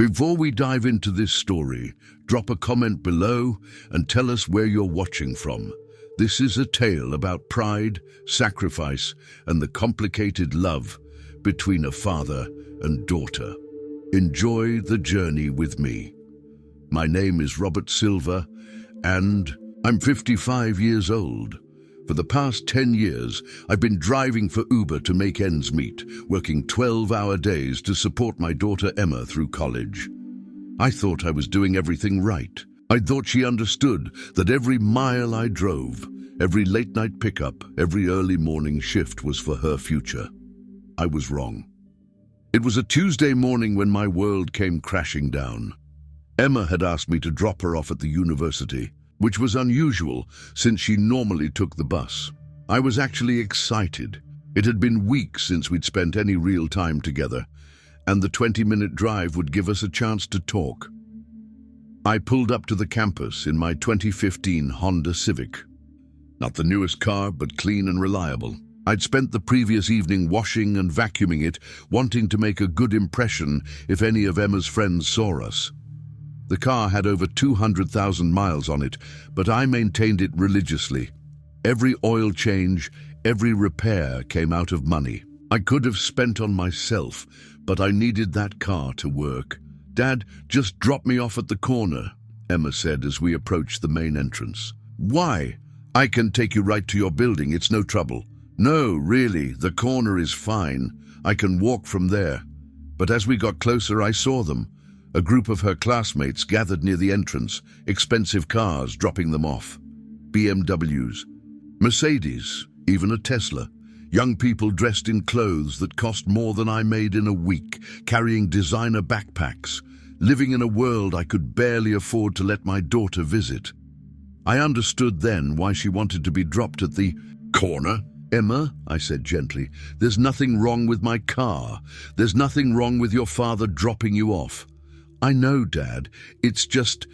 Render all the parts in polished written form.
Before we dive into this story, drop a comment below and tell us where you're watching from. This is a tale about pride, sacrifice, and the complicated love between a father and daughter. Enjoy the journey with me. My name is Robert Silva, and I'm 55 years old. For the past 10 years, I've been driving for Uber to make ends meet, working 12-hour days to support my daughter Emma through college. I thought I was doing everything right. I thought she understood that every mile I drove, every late-night pickup, every early morning shift was for her future. I was wrong. It was a Tuesday morning when my world came crashing down. Emma had asked me to drop her off at the university, which was unusual since she normally took the bus. I was actually excited. It had been weeks since we'd spent any real time together, and the 20-minute drive would give us a chance to talk. I pulled up to the campus in my 2015 Honda Civic. Not the newest car, but clean and reliable. I'd spent the previous evening washing and vacuuming it, wanting to make a good impression if any of Emma's friends saw us. The car had over 200,000 miles on it, but I maintained it religiously. Every oil change, every repair came out of money. I could have spent on myself, but I needed that car to work. "Dad, just drop me off at the corner," Emma said as we approached the main entrance. "Why? I can take you right to your building, it's no trouble." "No, really, the corner is fine. I can walk from there." But as we got closer, I saw them. A group of her classmates gathered near the entrance, expensive cars dropping them off. BMWs, Mercedes, even a Tesla. Young people dressed in clothes that cost more than I made in a week, carrying designer backpacks, living in a world I could barely afford to let my daughter visit. I understood then why she wanted to be dropped at the corner. "Emma," I said gently, "there's nothing wrong with my car. There's nothing wrong with your father dropping you off." "I know, Dad. It's just,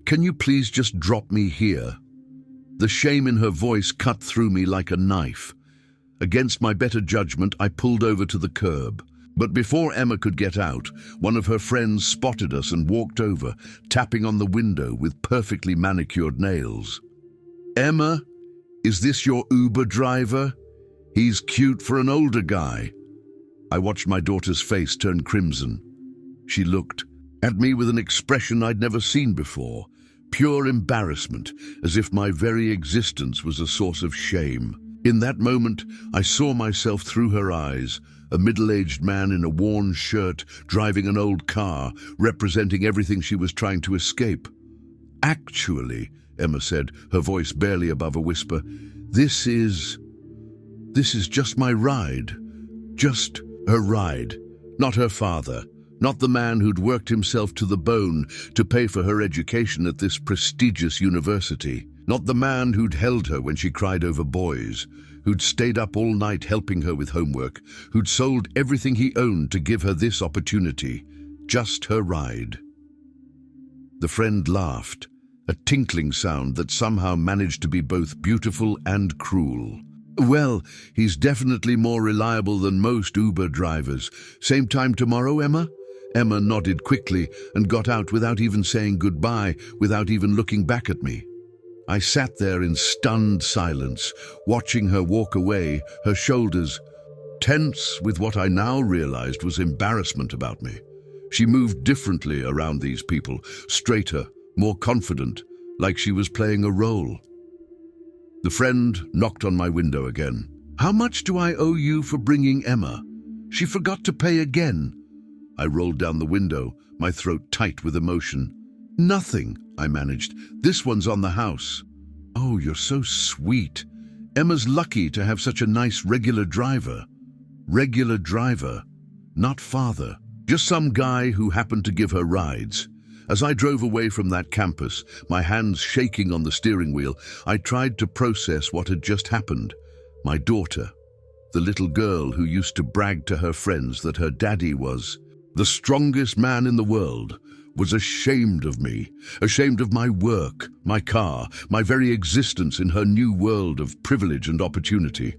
can you please just drop me here?" The shame in her voice cut through me like a knife. Against my better judgment, I pulled over to the curb. But before Emma could get out, one of her friends spotted us and walked over, tapping on the window with perfectly manicured nails. "Emma, is this your Uber driver? He's cute for an older guy." I watched my daughter's face turn crimson. She looked at me with an expression I'd never seen before, pure embarrassment, as if my very existence was a source of shame. In that moment, I saw myself through her eyes, a middle-aged man in a worn shirt, driving an old car, representing everything she was trying to escape. "Actually," Emma said, her voice barely above a whisper, This is just my ride. Just her ride, not her father. Not the man who'd worked himself to the bone to pay for her education at this prestigious university. Not the man who'd held her when she cried over boys, who'd stayed up all night helping her with homework, who'd sold everything he owned to give her this opportunity. Just her ride. The friend laughed, a tinkling sound that somehow managed to be both beautiful and cruel. "Well, he's definitely more reliable than most Uber drivers. Same time tomorrow, Emma?" Emma nodded quickly and got out without even saying goodbye, without even looking back at me. I sat there in stunned silence, watching her walk away, her shoulders tense with what I now realized was embarrassment about me. She moved differently around these people, straighter, more confident, like she was playing a role. The friend knocked on my window again. "How much do I owe you for bringing Emma? She forgot to pay again." I rolled down the window, my throat tight with emotion. "Nothing," I managed. "This one's on the house." "Oh, you're so sweet. Emma's lucky to have such a nice regular driver." Regular driver, not father. Just some guy who happened to give her rides. As I drove away from that campus, my hands shaking on the steering wheel, I tried to process what had just happened. My daughter, the little girl who used to brag to her friends that her daddy was the strongest man in the world, was ashamed of me, ashamed of my work, my car, my very existence in her new world of privilege and opportunity.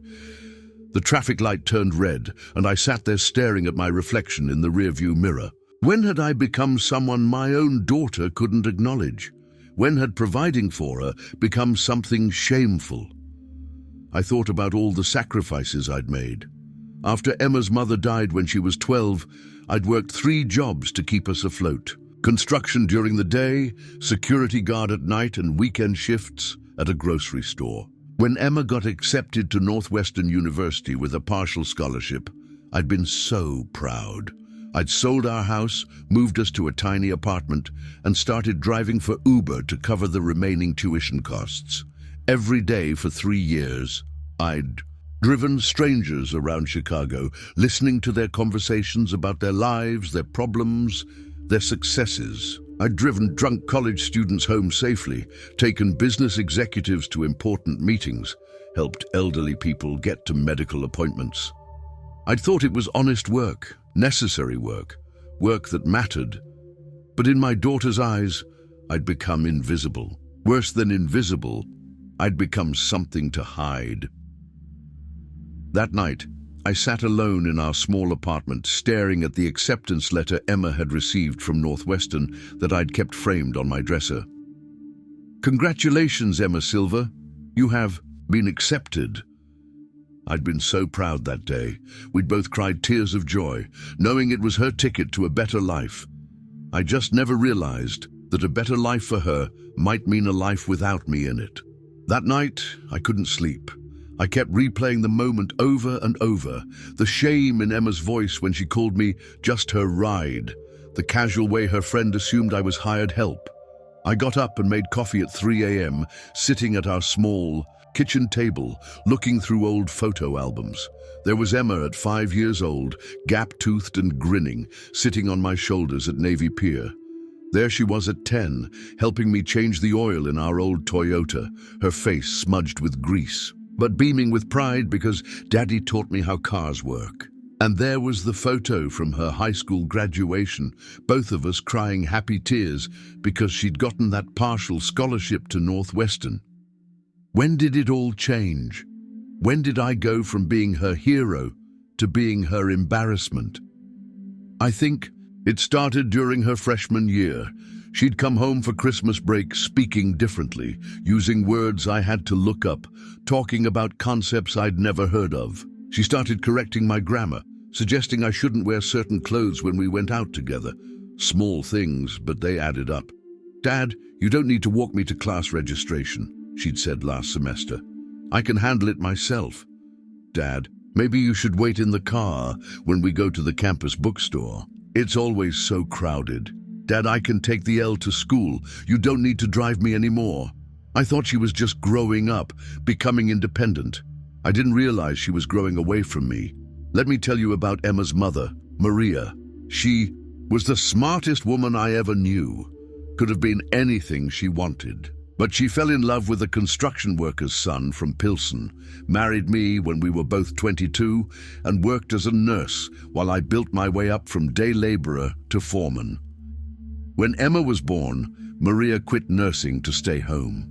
The traffic light turned red, and I sat there staring at my reflection in the rearview mirror. When had I become someone my own daughter couldn't acknowledge? When had providing for her become something shameful? I thought about all the sacrifices I'd made. After Emma's mother died when she was 12, I'd worked 3 jobs to keep us afloat. Construction during the day, security guard at night, and weekend shifts at a grocery store. When Emma got accepted to Northwestern University with a partial scholarship, I'd been so proud. I'd sold our house, moved us to a tiny apartment, and started driving for Uber to cover the remaining tuition costs. Every day for 3 years, I'd driven strangers around Chicago, listening to their conversations about their lives, their problems, their successes. I'd driven drunk college students home safely, taken business executives to important meetings, helped elderly people get to medical appointments. I'd thought it was honest work, necessary work, work that mattered. But in my daughter's eyes, I'd become invisible. Worse than invisible, I'd become something to hide. That night, I sat alone in our small apartment, staring at the acceptance letter Emma had received from Northwestern that I'd kept framed on my dresser. "Congratulations, Emma Silver. You have been accepted." I'd been so proud that day. We'd both cried tears of joy, knowing it was her ticket to a better life. I just never realized that a better life for her might mean a life without me in it. That night, I couldn't sleep. I kept replaying the moment over and over, the shame in Emma's voice when she called me just her ride, the casual way her friend assumed I was hired help. I got up and made coffee at 3 a.m., sitting at our small kitchen table, looking through old photo albums. There was Emma at 5 years old, gap-toothed and grinning, sitting on my shoulders at Navy Pier. There she was at 10, helping me change the oil in our old Toyota, her face smudged with grease, but beaming with pride because Daddy taught me how cars work. And there was the photo from her high school graduation, both of us crying happy tears because she'd gotten that partial scholarship to Northwestern. When did it all change? When did I go from being her hero to being her embarrassment? I think it started during her freshman year. She'd come home for Christmas break speaking differently, using words I had to look up, talking about concepts I'd never heard of. She started correcting my grammar, suggesting I shouldn't wear certain clothes when we went out together. Small things, but they added up. "Dad, you don't need to walk me to class registration," she'd said last semester. "I can handle it myself." "Dad, maybe you should wait in the car when we go to the campus bookstore. It's always so crowded." "Dad, I can take the L to school. You don't need to drive me anymore." I thought she was just growing up, becoming independent. I didn't realize she was growing away from me. Let me tell you about Emma's mother, Maria. She was the smartest woman I ever knew. Could have been anything she wanted. But she fell in love with a construction worker's son from Pilsen, married me when we were both 22, and worked as a nurse while I built my way up from day laborer to foreman. When Emma was born, Maria quit nursing to stay home.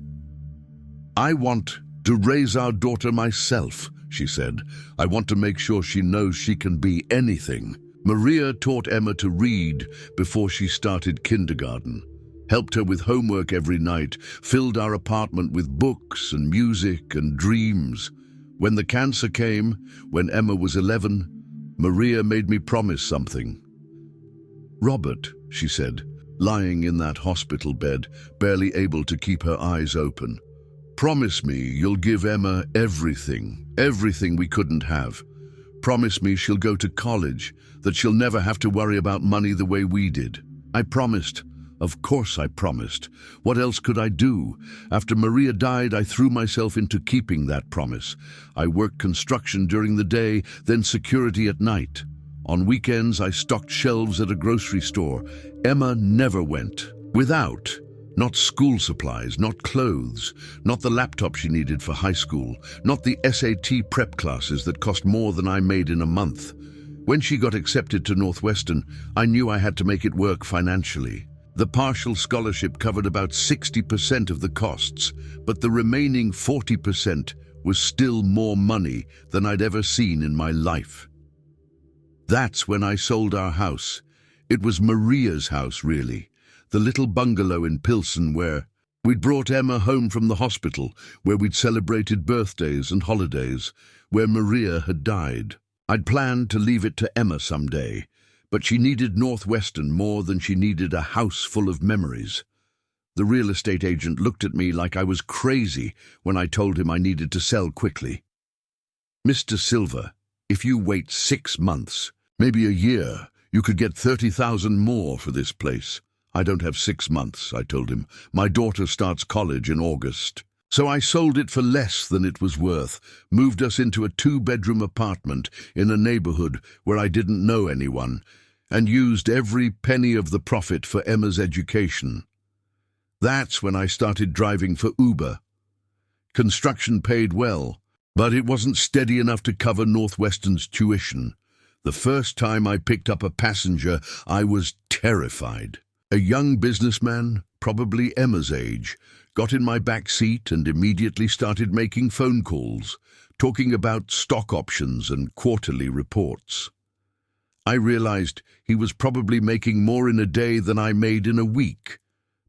"I want to raise our daughter myself," she said. "I want to make sure she knows she can be anything." Maria taught Emma to read before she started kindergarten, helped her with homework every night, filled our apartment with books and music and dreams. When the cancer came, when Emma was 11, Maria made me promise something. "Robert," she said, lying in that hospital bed, barely able to keep her eyes open, "promise me you'll give Emma everything, everything we couldn't have. Promise me she'll go to college, that she'll never have to worry about money the way we did." I promised. Of course I promised. What else could I do? After Maria died, I threw myself into keeping that promise. I worked construction during the day, then security at night. On weekends, I stocked shelves at a grocery store. Emma never went without. Not school supplies, not clothes, not the laptop she needed for high school, not the SAT prep classes that cost more than I made in a month. When she got accepted to Northwestern, I knew I had to make it work financially. The partial scholarship covered about 60% of the costs, but the remaining 40% was still more money than I'd ever seen in my life. That's when I sold our house. It was Maria's house, really. The little bungalow in Pilsen where we'd brought Emma home from the hospital, where we'd celebrated birthdays and holidays, where Maria had died. I'd planned to leave it to Emma someday, but she needed Northwestern more than she needed a house full of memories. The real estate agent looked at me like I was crazy when I told him I needed to sell quickly. "Mr. Silver, if you wait 6 months, maybe a year, you could get 30,000 more for this place." "I don't have 6 months," I told him. "My daughter starts college in August." So I sold it for less than it was worth, moved us into a 2-bedroom apartment in a neighborhood where I didn't know anyone, and used every penny of the profit for Emma's education. That's when I started driving for Uber. Construction paid well, but it wasn't steady enough to cover Northwestern's tuition. The first time I picked up a passenger, I was terrified. A young businessman, probably Emma's age, got in my back seat and immediately started making phone calls, talking about stock options and quarterly reports. I realized he was probably making more in a day than I made in a week,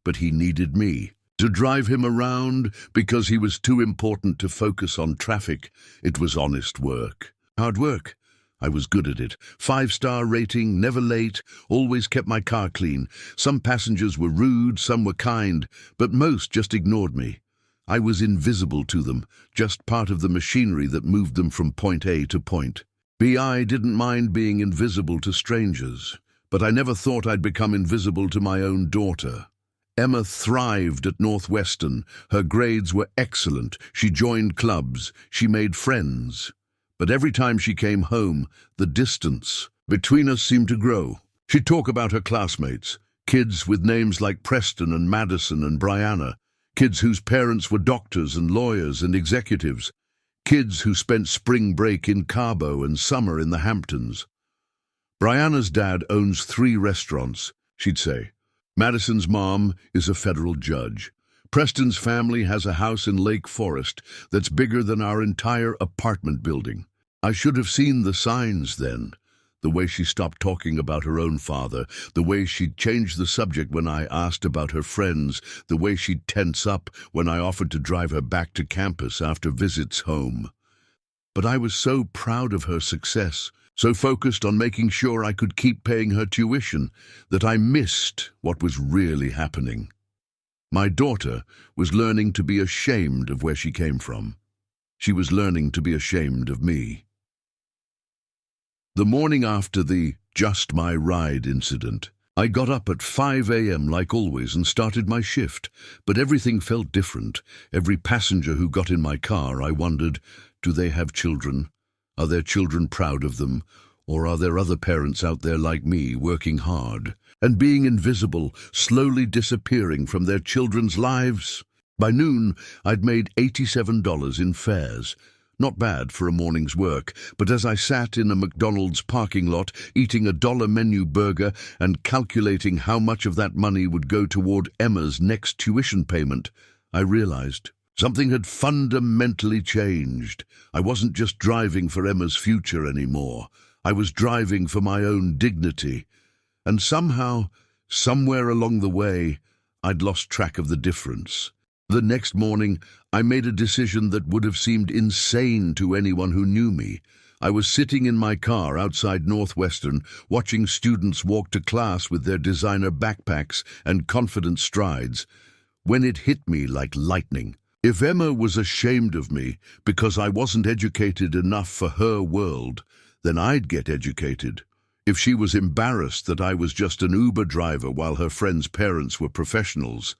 but he needed me to drive him around because he was too important to focus on traffic. It was honest work. Hard work. I was good at it. 5-star rating, never late, always kept my car clean. Some passengers were rude, some were kind, but most just ignored me. I was invisible to them, just part of the machinery that moved them from point A to point B. I didn't mind being invisible to strangers, but I never thought I'd become invisible to my own daughter. Emma thrived at Northwestern. Her grades were excellent. She joined clubs. She made friends. But every time she came home, the distance between us seemed to grow. She'd talk about her classmates, kids with names like Preston and Madison and Brianna, kids whose parents were doctors and lawyers and executives, kids who spent spring break in Cabo and summer in the Hamptons. "Brianna's dad owns 3 restaurants," she'd say. "Madison's mom is a federal judge. Preston's family has a house in Lake Forest that's bigger than our entire apartment building." I should have seen the signs then. The way she stopped talking about her own father, the way she'd change the subject when I asked about her friends, the way she'd tense up when I offered to drive her back to campus after visits home. But I was so proud of her success, so focused on making sure I could keep paying her tuition, that I missed what was really happening. My daughter was learning to be ashamed of where she came from. She was learning to be ashamed of me. The morning after the "just my ride" incident, I got up at 5 a.m. like always and started my shift, but everything felt different. Every passenger who got in my car, I wondered, do they have children? Are their children proud of them? Or are there other parents out there like me, working hard and being invisible, slowly disappearing from their children's lives? By noon, I'd made $87 in fares. Not bad for a morning's work, but as I sat in a McDonald's parking lot, eating a $1 menu burger and calculating how much of that money would go toward Emma's next tuition payment, I realized something had fundamentally changed. I wasn't just driving for Emma's future anymore. I was driving for my own dignity. And somehow, somewhere along the way, I'd lost track of the difference. The next morning, I made a decision that would have seemed insane to anyone who knew me. I was sitting in my car outside Northwestern, watching students walk to class with their designer backpacks and confident strides, when it hit me like lightning. If Emma was ashamed of me because I wasn't educated enough for her world, then I'd get educated. If she was embarrassed that I was just an Uber driver while her friends' parents were professionals,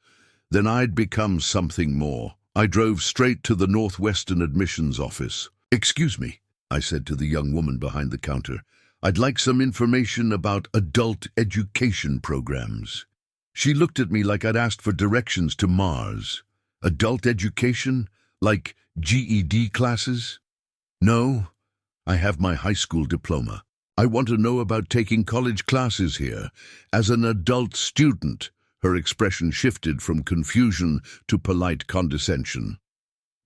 then I'd become something more. I drove straight to the Northwestern admissions office. "Excuse me," I said to the young woman behind the counter. "I'd like some information about adult education programs." She looked at me like I'd asked for directions to Mars. "Adult education? Like GED classes?" "No, I have my high school diploma. I want to know about taking college classes here as an adult student." Her expression shifted from confusion to polite condescension.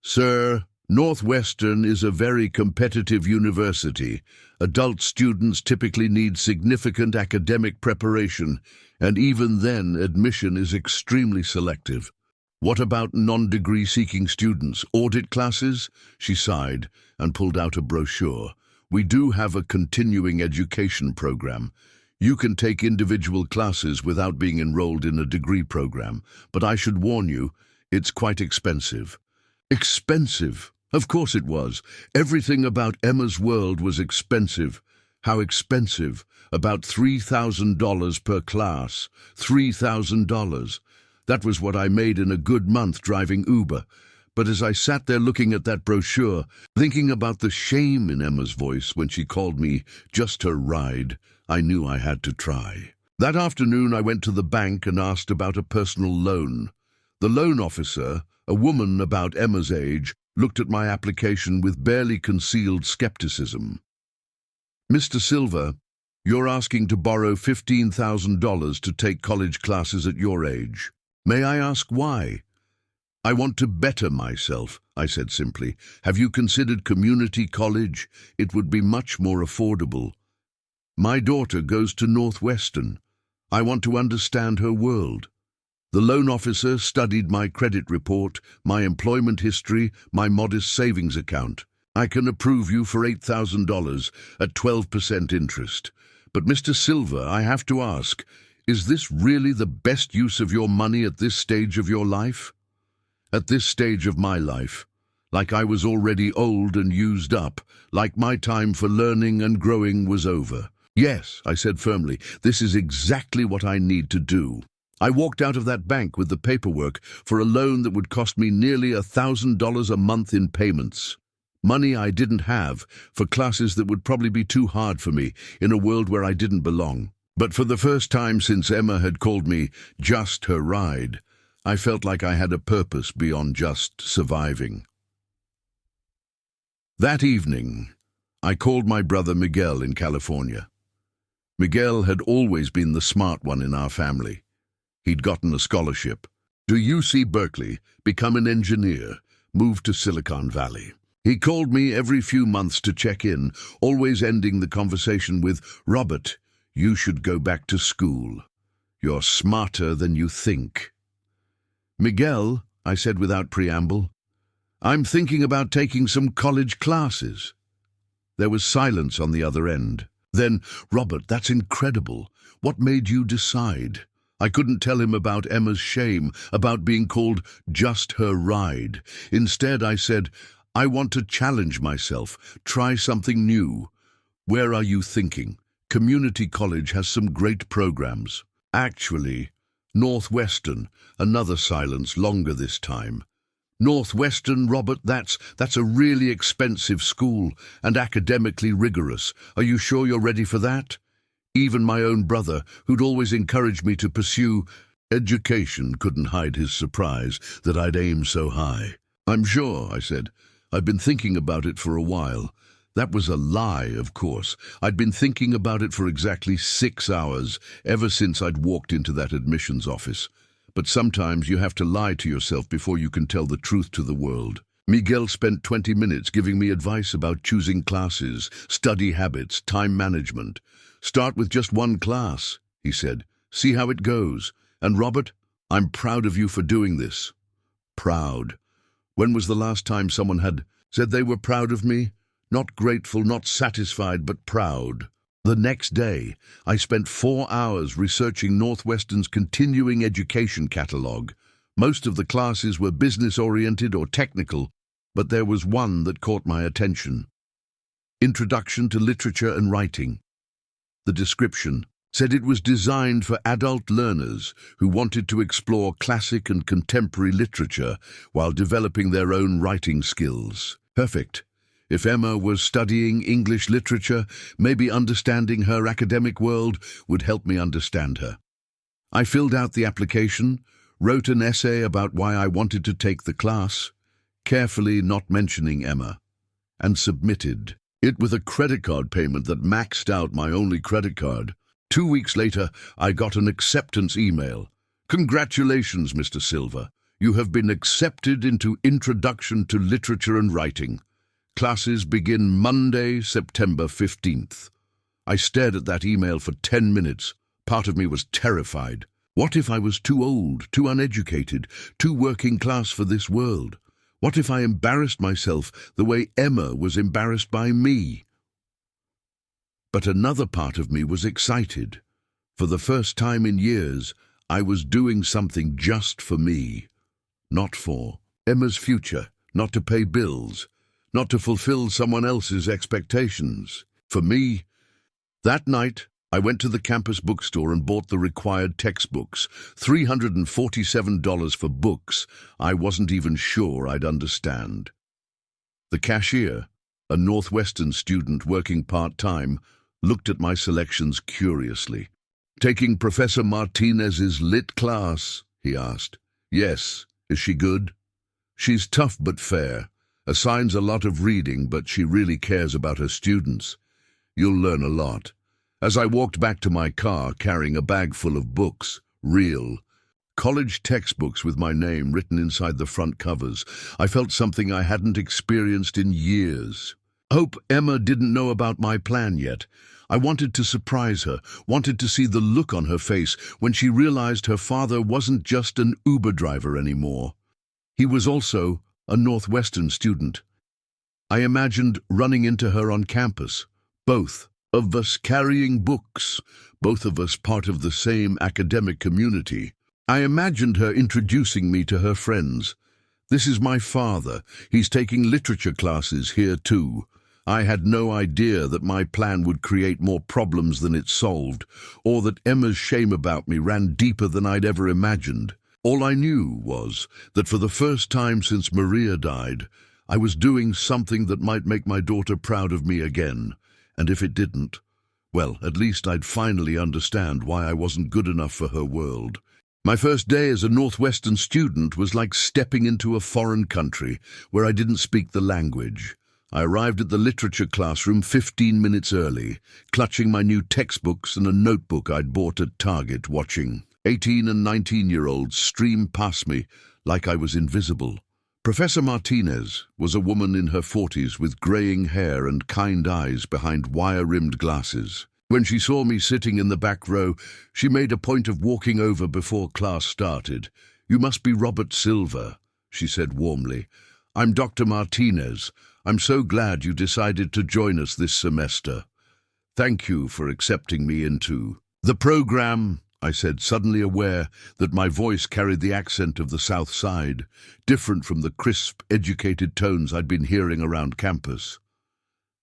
"Sir, Northwestern is a very competitive university. Adult students typically need significant academic preparation, and even then, admission is extremely selective. What about non-degree seeking students? Audit classes? She sighed and pulled out a brochure. We do have a continuing education program. You can take individual classes without being enrolled in a degree program, but I should warn you, it's quite expensive. Expensive? Of course it was. Everything about Emma's world was expensive. How expensive? About $3,000 per class. $3,000. That was what I made in a good month driving Uber. But as I sat there looking at that brochure, thinking about the shame in Emma's voice when she called me just her ride, I knew I had to try. That afternoon I went to the bank and asked about a personal loan. The loan officer, a woman about Emma's age, looked at my application with barely concealed skepticism. "Mr. Silver, you're asking to borrow $15,000 to take college classes at your age. May I ask why?" "I want to better myself," I said simply. "Have you considered community college? It would be much more affordable." "My daughter goes to Northwestern. I want to understand her world." The loan officer studied my credit report, my employment history, my modest savings account. "I can approve you for $8,000 at 12% interest. But Mr. Silver, I have to ask, is this really the best use of your money at this stage of your life?" At this stage of my life, like I was already old and used up, like my time for learning and growing was over. "Yes," I said firmly, "this is exactly what I need to do." I walked out of that bank with the paperwork for a loan that would cost me nearly $1,000 a month in payments. Money I didn't have for classes that would probably be too hard for me in a world where I didn't belong. But for the first time since Emma had called me just her ride, I felt like I had a purpose beyond just surviving. That evening, I called my brother Miguel in California. Miguel had always been the smart one in our family. He'd gotten a scholarship to UC Berkeley, become an engineer, moved to Silicon Valley. He called me every few months to check in, always ending the conversation with, "Robert, you should go back to school. You're smarter than you think." "Miguel," I said without preamble, "I'm thinking about taking some college classes." There was silence on the other end. Then, "Robert, that's incredible. What made you decide?" I couldn't tell him about Emma's shame, about being called just her ride. Instead, I said, "I want to challenge myself, try something new." "Where are you thinking? Community college has some great programs." "Actually, Northwestern." Another silence, longer this time. "Northwestern, Robert, that's a really expensive school and academically rigorous. Are you sure you're ready for that?" Even my own brother, who'd always encouraged me to pursue education, couldn't hide his surprise that I'd aim so high. "I'm sure," I said. "I've been thinking about it for a while." That was a lie, of course. I'd been thinking about it for exactly 6 hours, ever since I'd walked into that admissions office. But sometimes you have to lie to yourself before you can tell the truth to the world. Miguel spent 20 minutes giving me advice about choosing classes, study habits, time management. "Start with just one class," he said. "See how it goes. And Robert, I'm proud of you for doing this." Proud. When was the last time someone had said they were proud of me? Not grateful, not satisfied, but proud. The next day, I spent 4 hours researching Northwestern's continuing education catalog. Most of the classes were business-oriented or technical, but there was one that caught my attention. Introduction to Literature and Writing. The description said it was designed for adult learners who wanted to explore classic and contemporary literature while developing their own writing skills. Perfect. If Emma was studying English literature, maybe understanding her academic world would help me understand her. I filled out the application, wrote an essay about why I wanted to take the class, carefully not mentioning Emma, and submitted it with a credit card payment that maxed out my only credit card. 2 weeks later, I got an acceptance email. "Congratulations, Mr. Silver. You have been accepted into Introduction to Literature and Writing. Classes begin Monday, September 15th. I stared at that email for 10 minutes. Part of me was terrified. What if I was too old, too uneducated, too working class for this world? What if I embarrassed myself the way Emma was embarrassed by me? But another part of me was excited. For the first time in years, I was doing something just for me. Not for Emma's future, not to pay bills, not to fulfill someone else's expectations. For me, that night, I went to the campus bookstore and bought the required textbooks, $347 for books I wasn't even sure I'd understand. The cashier, a Northwestern student working part-time, looked at my selections curiously. "Taking Professor Martinez's lit class?" he asked. "Yes. Is she good?" "She's tough but fair. Assigns a lot of reading, but she really cares about her students. You'll learn a lot." As I walked back to my car carrying a bag full of books, real college textbooks with my name written inside the front covers, I felt something I hadn't experienced in years. Hope Emma didn't know about my plan yet. I wanted to surprise her, wanted to see the look on her face when she realized her father wasn't just an Uber driver anymore. He was also a Northwestern student. I imagined running into her on campus, both of us carrying books, both of us part of the same academic community. I imagined her introducing me to her friends. "This is my father. He's taking literature classes here too." I had no idea that my plan would create more problems than it solved, or that Emma's shame about me ran deeper than I'd ever imagined. All I knew was that for the first time since Maria died, I was doing something that might make my daughter proud of me again. And if it didn't, well, at least I'd finally understand why I wasn't good enough for her world. My first day as a Northwestern student was like stepping into a foreign country where I didn't speak the language. I arrived at the literature classroom 15 minutes early, clutching my new textbooks and a notebook I'd bought at Target, watching 18 and 19-year-olds stream past me like I was invisible. Professor Martinez was a woman in her 40s with graying hair and kind eyes behind wire-rimmed glasses. When she saw me sitting in the back row, she made a point of walking over before class started. "You must be Robert Silver," she said warmly. "I'm Dr. Martinez. I'm so glad you decided to join us this semester. Thank you for accepting me into the program," I said, suddenly aware that my voice carried the accent of the South Side, different from the crisp, educated tones I'd been hearing around campus.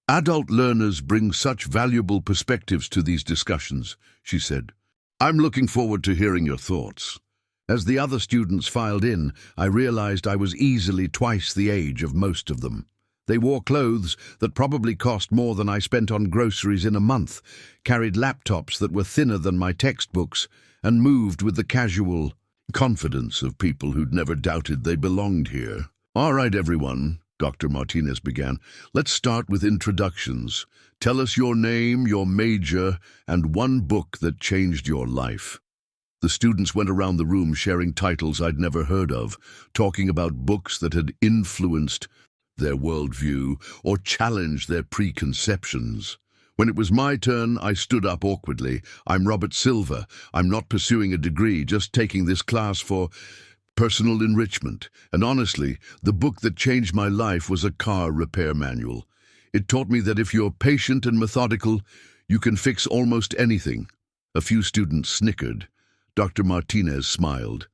"Adult learners bring such valuable perspectives to these discussions," she said. "I'm looking forward to hearing your thoughts." As the other students filed in, I realized I was easily twice the age of most of them. They wore clothes that probably cost more than I spent on groceries in a month, carried laptops that were thinner than my textbooks, and moved with the casual confidence of people who'd never doubted they belonged here. "All right, everyone," Dr. Martinez began. "Let's start with introductions. Tell us your name, your major, and one book that changed your life." The students went around the room sharing titles I'd never heard of, talking about books that had influenced their worldview or challenged their preconceptions. When it was my turn, I stood up awkwardly. "I'm Robert Silver. I'm not pursuing a degree, just taking this class for personal enrichment. And honestly, the book that changed my life was a car repair manual. It taught me that if you're patient and methodical, you can fix almost anything." A few students snickered. Dr. Martinez smiled.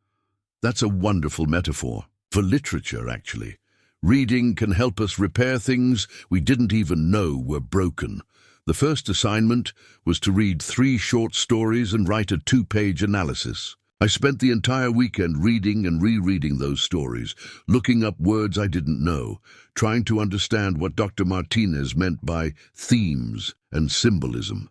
"That's a wonderful metaphor. For literature, actually. Reading can help us repair things we didn't even know were broken." The first assignment was to read 3 short stories and write a 2-page analysis. I spent the entire weekend reading and rereading those stories, looking up words I didn't know, trying to understand what Dr. Martinez meant by themes and symbolism.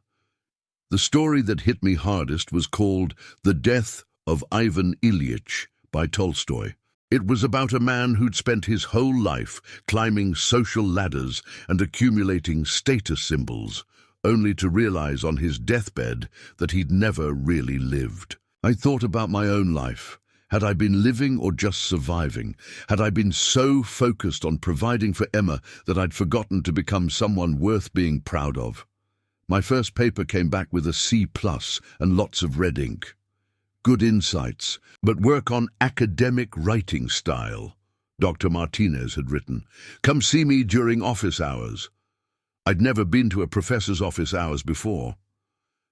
The story that hit me hardest was called The Death of Ivan Ilyich by Tolstoy. It was about a man who'd spent his whole life climbing social ladders and accumulating status symbols, only to realize on his deathbed that he'd never really lived. I thought about my own life, Had I been living or just surviving? Had I been so focused on providing for Emma that I'd forgotten to become someone worth being proud of? My first paper came back with a C+ and lots of red ink. Good insights, but work on academic writing style. Dr. Martinez had written, "Come see me during office hours." I'd never been to a professor's office hours before.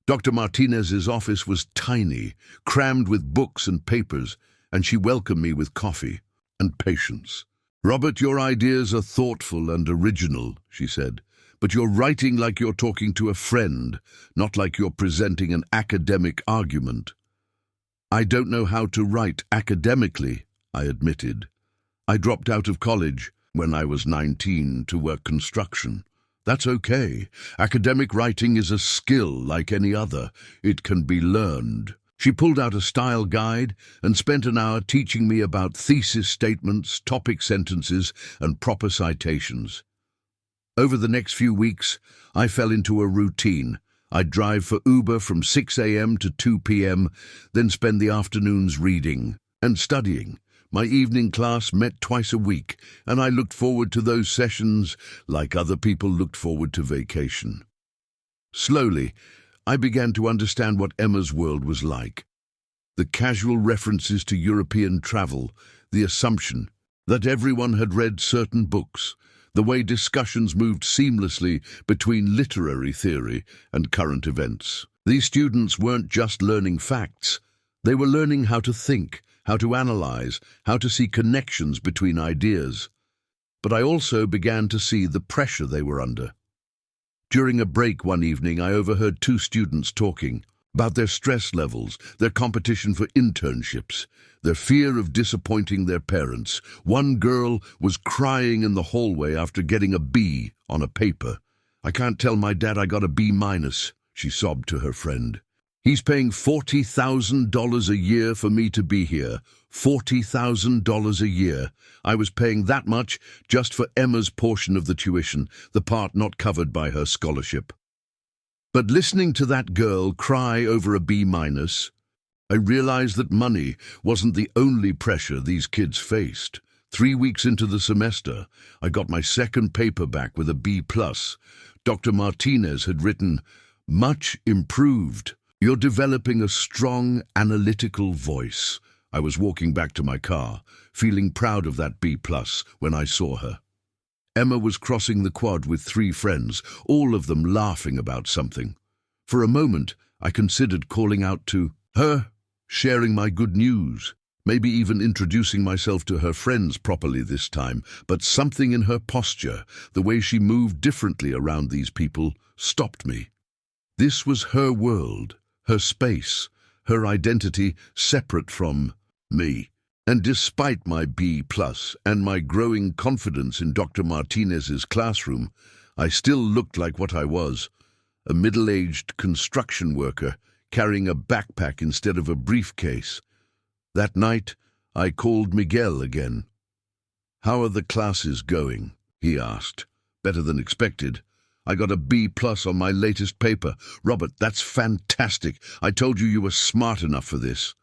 Dr. Martinez's office was tiny, crammed with books and papers, and she welcomed me with coffee and patience. "Robert, your ideas are thoughtful and original," she said, "but you're writing like you're talking to a friend, not like you're presenting an academic argument." "I don't know how to write academically," I admitted. "I dropped out of college when I was 19 to work construction." "That's okay. Academic writing is a skill like any other. It can be learned." She pulled out a style guide and spent an hour teaching me about thesis statements, topic sentences, and proper citations. Over the next few weeks, I fell into a routine. I'd drive for Uber from 6 a.m. to 2 p.m., then spend the afternoons reading and studying. My evening class met twice a week, and I looked forward to those sessions like other people looked forward to vacation. Slowly, I began to understand what Emma's world was like. The casual references to European travel, the assumption that everyone had read certain books, the way discussions moved seamlessly between literary theory and current events. These students weren't just learning facts, they were learning how to think, how to analyze, how to see connections between ideas. But I also began to see the pressure they were under. During a break one evening, I overheard two students talking about their stress levels, their competition for internships, their fear of disappointing their parents. One girl was crying in the hallway after getting a B on a paper. "I can't tell my dad I got a B-," she sobbed to her friend. "He's paying $40,000 a year for me to be here. $40,000 a year. I was paying that much just for Emma's portion of the tuition, the part not covered by her scholarship." But listening to that girl cry over a B-, I realized that money wasn't the only pressure these kids faced. 3 weeks into the semester, I got my second paper back with a B+. Dr. Martinez had written, "Much improved. You're developing a strong, analytical voice." I was walking back to my car, feeling proud of that B+, when I saw her. Emma was crossing the quad with 3 friends, all of them laughing about something. For a moment, I considered calling out to her, sharing my good news, maybe even introducing myself to her friends properly this time, but something in her posture, the way she moved differently around these people, stopped me. This was her world, her space, her identity separate from me. And despite my B+ and my growing confidence in Dr. Martinez's classroom, I still looked like what I was, a middle-aged construction worker carrying a backpack instead of a briefcase. That night, I called Miguel again. "How are the classes going?" he asked. "Better than expected. I got a B+ on my latest paper. Robert, that's fantastic. I told you were smart enough for this."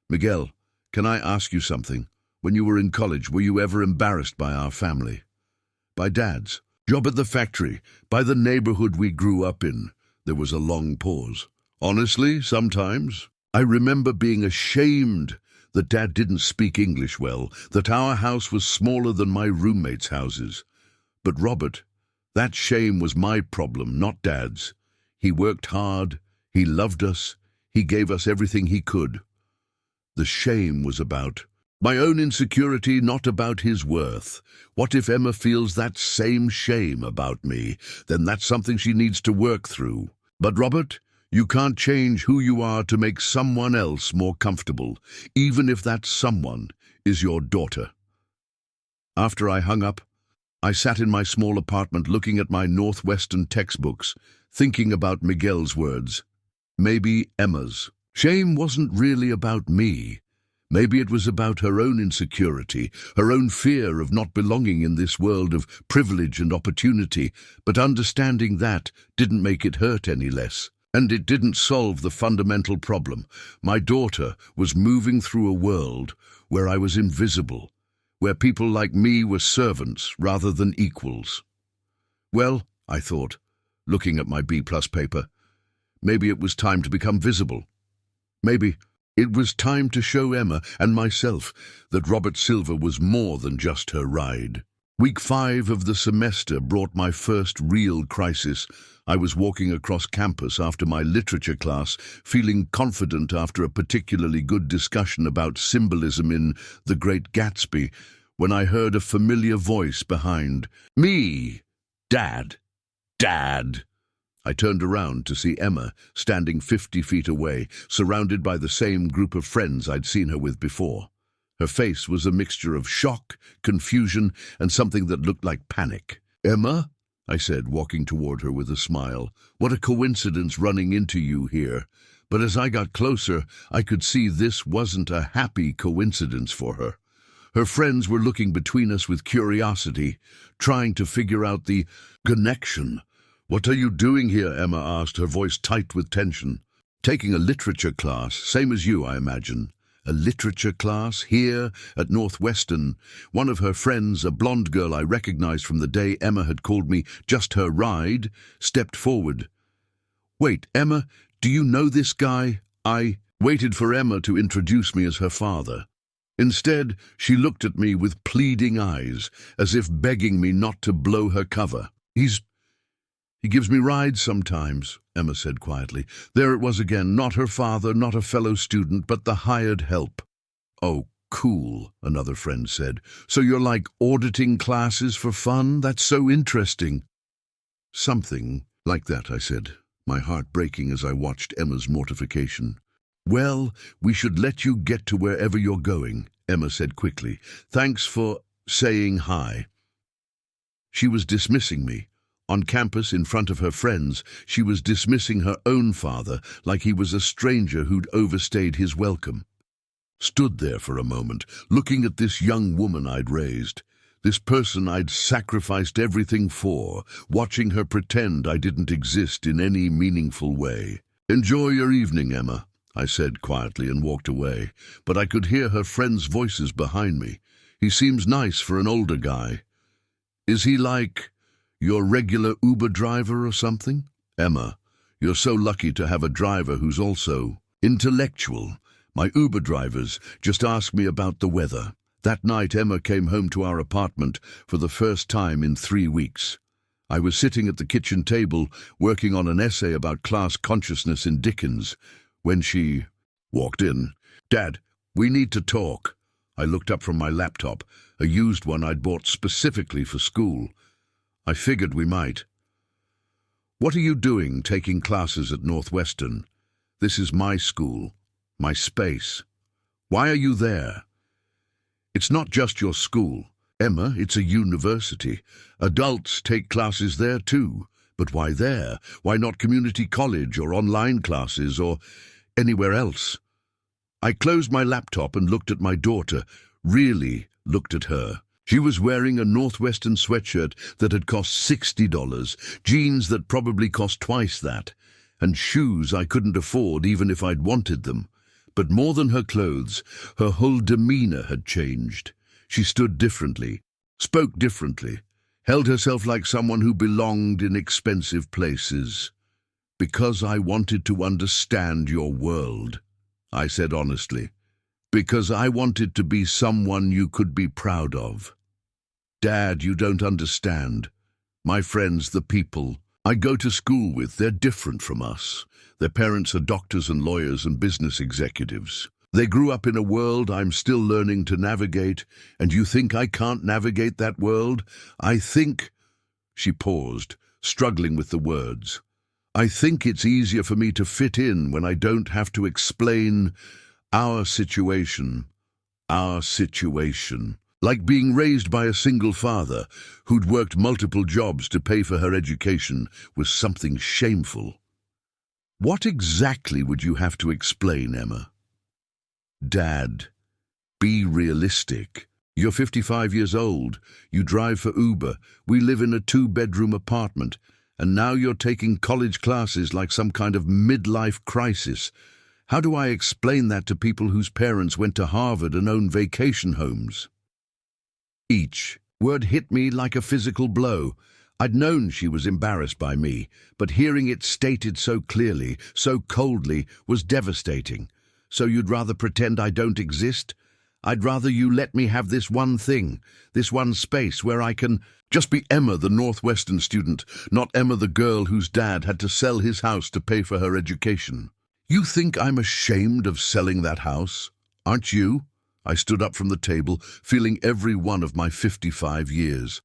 "Miguel, can I ask you something? When you were in college, were you ever embarrassed by our family? By Dad's job at the factory, by the neighborhood we grew up in?" There was a long pause. "Honestly, sometimes. I remember being ashamed that Dad didn't speak English well, that our house was smaller than my roommates' houses. But Robert, that shame was my problem, not Dad's. He worked hard, he loved us, he gave us everything he could. The shame was about my own insecurity, not about his worth. What if Emma feels that same shame about me? Then that's something she needs to work through. But Robert, you can't change who you are to make someone else more comfortable, even if that someone is your daughter." After I hung up, I sat in my small apartment looking at my Northwestern textbooks, thinking about Miguel's words. Maybe Emma's shame wasn't really about me. Maybe it was about her own insecurity, her own fear of not belonging in this world of privilege and opportunity, but understanding that didn't make it hurt any less. And it didn't solve the fundamental problem. My daughter was moving through a world where I was invisible, where people like me were servants rather than equals. Well, I thought, looking at my B+ paper, maybe it was time to become visible. Maybe it was time to show Emma and myself that Robert Silver was more than just her ride. Week 5 of the semester brought my first real crisis. I was walking across campus after my literature class, feeling confident after a particularly good discussion about symbolism in The Great Gatsby, when I heard a familiar voice behind me. Dad! Dad! I turned around to see Emma standing 50 feet away, surrounded by the same group of friends I'd seen her with before. Her face was a mixture of shock, confusion, and something that looked like panic. "Emma?" I said, walking toward her with a smile. "What a coincidence running into you here." But as I got closer, I could see this wasn't a happy coincidence for her. Her friends were looking between us with curiosity, trying to figure out the connection. "What are you doing here?" Emma asked, her voice tight with tension. "Taking a literature class, same as you, I imagine." A literature class here at Northwestern. One of her friends, a blonde girl I recognized from the day Emma had called me just her ride, stepped forward. "Wait, Emma, do you know this guy?" I waited for Emma to introduce me as her father. Instead, she looked at me with pleading eyes, as if begging me not to blow her cover. He gives me rides sometimes," Emma said quietly. There it was again, not her father, not a fellow student, but the hired help. "Oh, cool," another friend said. "So you're like auditing classes for fun? That's so interesting." "Something like that," I said, my heart breaking as I watched Emma's mortification. "Well, we should let you get to wherever you're going," Emma said quickly. "Thanks for saying hi." She was dismissing me. On campus, in front of her friends, she was dismissing her own father like he was a stranger who'd overstayed his welcome. Stood there for a moment, looking at this young woman I'd raised, this person I'd sacrificed everything for, watching her pretend I didn't exist in any meaningful way. "Enjoy your evening, Emma," I said quietly and walked away, but I could hear her friends' voices behind me. "He seems nice for an older guy. Is he like your regular Uber driver or something?" "Emma, you're so lucky to have a driver who's also intellectual. My Uber drivers just ask me about the weather." That night, Emma came home to our apartment for the first time in 3 weeks. I was sitting at the kitchen table working on an essay about class consciousness in Dickens when she walked in. "Dad, we need to talk." I looked up from my laptop, a used one I'd bought specifically for school. I figured we might. "What are you doing taking classes at Northwestern? This is my school, my space. Why are you there?" "It's not just your school, Emma, it's a university. Adults take classes there too. But why there? Why not community college or online classes or anywhere else?" I closed my laptop and looked at my daughter, really looked at her. She was wearing a Northwestern sweatshirt that had cost $60, jeans that probably cost twice that, and shoes I couldn't afford even if I'd wanted them. But more than her clothes, her whole demeanor had changed. She stood differently, spoke differently, held herself like someone who belonged in expensive places. "Because I wanted to understand your world," I said honestly. "Because I wanted to be someone you could be proud of. Dad, you don't understand. My friends, the people I go to school with, they're different from us. Their parents are doctors and lawyers and business executives. They grew up in a world I'm still learning to navigate, and you think I can't navigate that world? I think—" She paused, struggling with the words. "I think it's easier for me to fit in when I don't have to explain our situation. Our situation. Like being raised by a single father who'd worked multiple jobs to pay for her education was something shameful." "What exactly would you have to explain, Emma?" "Dad, be realistic. You're 55 years old. You drive for Uber. We live in a 2-bedroom apartment. and now you're taking college classes like some kind of midlife crisis. How do I explain that to people whose parents went to Harvard and own vacation homes? Each word hit me like a physical blow. I'd known she was embarrassed by me, but hearing it stated so clearly, so coldly, was devastating. So you'd rather pretend I don't exist? I'd rather you let me have this one thing, this one space where I can just be Emma, the Northwestern student, not Emma, the girl whose dad had to sell his house to pay for her education. You think I'm ashamed of selling that house? Aren't you? I stood up from the table, feeling every one of my 55 years.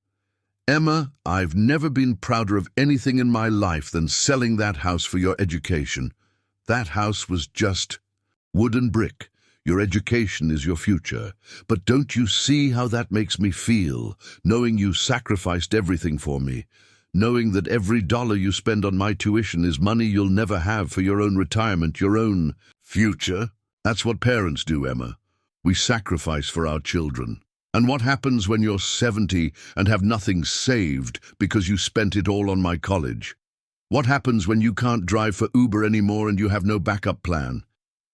Emma, I've never been prouder of anything in my life than selling that house for your education. That house was just wood and brick. Your education is your future. But don't you see how that makes me feel, knowing you sacrificed everything for me, knowing that every dollar you spend on my tuition is money you'll never have for your own retirement, your own future? That's what parents do, Emma. We sacrifice for our children. And what happens when you're 70 and have nothing saved because you spent it all on my college? What happens when you can't drive for Uber anymore and you have no backup plan?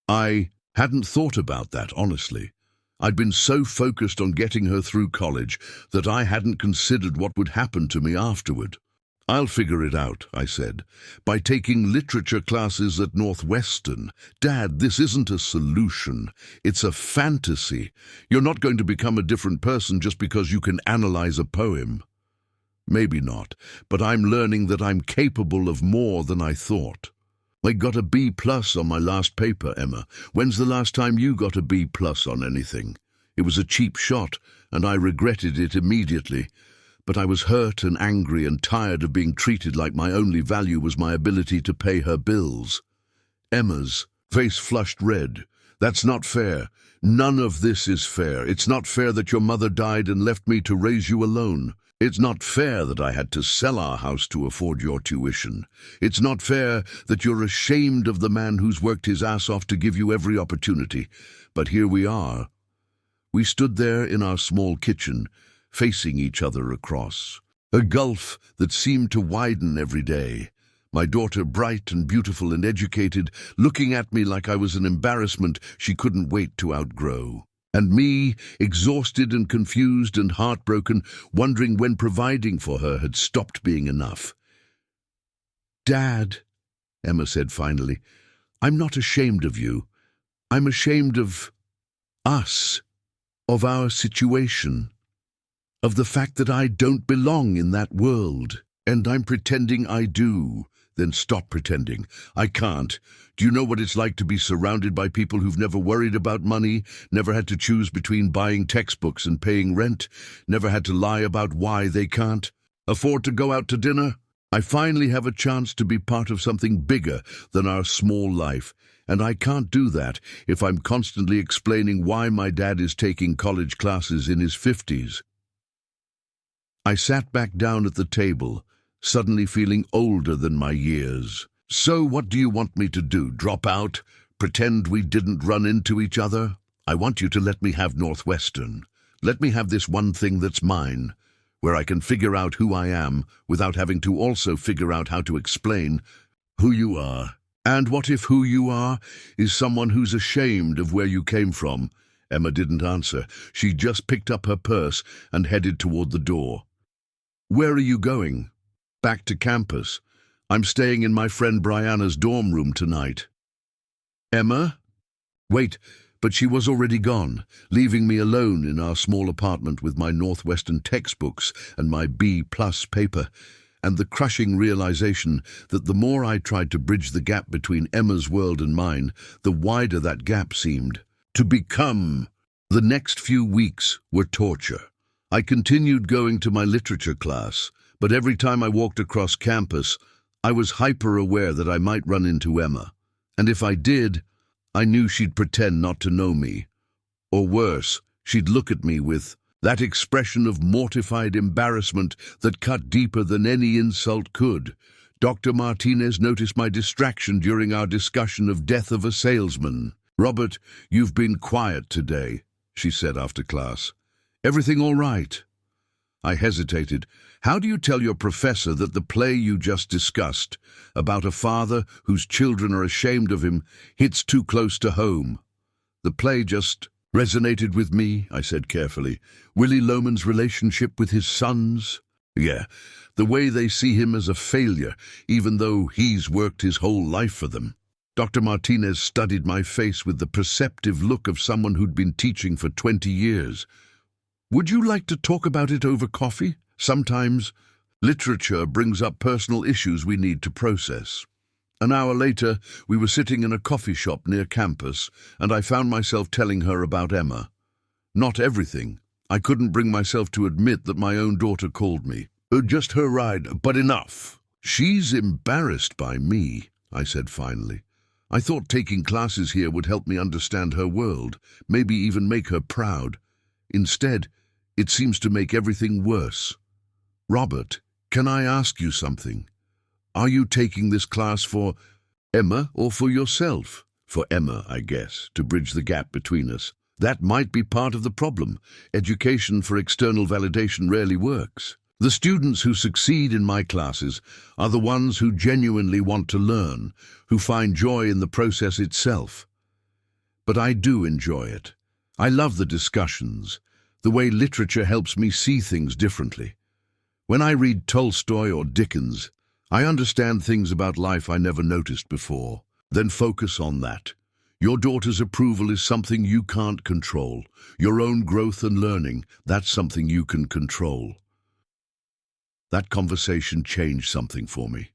I hadn't thought about that, honestly. I'd been so focused on getting her through college that I hadn't considered what would happen to me afterward. I'll figure it out, I said, by taking literature classes at Northwestern. Dad, this isn't a solution. It's a fantasy. You're not going to become a different person just because you can analyze a poem. Maybe not, but I'm learning that I'm capable of more than I thought. I got a B+ on my last paper, Emma. When's the last time you got a B+ on anything? It was a cheap shot, and I regretted it immediately. But I was hurt and angry and tired of being treated like my only value was my ability to pay her bills. Emma's face flushed red. That's not fair. None of this is fair. It's not fair that your mother died and left me to raise you alone. It's not fair that I had to sell our house to afford your tuition. It's not fair that you're ashamed of the man who's worked his ass off to give you every opportunity. But here we are. We stood there in our small kitchen, facing each other across a gulf that seemed to widen every day. My daughter, bright and beautiful and educated, looking at me like I was an embarrassment she couldn't wait to outgrow. And me, exhausted and confused and heartbroken, wondering when providing for her had stopped being enough. Dad, Emma said finally, I'm not ashamed of you. I'm ashamed of us, of our situation, of the fact that I don't belong in that world, and I'm pretending I do. Then stop pretending. I can't. Do you know what it's like to be surrounded by people who've never worried about money, never had to choose between buying textbooks and paying rent, never had to lie about why they can't afford to go out to dinner? I finally have a chance to be part of something bigger than our small life, and I can't do that if I'm constantly explaining why my dad is taking college classes in his 50s. I sat back down at the table, suddenly feeling older than my years. So what do you want me to do? Drop out? Pretend we didn't run into each other? I want you to let me have Northwestern. Let me have this one thing that's mine, where I can figure out who I am without having to also figure out how to explain who you are. And what if who you are is someone who's ashamed of where you came from? Emma didn't answer. She just picked up her purse and headed toward the door. Where are you going? Back to campus. I'm staying in my friend Brianna's dorm room tonight. Emma? Wait, but she was already gone, leaving me alone in our small apartment with my Northwestern textbooks and my B+ paper, and the crushing realization that the more I tried to bridge the gap between Emma's world and mine, the wider that gap seemed to become. The next few weeks were torture. I continued going to my literature class, but every time I walked across campus, I was hyper-aware that I might run into Emma. And if I did, I knew she'd pretend not to know me. Or worse, she'd look at me with that expression of mortified embarrassment that cut deeper than any insult could. Dr. Martinez noticed my distraction during our discussion of death of a salesman. Robert, you've been quiet today, she said after class. Everything all right? I hesitated. How do you tell your professor that the play you just discussed, about a father whose children are ashamed of him, hits too close to home? The play just resonated with me, I said carefully. Willie Loman's relationship with his sons? Yeah, the way they see him as a failure, even though he's worked his whole life for them. Dr. Martinez studied my face with the perceptive look of someone who'd been teaching for 20 years. Would you like to talk about it over coffee? Sometimes literature brings up personal issues we need to process. An hour later, we were sitting in a coffee shop near campus, and I found myself telling her about Emma. Not everything. I couldn't bring myself to admit that my own daughter called me. Just her ride, but enough. She's embarrassed by me, I said finally. I thought taking classes here would help me understand her world, maybe even make her proud. Instead, it seems to make everything worse. Robert, can I ask you something? Are you taking this class for Emma or for yourself? For Emma, I guess, to bridge the gap between us. That might be part of the problem. Education for external validation rarely works. The students who succeed in my classes are the ones who genuinely want to learn, who find joy in the process itself. But I do enjoy it. I love the discussions, the way literature helps me see things differently. When I read Tolstoy or Dickens, I understand things about life I never noticed before. Then focus on that. Your daughter's approval is something you can't control. Your own growth and learning, that's something you can control. That conversation changed something for me.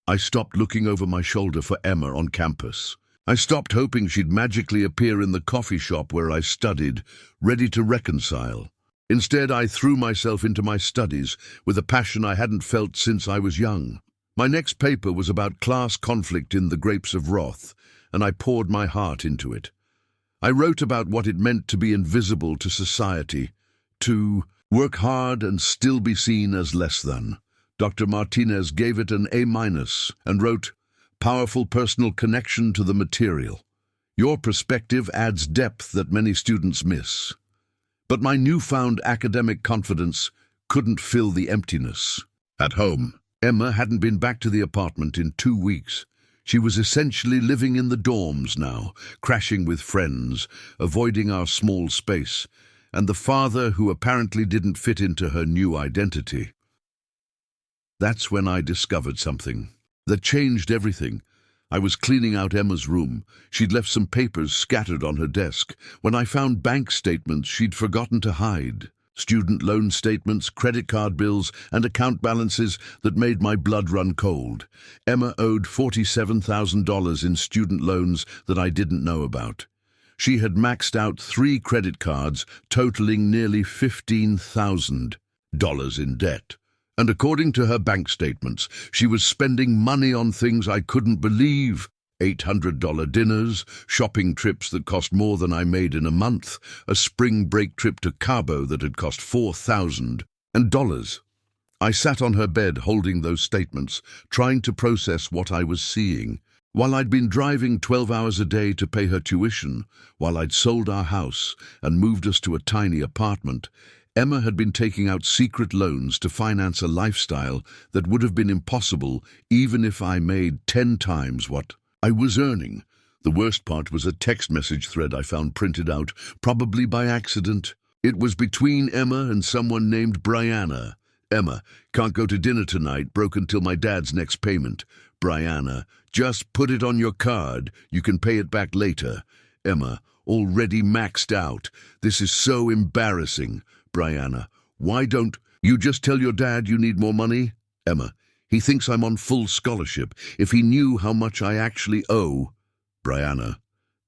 I stopped looking over my shoulder for Emma on campus. I stopped hoping she'd magically appear in the coffee shop where I studied, ready to reconcile. Instead, I threw myself into my studies with a passion I hadn't felt since I was young. My next paper was about class conflict in The Grapes of Wrath, and I poured my heart into it. I wrote about what it meant to be invisible to society, to work hard and still be seen as less than. Dr. Martinez gave it an A- and wrote, "Powerful personal connection to the material. Your perspective adds depth that many students miss." But my newfound academic confidence couldn't fill the emptiness. At home, Emma hadn't been back to the apartment in 2 weeks. She was essentially living in the dorms now, crashing with friends, avoiding our small space, and the father who apparently didn't fit into her new identity. That's when I discovered something that changed everything. I was cleaning out Emma's room. She'd left some papers scattered on her desk when I found bank statements she'd forgotten to hide. Student loan statements, credit card bills, and account balances that made my blood run cold. Emma owed $47,000 in student loans that I didn't know about. She had maxed out 3 credit cards, totaling nearly $15,000 in debt. And according to her bank statements, she was spending money on things I couldn't believe. $800 dinners, shopping trips that cost more than I made in a month, a spring break trip to Cabo that had cost $4,000. I sat on her bed holding those statements, trying to process what I was seeing. While I'd been driving 12 hours a day to pay her tuition, while I'd sold our house and moved us to a tiny apartment, Emma had been taking out secret loans to finance a lifestyle that would have been impossible even if I made 10 times what I was earning. The worst part was a text message thread I found printed out, probably by accident. It was between Emma and someone named Brianna. Emma, "Can't go to dinner tonight, broke until my dad's next payment." Brianna, "Just put it on your card, you can pay it back later." Emma, "Already maxed out. This is so embarrassing." Brianna, "Why don't you just tell your dad you need more money?" Emma, "He thinks I'm on full scholarship. If he knew how much I actually owe." Brianna,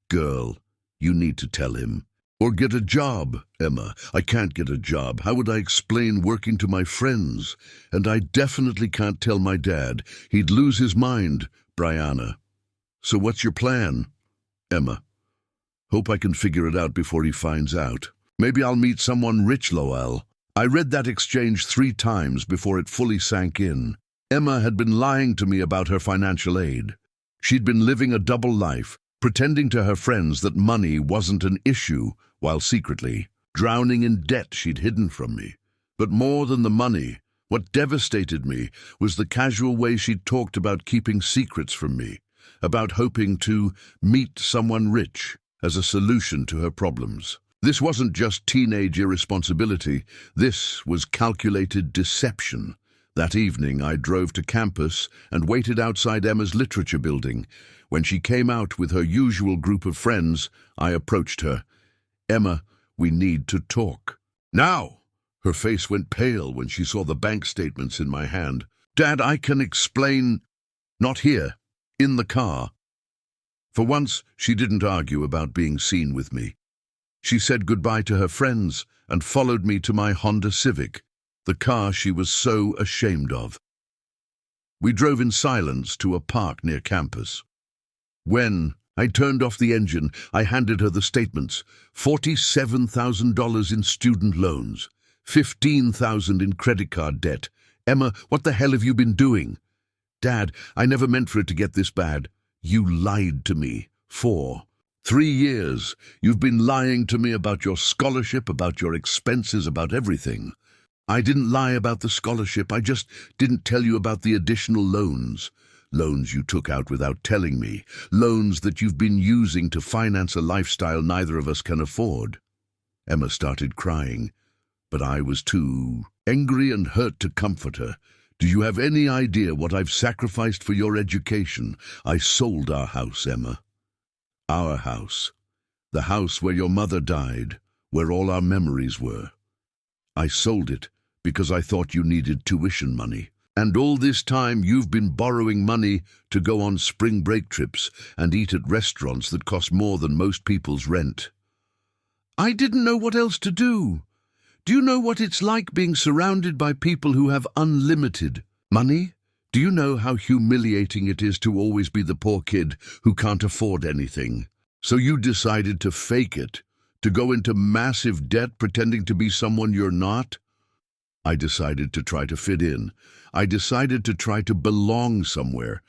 "Girl, you need to tell him. Or get a job." Emma, "I can't get a job. How would I explain working to my friends? And I definitely can't tell my dad. He'd lose his mind." Brianna, "So what's your plan?" Emma, "Hope I can figure it out before he finds out. Maybe I'll meet someone rich, Lowell." I read that exchange 3 times before it fully sank in. Emma had been lying to me about her financial aid. She'd been living a double life, pretending to her friends that money wasn't an issue, while secretly drowning in debt she'd hidden from me. But more than the money, what devastated me was the casual way she talked about keeping secrets from me, about hoping to meet someone rich as a solution to her problems. This wasn't just teenage irresponsibility, this was calculated deception. That evening I drove to campus and waited outside Emma's literature building. When she came out with her usual group of friends, I approached her. "Emma, we need to talk." "Now!" Her face went pale when she saw the bank statements in my hand. "Dad, I can explain." "Not here. In the car." For once, she didn't argue about being seen with me. She said goodbye to her friends and followed me to my Honda Civic, the car she was so ashamed of. We drove in silence to a park near campus. When I turned off the engine, I handed her the statements. $47,000 in student loans, $15,000 in credit card debt. "Emma, what the hell have you been doing?" "Dad, I never meant for it to get this bad." "You lied to me. For 3 years, you've been lying to me about your scholarship, about your expenses, about everything." "I didn't lie about the scholarship, I just didn't tell you about the additional loans. Loans you took out without telling me. Loans that you've been using to finance a lifestyle neither of us can afford." Emma started crying, but I was too angry and hurt to comfort her. "Do you have any idea what I've sacrificed for your education? I sold our house, Emma. Our house. The house where your mother died, where all our memories were. I sold it because I thought you needed tuition money. And all this time you've been borrowing money to go on spring break trips and eat at restaurants that cost more than most people's rent." "I didn't know what else to do. Do you know what it's like being surrounded by people who have unlimited money? Do you know how humiliating it is to always be the poor kid who can't afford anything? So you decided to fake it, to go into massive debt pretending to be someone you're not?" I decided to try to fit in. I decided to try to belong somewhere.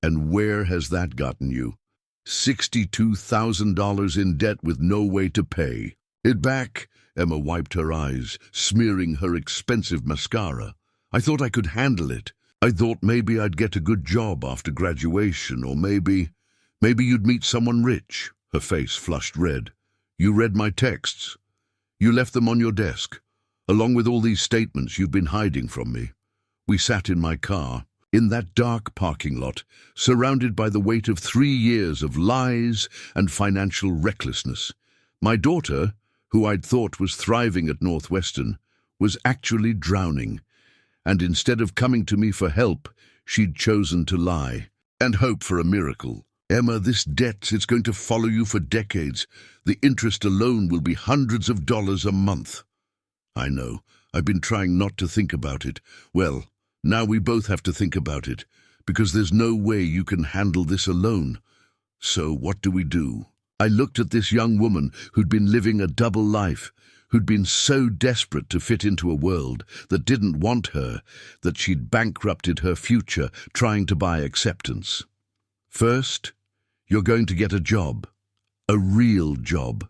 And where has that gotten you? $62,000 in debt with no way to pay it back. Emma wiped her eyes, smearing her expensive mascara. "I thought I could handle it. I thought maybe I'd get a good job after graduation, or maybe you'd meet someone rich." Her face flushed red. "You read my texts. You left them on your desk, along with all these statements you've been hiding from me. We sat in my car, in that dark parking lot, surrounded by the weight of 3 years of lies and financial recklessness. My daughter, who I'd thought was thriving at Northwestern, was actually drowning. And instead of coming to me for help, she'd chosen to lie and hope for a miracle. Emma, this debt, it's going to follow you for decades. The interest alone will be hundreds of dollars a month." "I know. I've been trying not to think about it. Well, now we both have to think about it, because there's no way you can handle this alone. So what do we do?" I looked at this young woman who'd been living a double life, who'd been so desperate to fit into a world that didn't want her, that she'd bankrupted her future trying to buy acceptance. "First, you're going to get a job. A real job.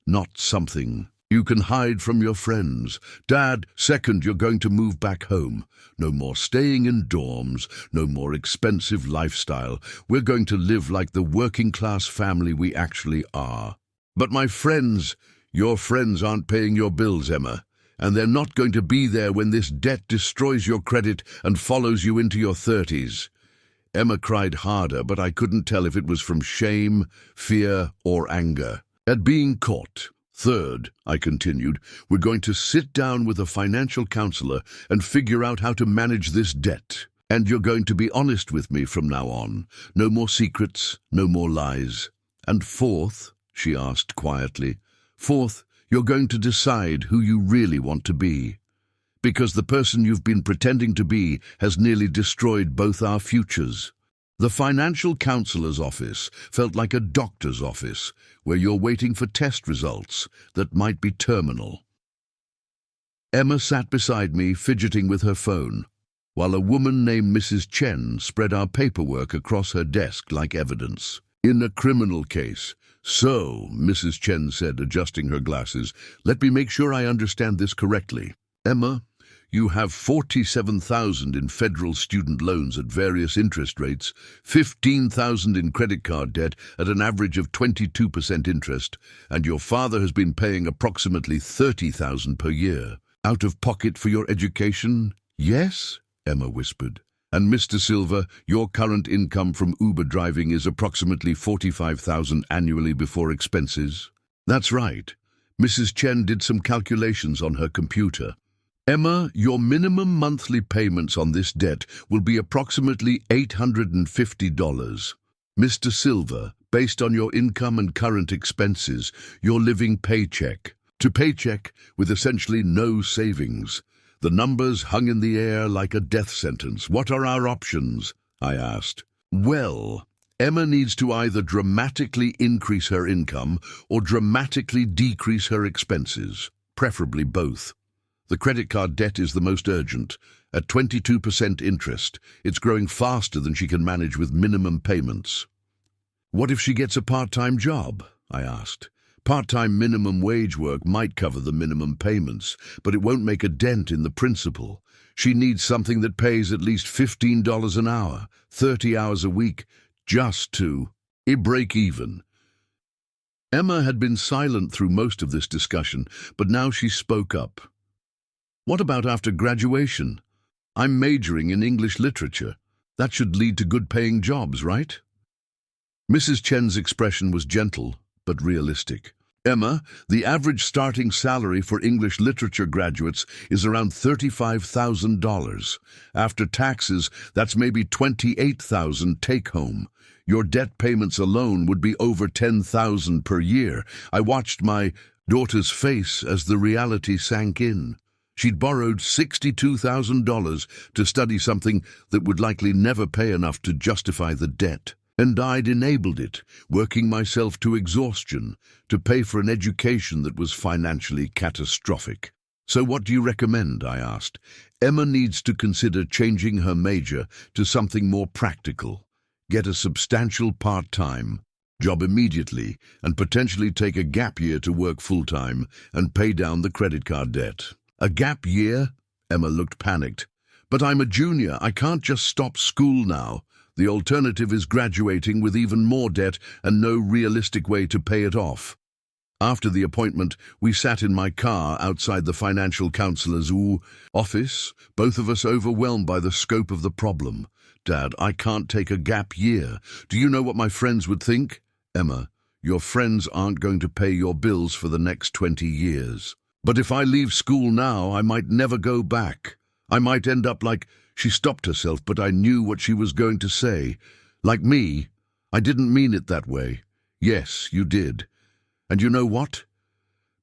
Not something you can hide from your friends. Dad, second, you're going to move back home. No more staying in dorms, no more expensive lifestyle. We're going to live like the working-class family we actually are." "But my friends..." "Your friends aren't paying your bills, Emma, and they're not going to be there when this debt destroys your credit and follows you into your 30s. Emma cried harder, but I couldn't tell if it was from shame, fear, or anger at being caught. "Third," I continued, "we're going to sit down with a financial counselor and figure out how to manage this debt. And you're going to be honest with me from now on. No more secrets, no more lies." "And fourth," she asked quietly, "fourth, you're going to decide who you really want to be. Because the person you've been pretending to be has nearly destroyed both our futures." The financial counselor's office felt like a doctor's office, where you're waiting for test results that might be terminal. Emma sat beside me, fidgeting with her phone, while a woman named Mrs. Chen spread our paperwork across her desk like evidence. "In a criminal case." "So," Mrs. Chen said, adjusting her glasses, "let me make sure I understand this correctly. Emma, You have 47,000 in federal student loans at various interest rates, 15,000 in credit card debt at an average of 22% interest, and your father has been paying approximately 30,000 per year. Out of pocket for your education? Yes, Emma whispered. And Mr. Silva, your current income from Uber driving is approximately 45,000 annually before expenses? That's right. Mrs. Chen did some calculations on her computer. Emma, your minimum monthly payments on this debt will be approximately $850. Mr. Silva, based on your income and current expenses, you're living paycheck to paycheck with essentially no savings. The numbers hung in the air like a death sentence. What are our options? I asked. Well, Emma needs to either dramatically increase her income or dramatically decrease her expenses, preferably both. The credit card debt is the most urgent. At 22% interest, it's growing faster than she can manage with minimum payments. What if she gets a part-time job? I asked. Part-time minimum wage work might cover the minimum payments, but it won't make a dent in the principal. She needs something that pays at least $15 an hour, 30 hours a week, just to break even. Emma had been silent through most of this discussion, but now she spoke up. What about after graduation? I'm majoring in English literature. That should lead to good-paying jobs, right? Mrs. Chen's expression was gentle, but realistic. Emma, the average starting salary for English literature graduates is around $35,000. After taxes, that's maybe $28,000 take-home. Your debt payments alone would be over $10,000 per year. I watched my daughter's face as the reality sank in. She'd borrowed $62,000 to study something that would likely never pay enough to justify the debt. And I'd enabled it, working myself to exhaustion, to pay for an education that was financially catastrophic. So what do you recommend? I asked. Emma needs to consider changing her major to something more practical. Get a substantial part-time job immediately, and potentially take a gap year to work full-time and pay down the credit card debt. A gap year? Emma looked panicked. But I'm a junior. I can't just stop school now. The alternative is graduating with even more debt and no realistic way to pay it off. After the appointment, we sat in my car outside the financial counselor's office, both of us overwhelmed by the scope of the problem. Dad, I can't take a gap year. Do you know what my friends would think? Emma, your friends aren't going to pay your bills for the next 20 years. But if I leave school now, I might never go back. I might end up like... She stopped herself, but I knew what she was going to say. Like me, I didn't mean it that way. Yes, you did. And you know what?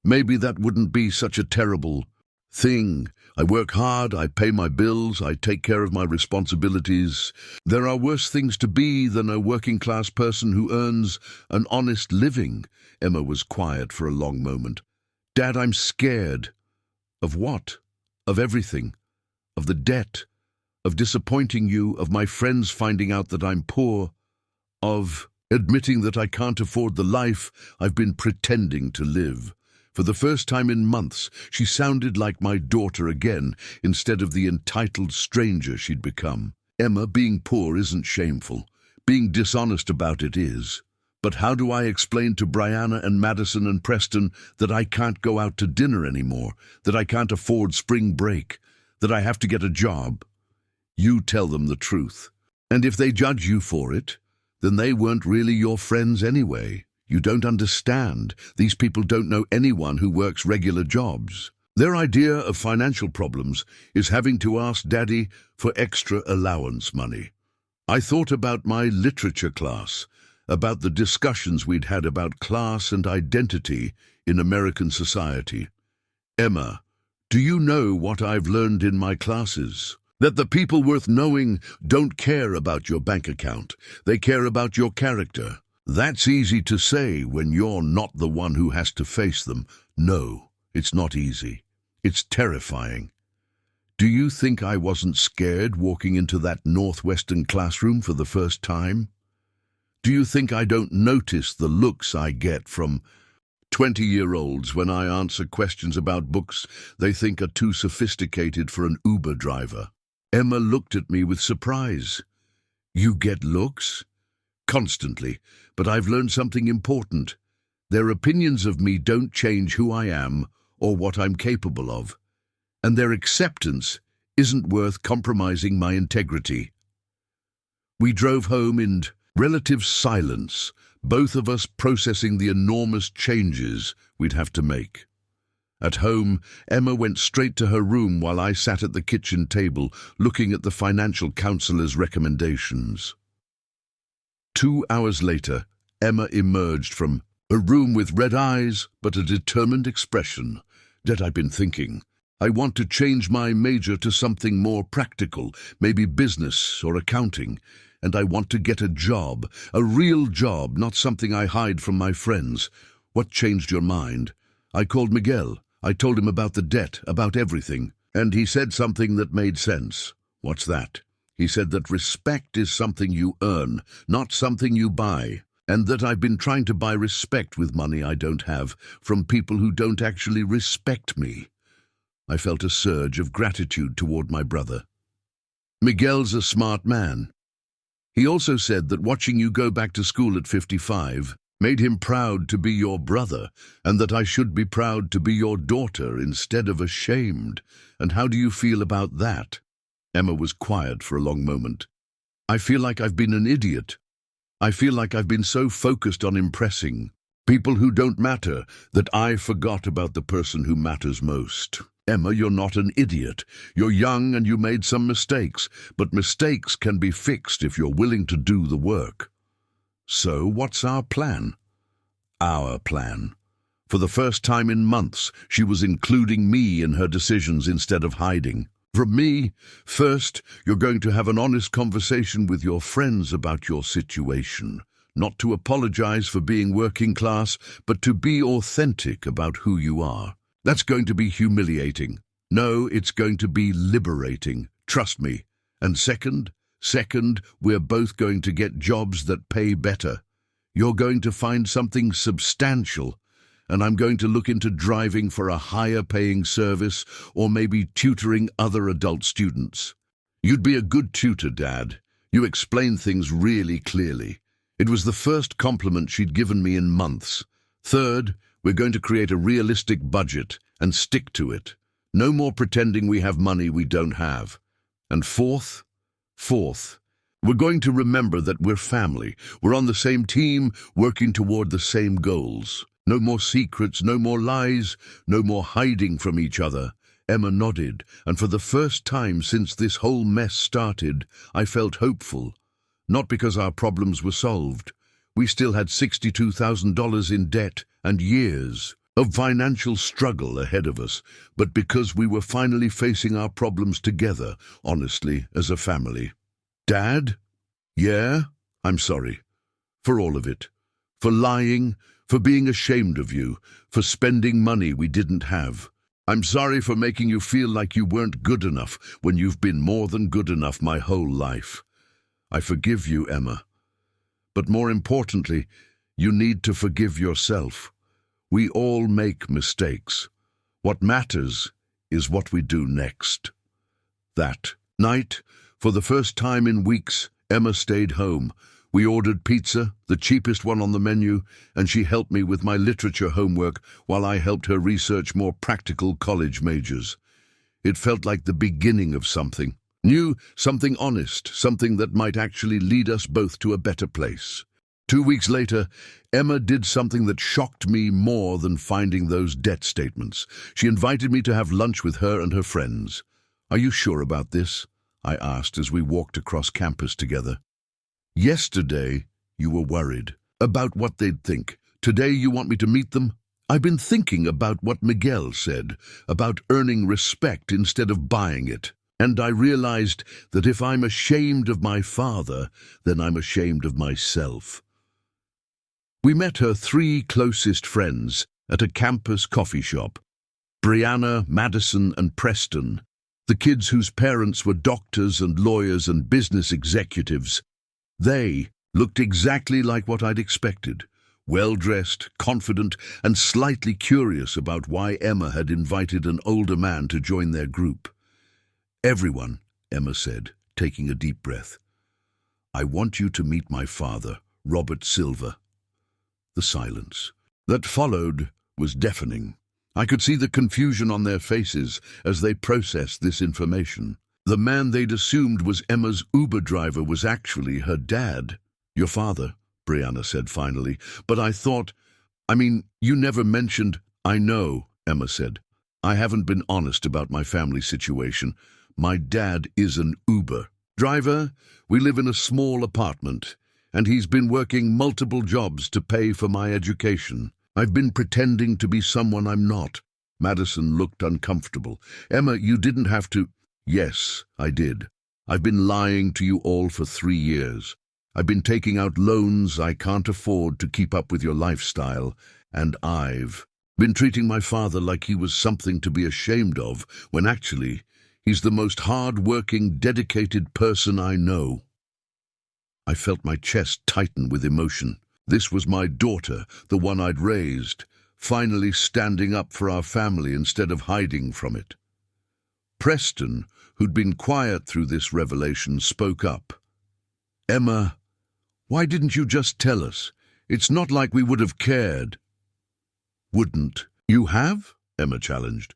Maybe that wouldn't be such a terrible thing. I work hard, I pay my bills, I take care of my responsibilities. There are worse things to be than a working-class person who earns an honest living. Emma was quiet for a long moment. Dad, I'm scared. Of what? Of everything. Of the debt. Of disappointing you, of my friends finding out that I'm poor, of admitting that I can't afford the life I've been pretending to live. For the first time in months, she sounded like my daughter again, instead of the entitled stranger she'd become. Emma, being poor isn't shameful. Being dishonest about it is. But how do I explain to Brianna and Madison and Preston that I can't go out to dinner anymore, that I can't afford spring break, that I have to get a job? You tell them the truth. And if they judge you for it, then they weren't really your friends anyway. You don't understand. These people don't know anyone who works regular jobs. Their idea of financial problems is having to ask Daddy for extra allowance money. I thought about my literature class, about the discussions we'd had about class and identity in American society. Emma, do you know what I've learned in my classes? That the people worth knowing don't care about your bank account. They care about your character. That's easy to say when you're not the one who has to face them. No, it's not easy. It's terrifying. Do you think I wasn't scared walking into that Northwestern classroom for the first time? Do you think I don't notice the looks I get from 20-year-olds, when I answer questions about books they think are too sophisticated for an Uber driver. Emma looked at me with surprise. You get looks? Constantly, but I've learned something important. Their opinions of me don't change who I am or what I'm capable of, and their acceptance isn't worth compromising my integrity. We drove home in relative silence, both of us processing the enormous changes we'd have to make. At home, Emma went straight to her room while I sat at the kitchen table looking at the financial counselor's recommendations. 2 hours later, Emma emerged from her room with red eyes but a determined expression. Dad, I've been thinking. I want to change my major to something more practical, maybe business or accounting, and I want to get a job, a real job, not something I hide from my friends. What changed your mind? I called Miguel. I told him about the debt, about everything, and he said something that made sense. What's that? He said that respect is something you earn, not something you buy, and that I've been trying to buy respect with money I don't have, from people who don't actually respect me. I felt a surge of gratitude toward my brother. Miguel's a smart man. He also said that watching you go back to school at 55 made him proud to be your brother, and that I should be proud to be your daughter instead of ashamed. And how do you feel about that? Emma was quiet for a long moment. I feel like I've been an idiot. I feel like I've been so focused on impressing people who don't matter that I forgot about the person who matters most. Emma, you're not an idiot. You're young and you made some mistakes, but mistakes can be fixed if you're willing to do the work. So what's our plan? Our plan. For the first time in months, she was including me in her decisions instead of hiding. From me, first, you're going to have an honest conversation with your friends about your situation. Not to apologize for being working class, but to be authentic about who you are. That's going to be humiliating. No, it's going to be liberating. Trust me. And second, we're both going to get jobs that pay better. You're going to find something substantial, and I'm going to look into driving for a higher paying service or maybe tutoring other adult students. You'd be a good tutor, Dad. You explain things really clearly. It was the first compliment she'd given me in months. Third, we're going to create a realistic budget and stick to it. No more pretending we have money we don't have. And fourth, we're going to remember that we're family. We're on the same team, working toward the same goals. No more secrets, no more lies, no more hiding from each other. Emma nodded, and for the first time since this whole mess started, I felt hopeful. Not because our problems were solved. We still had $62,000 in debt and years of financial struggle ahead of us, but because we were finally facing our problems together, honestly, as a family. Dad? Yeah? I'm sorry. For all of it. For lying, for being ashamed of you, for spending money we didn't have. I'm sorry for making you feel like you weren't good enough when you've been more than good enough my whole life. I forgive you, Emma. But more importantly, you need to forgive yourself. We all make mistakes. What matters is what we do next. That night, for the first time in weeks, Emma stayed home. We ordered pizza, the cheapest one on the menu, and she helped me with my literature homework while I helped her research more practical college majors. It felt like the beginning of something new, something honest, something that might actually lead us both to a better place. 2 weeks later, Emma did something that shocked me more than finding those debt statements. She invited me to have lunch with her and her friends. Are you sure about this? I asked as we walked across campus together. Yesterday, you were worried about what they'd think. Today, you want me to meet them? I've been thinking about what Miguel said, about earning respect instead of buying it. And I realized that if I'm ashamed of my father, then I'm ashamed of myself. We met her 3 closest friends at a campus coffee shop. Brianna, Madison, and Preston, the kids whose parents were doctors and lawyers and business executives. They looked exactly like what I'd expected. well-dressed, confident, and slightly curious about why Emma had invited an older man to join their group. "Everyone," Emma said, taking a deep breath. "I want you to meet my father, Robert Silver." The silence that followed was deafening. I could see the confusion on their faces as they processed this information. The man they'd assumed was Emma's Uber driver was actually her dad. "Your father," Brianna said finally, "but I thought, you never mentioned—" "I know," Emma said. "I haven't been honest about my family situation. My dad is an Uber driver. We live in a small apartment, and he's been working multiple jobs to pay for my education. I've been pretending to be someone I'm not." Madison looked uncomfortable. "Emma, you didn't have to—" "Yes, I did. I've been lying to you all for 3 years. I've been taking out loans I can't afford to keep up with your lifestyle, and I've been treating my father like he was something to be ashamed of, when actually he's the most hard-working, dedicated person I know." I felt my chest tighten with emotion. This was my daughter, the one I'd raised, finally standing up for our family instead of hiding from it. Preston, who'd been quiet through this revelation, spoke up. "Emma, why didn't you just tell us? It's not like we would have cared." "Wouldn't you have?" Emma challenged.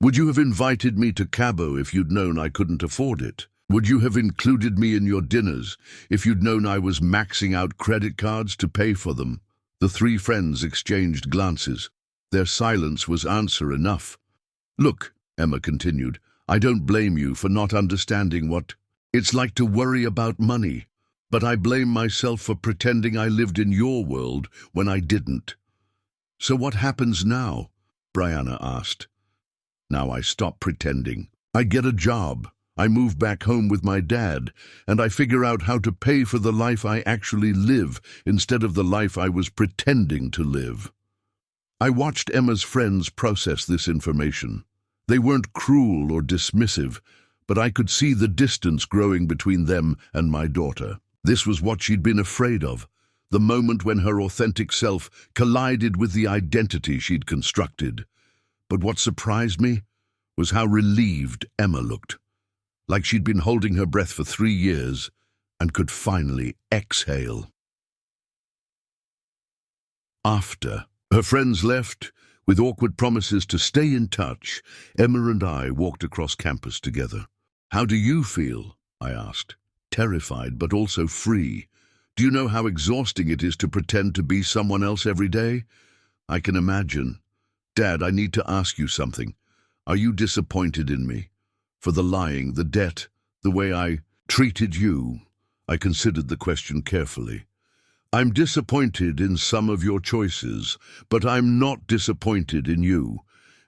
"Would you have invited me to Cabo if you'd known I couldn't afford it? Would you have included me in your dinners if you'd known I was maxing out credit cards to pay for them?" The 3 friends exchanged glances. Their silence was answer enough. "Look," Emma continued, "I don't blame you for not understanding what it's like to worry about money, but I blame myself for pretending I lived in your world when I didn't." "So what happens now?" Brianna asked. "Now I stop pretending. I get a job. I move back home with my dad, and I figure out how to pay for the life I actually live instead of the life I was pretending to live." I watched Emma's friends process this information. They weren't cruel or dismissive, but I could see the distance growing between them and my daughter. This was what she'd been afraid of, the moment when her authentic self collided with the identity she'd constructed. But what surprised me was how relieved Emma looked, like she'd been holding her breath for 3 years and could finally exhale. After her friends left, with awkward promises to stay in touch, Emma and I walked across campus together. "How do you feel?" I asked. "Terrified, but also free. Do you know how exhausting it is to pretend to be someone else every day?" "I can imagine." "Dad, I need to ask you something. Are you disappointed in me? For the lying, the debt, the way I treated you?" I considered the question carefully. "I'm disappointed in some of your choices, but I'm not disappointed in you.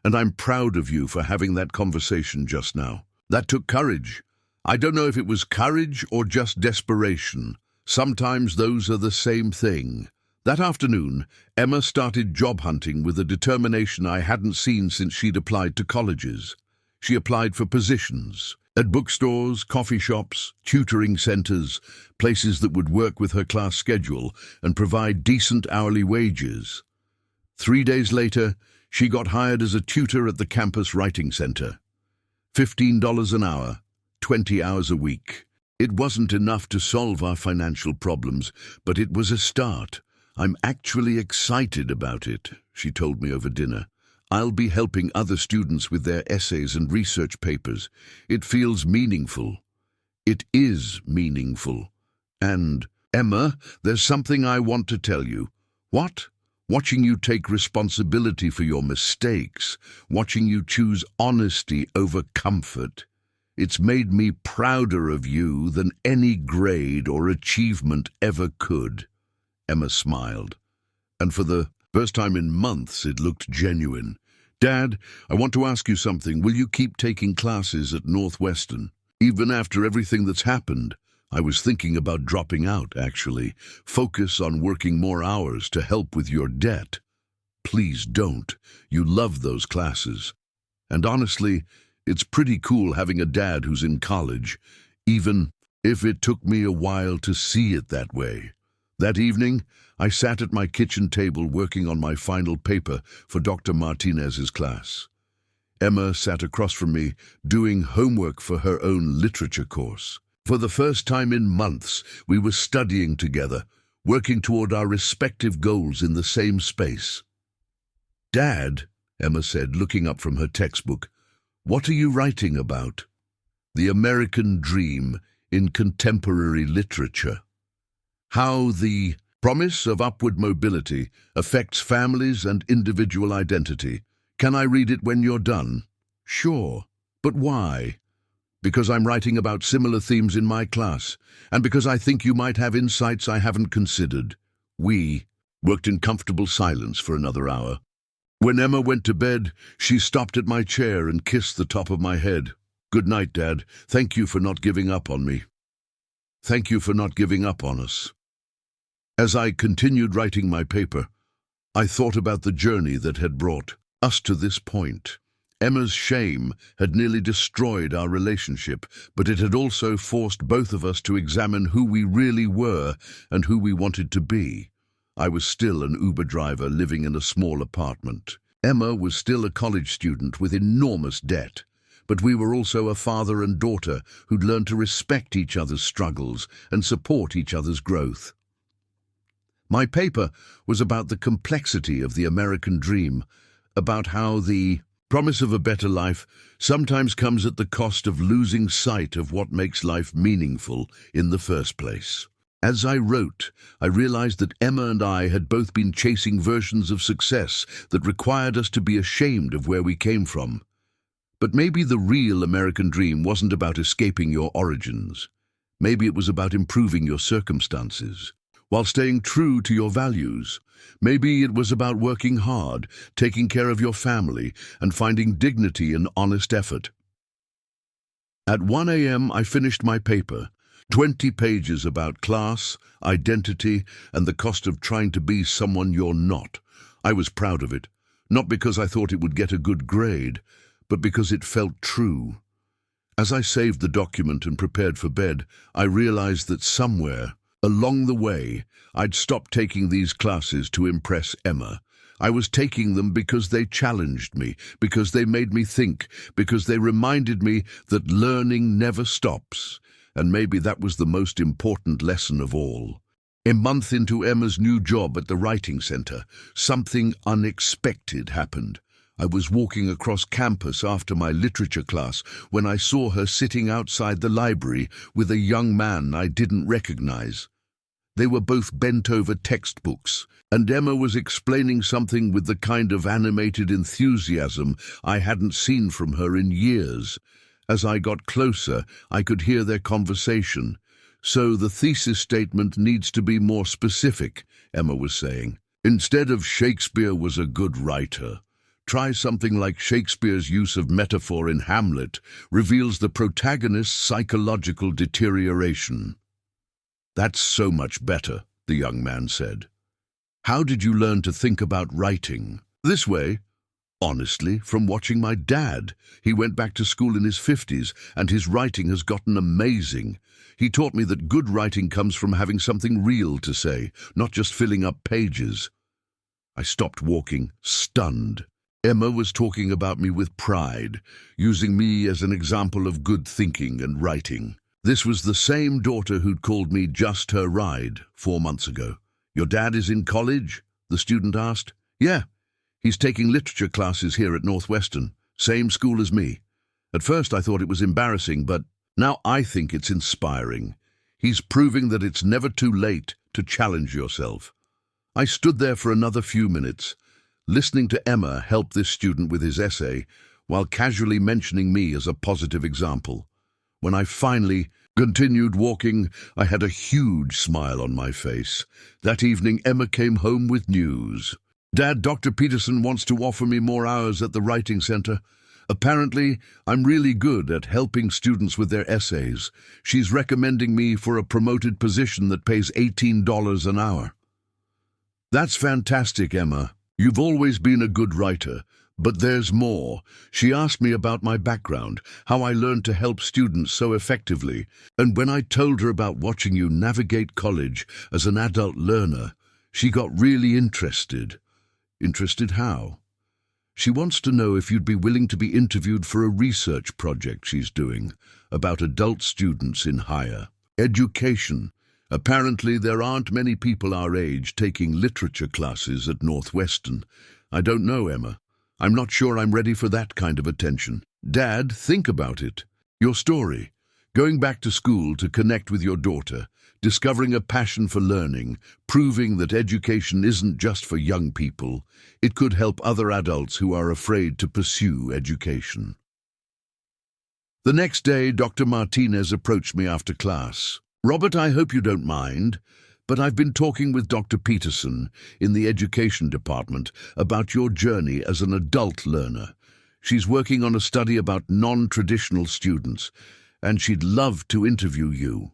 And I'm proud of you for having that conversation just now. That took courage. I don't know if it was courage or just desperation. Sometimes those are the same thing." That afternoon, Emma started job hunting with a determination I hadn't seen since she'd applied to colleges. She applied for positions at bookstores, coffee shops, tutoring centers, places that would work with her class schedule and provide decent hourly wages. 3 days later, she got hired as a tutor at the campus writing center. $15 an hour, 20 hours a week. It wasn't enough to solve our financial problems, but it was a start. "I'm actually excited about it," she told me over dinner. "I'll be helping other students with their essays and research papers. It feels meaningful." It is meaningful. And, "Emma, there's something I want to tell you." "What?" "Watching you take responsibility for your mistakes, watching you choose honesty over comfort. It's made me prouder of you than any grade or achievement ever could." Emma smiled, and for the first time in months it looked genuine. "Dad, I want to ask you something. Will you keep taking classes at Northwestern? Even after everything that's happened?" "I was thinking about dropping out, actually. Focus on working more hours to help with your debt." "Please don't. You love those classes. And honestly, it's pretty cool having a dad who's in college, even if it took me a while to see it that way." That evening, I sat at my kitchen table working on my final paper for Dr. Martinez's class. Emma sat across from me, doing homework for her own literature course. For the first time in months, we were studying together, working toward our respective goals in the same space. "Dad," Emma said, looking up from her textbook, "what are you writing about?" "The American Dream in Contemporary Literature. How the promise of upward mobility affects families and individual identity. Can I read it when you're done?" "Sure. But why?" "Because I'm writing about similar themes in my class, and because I think you might have insights I haven't considered." We worked in comfortable silence for another hour. When Emma went to bed, she stopped at my chair and kissed the top of my head. "Good night, Dad. Thank you for not giving up on me. Thank you for not giving up on us." As I continued writing my paper, I thought about the journey that had brought us to this point. Emma's shame had nearly destroyed our relationship, but it had also forced both of us to examine who we really were and who we wanted to be. I was still an Uber driver living in a small apartment. Emma was still a college student with enormous debt, but we were also a father and daughter who'd learned to respect each other's struggles and support each other's growth. My paper was about the complexity of the American dream, about how the promise of a better life sometimes comes at the cost of losing sight of what makes life meaningful in the first place. As I wrote, I realized that Emma and I had both been chasing versions of success that required us to be ashamed of where we came from. But maybe the real American dream wasn't about escaping your origins. Maybe it was about improving your circumstances, while staying true to your values. Maybe it was about working hard, taking care of your family, and finding dignity in honest effort. At 1 a.m., I finished my paper, 20 pages about class, identity, and the cost of trying to be someone you're not. I was proud of it, not because I thought it would get a good grade, but because it felt true. As I saved the document and prepared for bed, I realized that somewhere along the way, I'd stopped taking these classes to impress Emma. I was taking them because they challenged me, because they made me think, because they reminded me that learning never stops. And maybe that was the most important lesson of all. A month into Emma's new job at the writing center, something unexpected happened. I was walking across campus after my literature class when I saw her sitting outside the library with a young man I didn't recognize. They were both bent over textbooks, and Emma was explaining something with the kind of animated enthusiasm I hadn't seen from her in years. As I got closer, I could hear their conversation. "So the thesis statement needs to be more specific," Emma was saying. "Instead of Shakespeare was a good writer, try something like Shakespeare's use of metaphor in Hamlet reveals the protagonist's psychological deterioration." "That's so much better," the young man said. "How did you learn to think about writing?" "This way. Honestly, from watching my dad. He went back to school in his 50s, and his writing has gotten amazing. He taught me that good writing comes from having something real to say, not just filling up pages." I stopped walking, stunned. Emma was talking about me with pride, using me as an example of good thinking and writing. This was the same daughter who'd called me just her ride 4 months ago. "Your dad is in college?" the student asked. "Yeah. He's taking literature classes here at Northwestern, same school as me. At first I thought it was embarrassing, but now I think it's inspiring. He's proving that it's never too late to challenge yourself." I stood there for another few minutes, listening to Emma help this student with his essay, while casually mentioning me as a positive example. When I finally continued walking, I had a huge smile on my face. That evening, Emma came home with news. "Dad, Dr. Peterson wants to offer me more hours at the writing center. Apparently, I'm really good at helping students with their essays. She's recommending me for a promoted position that pays $18 an hour." "That's fantastic, Emma. You've always been a good writer, But there's more. She asked me about my background, how I learned to help students so effectively, and when I told her about watching you navigate college as an adult learner, she got really interested. Interested how? She wants to know if you'd be willing to be interviewed for a research project she's doing about adult students in higher education. Apparently, there aren't many people our age taking literature classes at Northwestern. I don't know, Emma. I'm not sure I'm ready for that kind of attention. Dad, think about it. Your story. Going back to school to connect with your daughter, discovering a passion for learning, proving that education isn't just for young people. It could help other adults who are afraid to pursue education. The next day, Dr. Martinez approached me after class. Robert, I hope you don't mind, but I've been talking with Dr. Peterson in the education department about your journey as an adult learner. She's working on a study about non-traditional students, and she'd love to interview you.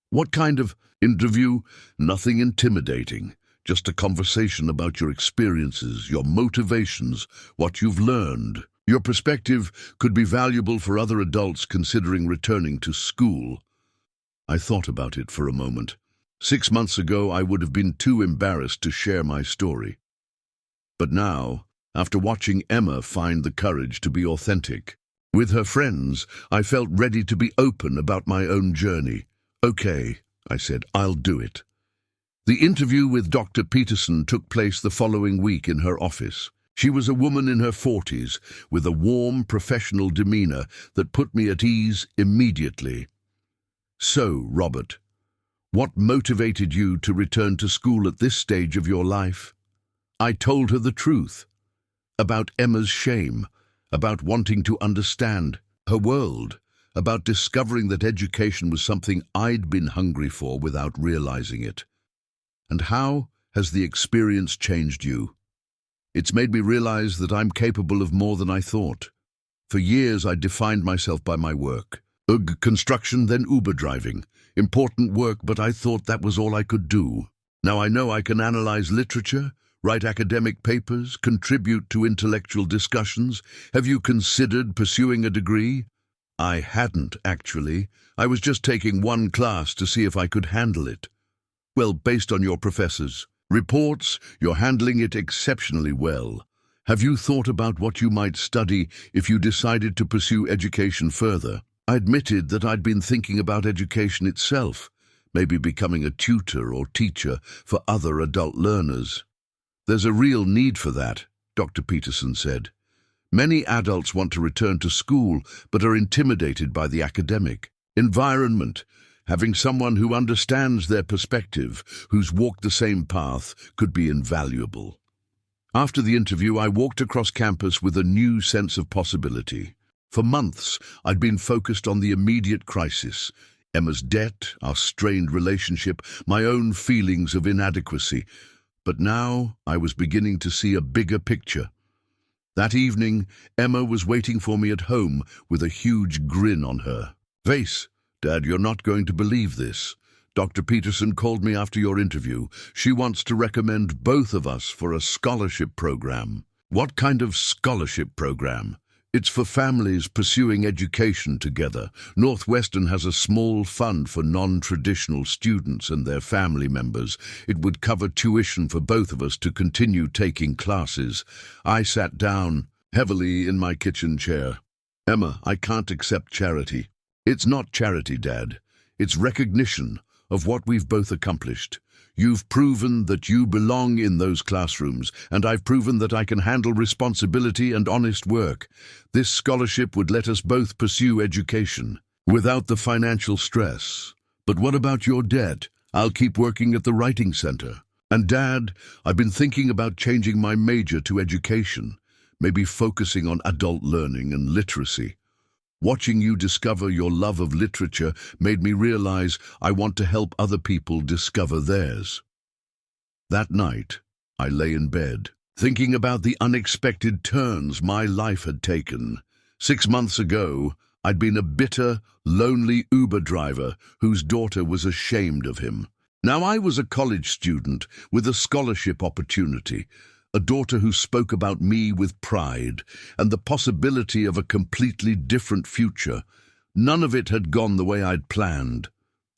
What kind of interview? Nothing intimidating. Just a conversation about your experiences, your motivations, what you've learned. Your perspective could be valuable for other adults considering returning to school. I thought about it for a moment. 6 months ago, I would have been too embarrassed to share my story. But now, after watching Emma find the courage to be authentic with her friends, I felt ready to be open about my own journey. Okay, I said, I'll do it. The interview with Dr. Peterson took place the following week in her office. She was a woman in her 40s with a warm, professional demeanor that put me at ease immediately. So, Robert, what motivated you to return to school at this stage of your life? I told her the truth about Emma's shame, about wanting to understand her world, about discovering that education was something I'd been hungry for without realizing it. And how has the experience changed you? It's made me realize that I'm capable of more than I thought. For years, I defined myself by my work. Construction, then Uber driving. Important work, but I thought that was all I could do. Now I know I can analyze literature, write academic papers, contribute to intellectual discussions. Have you considered pursuing a degree? I hadn't, actually. I was just taking one class to see if I could handle it. Well, based on your professors' reports, you're handling it exceptionally well. Have you thought about what you might study if you decided to pursue education further? I admitted that I'd been thinking about education itself, maybe becoming a tutor or teacher for other adult learners. There's a real need for that, Dr. Peterson said. Many adults want to return to school but are intimidated by the academic environment. Having someone who understands their perspective, who's walked the same path, could be invaluable. After the interview, I walked across campus with a new sense of possibility. For months, I'd been focused on the immediate crisis, Emma's debt, our strained relationship, my own feelings of inadequacy. But now I was beginning to see a bigger picture. That evening, Emma was waiting for me at home with a huge grin on her face. Dad, you're not going to believe this. Dr. Peterson called me after your interview. She wants to recommend both of us for a scholarship program. What kind of scholarship program? It's for families pursuing education together. Northwestern has a small fund for non-traditional students and their family members. It would cover tuition for both of us to continue taking classes. I sat down heavily in my kitchen chair. Emma, I can't accept charity. It's not charity, Dad. It's recognition of what we've both accomplished. You've proven that you belong in those classrooms, and I've proven that I can handle responsibility and honest work. This scholarship would let us both pursue education without the financial stress. But what about your debt? I'll keep working at the writing center. And Dad, I've been thinking about changing my major to education, maybe focusing on adult learning and literacy. Watching you discover your love of literature made me realize I want to help other people discover theirs. That night, I lay in bed, thinking about the unexpected turns my life had taken. 6 months ago, I'd been a bitter, lonely Uber driver whose daughter was ashamed of him. Now I was a college student with a scholarship opportunity, a daughter who spoke about me with pride and the possibility of a completely different future. None of it had gone the way I'd planned.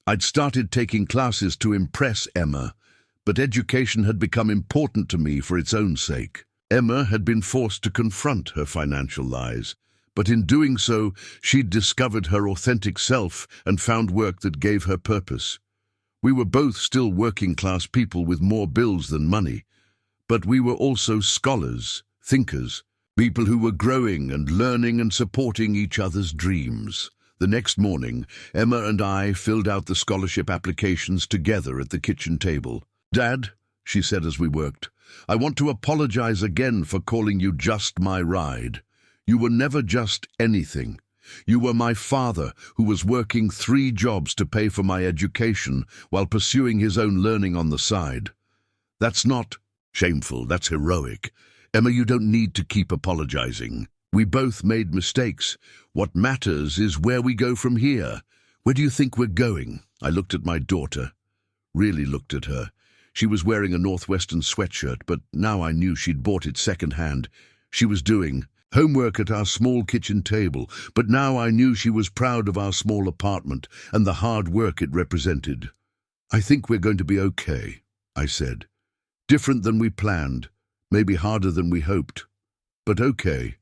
I'd started taking classes to impress Emma, but education had become important to me for its own sake. Emma had been forced to confront her financial lies, but in doing so, she'd discovered her authentic self and found work that gave her purpose. We were both still working-class people with more bills than money, but we were also scholars, thinkers, people who were growing and learning and supporting each other's dreams. The next morning, Emma and I filled out the scholarship applications together at the kitchen table. "Dad," she said as we worked, "I want to apologize again for calling you just my ride. You were never just anything. You were my father, who was working 3 jobs to pay for my education while pursuing his own learning on the side. That's not shameful, that's heroic. Emma, you don't need to keep apologizing. We both made mistakes. What matters is where we go from here. Where do you think we're going?" I looked at my daughter, really looked at her. She was wearing a Northwestern sweatshirt, but now I knew she'd bought it second-hand. She was doing homework at our small kitchen table, but now I knew she was proud of our small apartment and the hard work it represented. "I think we're going to be okay," I said. "Different than we planned, maybe harder than we hoped, but okay.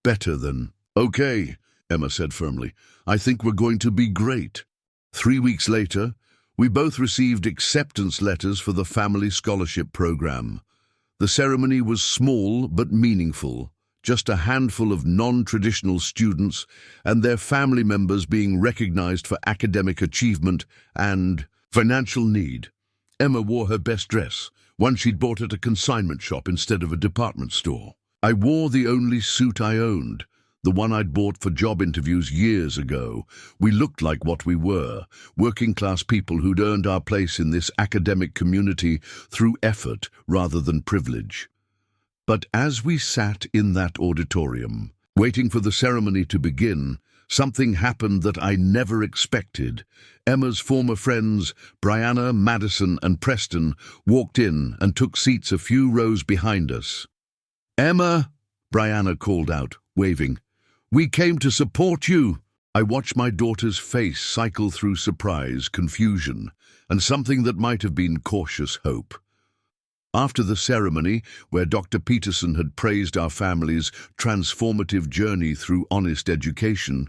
Better than okay," Emma said firmly. "I think we're going to be great." 3 weeks later, we both received acceptance letters for the family scholarship program. The ceremony was small but meaningful, just a handful of non-traditional students and their family members being recognized for academic achievement and financial need. Emma wore her best dress, one she'd bought at a consignment shop instead of a department store. I wore the only suit I owned, the one I'd bought for job interviews years ago. We looked like what we were, working-class people who'd earned our place in this academic community through effort rather than privilege. But as we sat in that auditorium, waiting for the ceremony to begin, something happened that I never expected. Emma's former friends, Brianna, Madison, and Preston, walked in and took seats a few rows behind us. "Emma," Brianna called out, waving, "we came to support you." I watched my daughter's face cycle through surprise, confusion, and something that might have been cautious hope. After the ceremony, where Dr. Peterson had praised our family's transformative journey through honest education,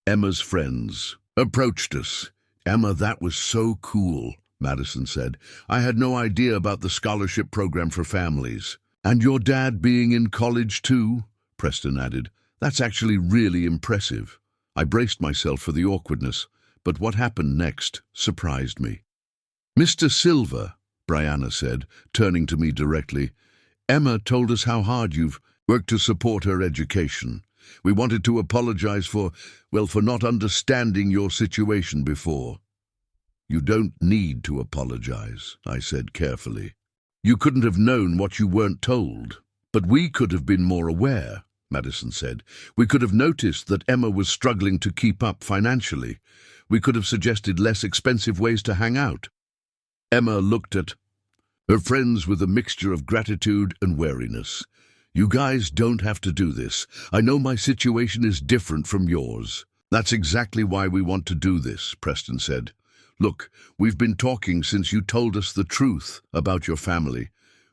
Emma's friends approached us. "Emma, that was so cool," Madison said. "I had no idea about the scholarship program for families." "And your dad being in college too," Preston added. "That's actually really impressive." I braced myself for the awkwardness, but what happened next surprised me. "Mr. Silver," Brianna said, turning to me directly, "Emma told us how hard you've worked to support her education. We wanted to apologize for not understanding your situation before." "You don't need to apologize," I said carefully. "You couldn't have known what you weren't told. But we could have been more aware," Madison said. "We could have noticed that Emma was struggling to keep up financially. We could have suggested less expensive ways to hang out." Emma looked at her friends with a mixture of gratitude and wariness. "You guys don't have to do this. I know my situation is different from yours." "That's exactly why we want to do this," Preston said. "Look, we've been talking since you told us the truth about your family.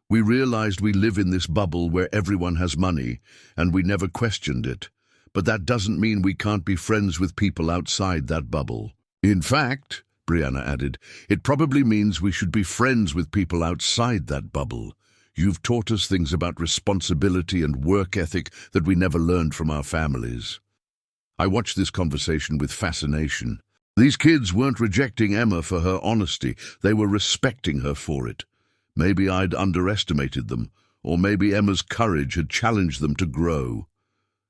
We realized we live in this bubble where everyone has money, and we never questioned it. But that doesn't mean we can't be friends with people outside that bubble. In fact," Brianna added, "it probably means we should be friends with people outside that bubble. You've taught us things about responsibility and work ethic that we never learned from our families." I watched this conversation with fascination. These kids weren't rejecting Emma for her honesty, they were respecting her for it. Maybe I'd underestimated them, or maybe Emma's courage had challenged them to grow.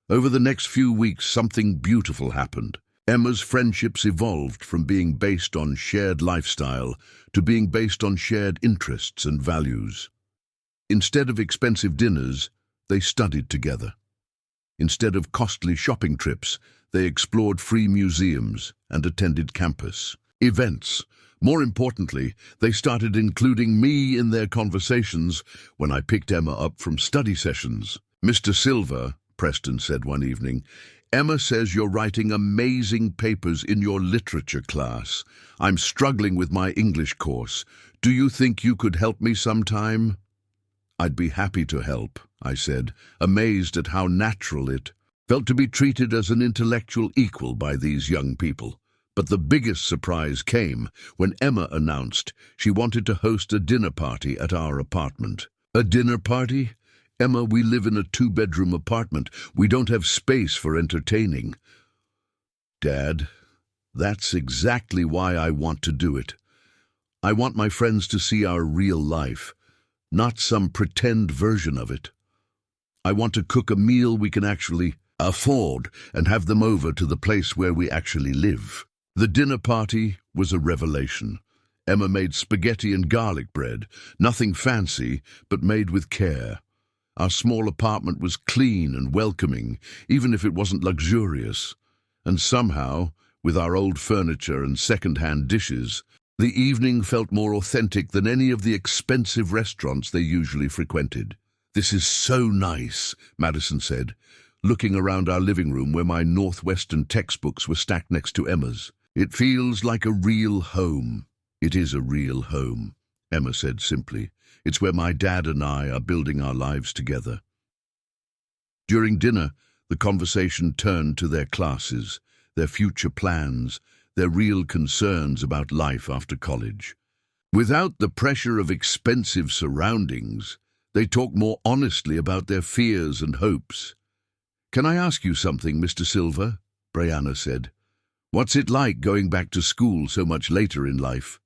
Over the next few weeks, something beautiful happened. Emma's friendships evolved from being based on shared lifestyle to being based on shared interests and values. Instead of expensive dinners, they studied together. Instead of costly shopping trips, they explored free museums and attended campus. events. More importantly, they started including me in their conversations when I picked Emma up from study sessions. "Mr. Silver," Preston said one evening, "Emma says you're writing amazing papers in your literature class. I'm struggling with my English course. Do you think you could help me sometime?" "I'd be happy to help," I said, amazed at how natural it felt to be treated as an intellectual equal by these young people. But the biggest surprise came when Emma announced she wanted to host a dinner party at our apartment. "A dinner party? Emma, we live in a 2-bedroom apartment. We don't have space for entertaining." "Dad, that's exactly why I want to do it. I want my friends to see our real life, not some pretend version of it. I want to cook a meal we can actually afford and have them over to the place where we actually live." The dinner party was a revelation. Emma made spaghetti and garlic bread, nothing fancy, but made with care. Our small apartment was clean and welcoming, even if it wasn't luxurious. And somehow, with our old furniture and second-hand dishes, the evening felt more authentic than any of the expensive restaurants they usually frequented. "This is so nice," Madison said, looking around our living room where my Northwestern textbooks were stacked next to Emma's. "It feels like a real home." "It is a real home," Emma said simply. "It's where my dad and I are building our lives together." During dinner, the conversation turned to their classes, their future plans, their real concerns about life after college. Without the pressure of expensive surroundings, they talked more honestly about their fears and hopes. "Can I ask you something, Mr. Silver?" Brianna said. "What's it like going back to school so much later in life?"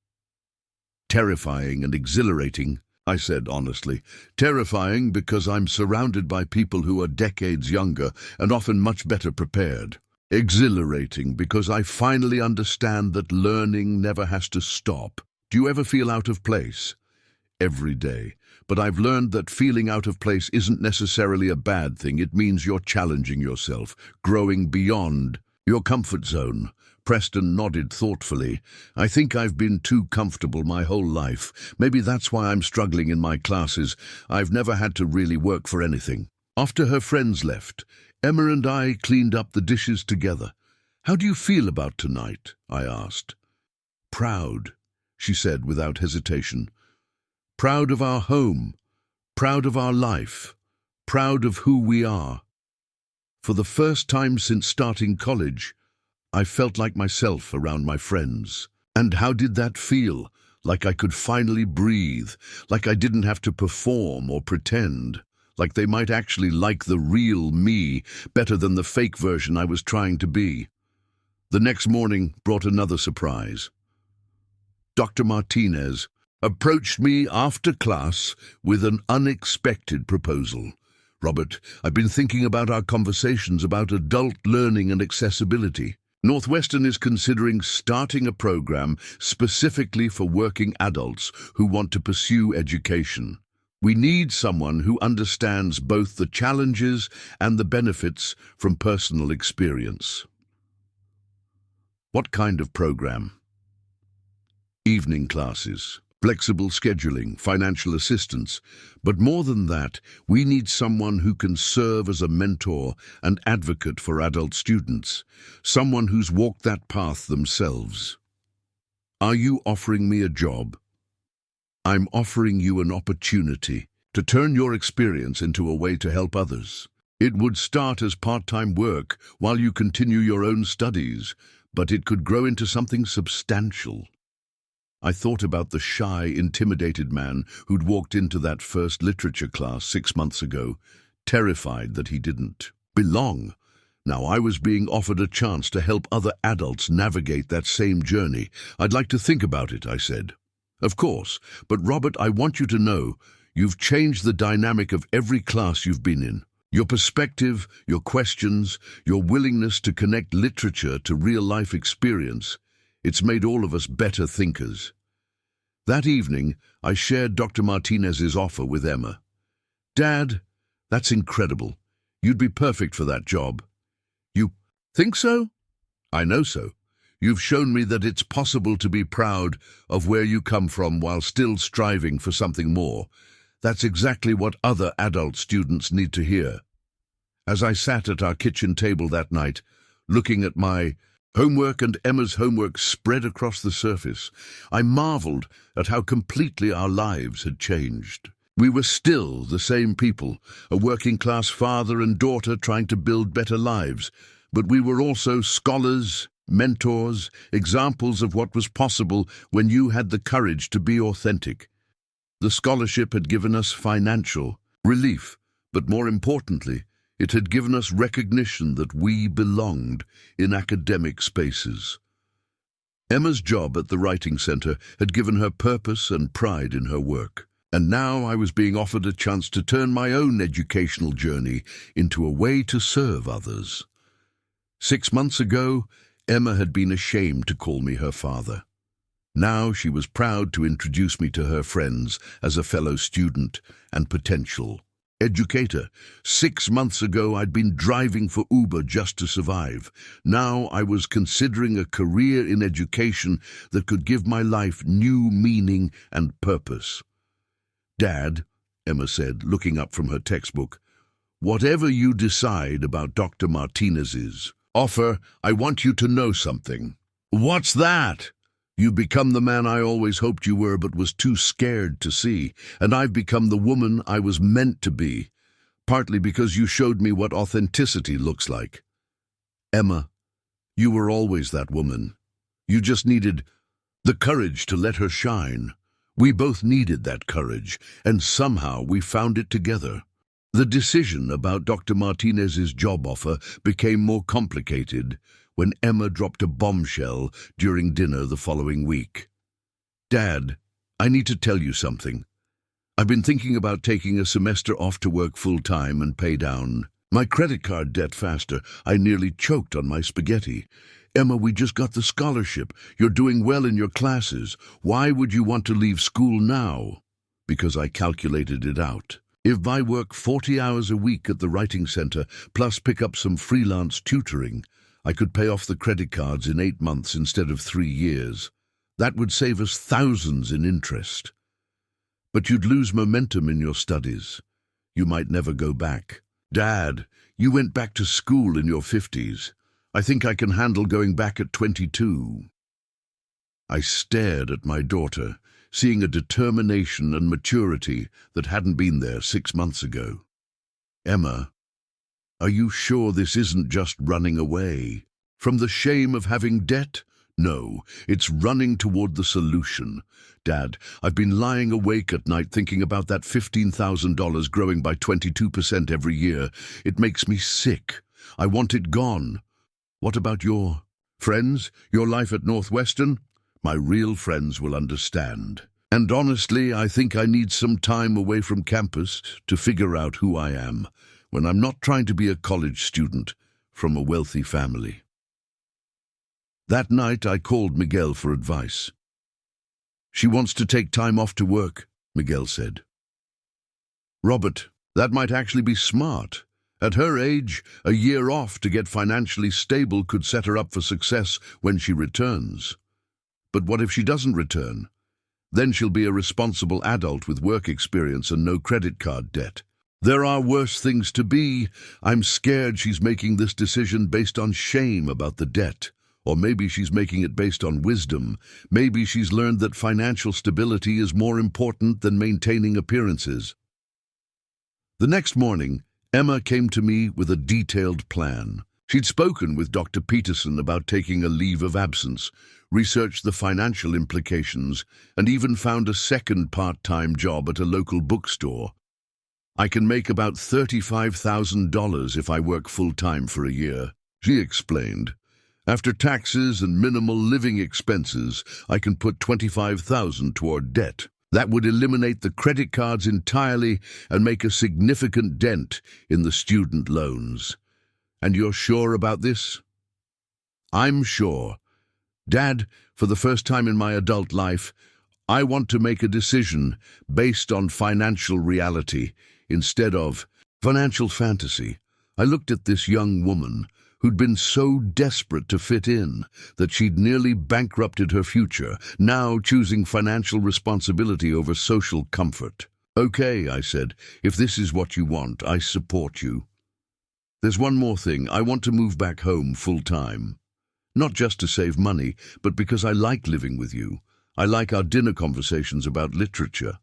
"Terrifying and exhilarating," I said honestly. "Terrifying because I'm surrounded by people who are decades younger and often much better prepared. Exhilarating because I finally understand that learning never has to stop." "Do you ever feel out of place?" "Every day. But I've learned that feeling out of place isn't necessarily a bad thing. It means you're challenging yourself, growing beyond your comfort zone." Preston nodded thoughtfully. "I think I've been too comfortable my whole life. Maybe that's why I'm struggling in my classes. I've never had to really work for anything." After her friends left, Emma and I cleaned up the dishes together. "How do you feel about tonight?" I asked. "Proud," she said without hesitation. "Proud of our home, proud of our life, proud of who we are." For the first time since starting college, I felt like myself around my friends. And how did that feel? Like I could finally breathe, like I didn't have to perform or pretend, like they might actually like the real me better than the fake version I was trying to be. The next morning brought another surprise. Dr. Martinez approached me after class with an unexpected proposal. "Robert, I've been thinking about our conversations about adult learning and accessibility. Northwestern is considering starting a program specifically for working adults who want to pursue education. We need someone who understands both the challenges and the benefits from personal experience." "What kind of program?" "Evening classes, flexible scheduling, financial assistance. But more than that, we need someone who can serve as a mentor and advocate for adult students, someone who's walked that path themselves." "Are you offering me a job?" "I'm offering you an opportunity to turn your experience into a way to help others. It would start as part-time work while you continue your own studies, but it could grow into something substantial." I thought about the shy, intimidated man who'd walked into that first literature class 6 months ago, terrified that he didn't belong. Now I was being offered a chance to help other adults navigate that same journey. "I'd like to think about it," I said. "Of course, but Robert, I want you to know, you've changed the dynamic of every class you've been in. Your perspective, your questions, your willingness to connect literature to real-life experience, it's made all of us better thinkers." That evening, I shared Dr. Martinez's offer with Emma. "Dad, that's incredible. You'd be perfect for that job." "You think so?" "I know so. You've shown me that it's possible to be proud of where you come from while still striving for something more. That's exactly what other adult students need to hear. As I sat at our kitchen table that night, looking at my homework and Emma's homework spread across the surface, I marveled at how completely our lives had changed. We were still the same people, a working-class father and daughter trying to build better lives, but we were also scholars, mentors, examples of what was possible when you had the courage to be authentic. The scholarship had given us financial relief, but more importantly, it had given us recognition that we belonged in academic spaces. Emma's job at the Writing Center had given her purpose and pride in her work, and now I was being offered a chance to turn my own educational journey into a way to serve others. 6 months ago, Emma had been ashamed to call me her father. Now she was proud to introduce me to her friends as a fellow student and potential educator. 6 months ago, I'd been driving for Uber just to survive. Now I was considering a career in education that could give my life new meaning and purpose. "Dad," Emma said, looking up from her textbook, "whatever you decide about Dr. Martinez's offer, I want you to know something." "What's that?" "You've become the man I always hoped you were but was too scared to see, and I've become the woman I was meant to be, partly because you showed me what authenticity looks like." "Emma, you were always that woman. You just needed the courage to let her shine. We both needed that courage, and somehow we found it together." The decision about Dr. Martinez's job offer became more complicated when Emma dropped a bombshell during dinner the following week. "Dad, I need to tell you something. I've been thinking about taking a semester off to work full-time and pay down my credit card debt faster. I nearly choked on my spaghetti. Emma, we just got the scholarship. You're doing well in your classes. Why would you want to leave school now?" "Because I calculated it out. If I work 40 hours a week at the Writing Center, plus pick up some freelance tutoring, I could pay off the credit cards in 8 months instead of 3 years. That would save us thousands in interest. But you'd lose momentum in your studies. You might never go back. Dad, you went back to school in your 50s. I think I can handle going back at 22. I stared at my daughter, seeing a determination and maturity that hadn't been there 6 months ago. "Emma, are you sure this isn't just running away from the shame of having debt? No, it's running toward the solution. Dad, I've been lying awake at night thinking about that $15,000 growing by 22% every year. It makes me sick. I want it gone." "What about your friends, your life at Northwestern?" "My real friends will understand. And honestly, I think I need some time away from campus to figure out who I am, when I'm not trying to be a college student from a wealthy family." That night, I called Miguel for advice. "She wants to take time off to work," Miguel said. "Robert, that might actually be smart. At her age, a year off to get financially stable could set her up for success when she returns. But what if she doesn't return? Then she'll be a responsible adult with work experience and no credit card debt. There are worse things to be. I'm scared she's making this decision based on shame about the debt. Or maybe she's making it based on wisdom. Maybe she's learned that financial stability is more important than maintaining appearances." The next morning, Emma came to me with a detailed plan. She'd spoken with Dr. Peterson about taking a leave of absence, researched the financial implications, and even found a second part-time job at a local bookstore. "I can make about $35,000 if I work full-time for a year," she explained. "After taxes and minimal living expenses, I can put $25,000 toward debt. That would eliminate the credit cards entirely and make a significant dent in the student loans." "And you're sure about this?" "I'm sure. Dad, for the first time in my adult life, I want to make a decision based on financial reality instead of financial fantasy." I looked at this young woman who'd been so desperate to fit in that she'd nearly bankrupted her future, now choosing financial responsibility over social comfort. "Okay," I said, "if this is what you want, I support you. There's one more thing. I want to move back home full-time. Not just to save money, but because I like living with you. I like our dinner conversations about literature.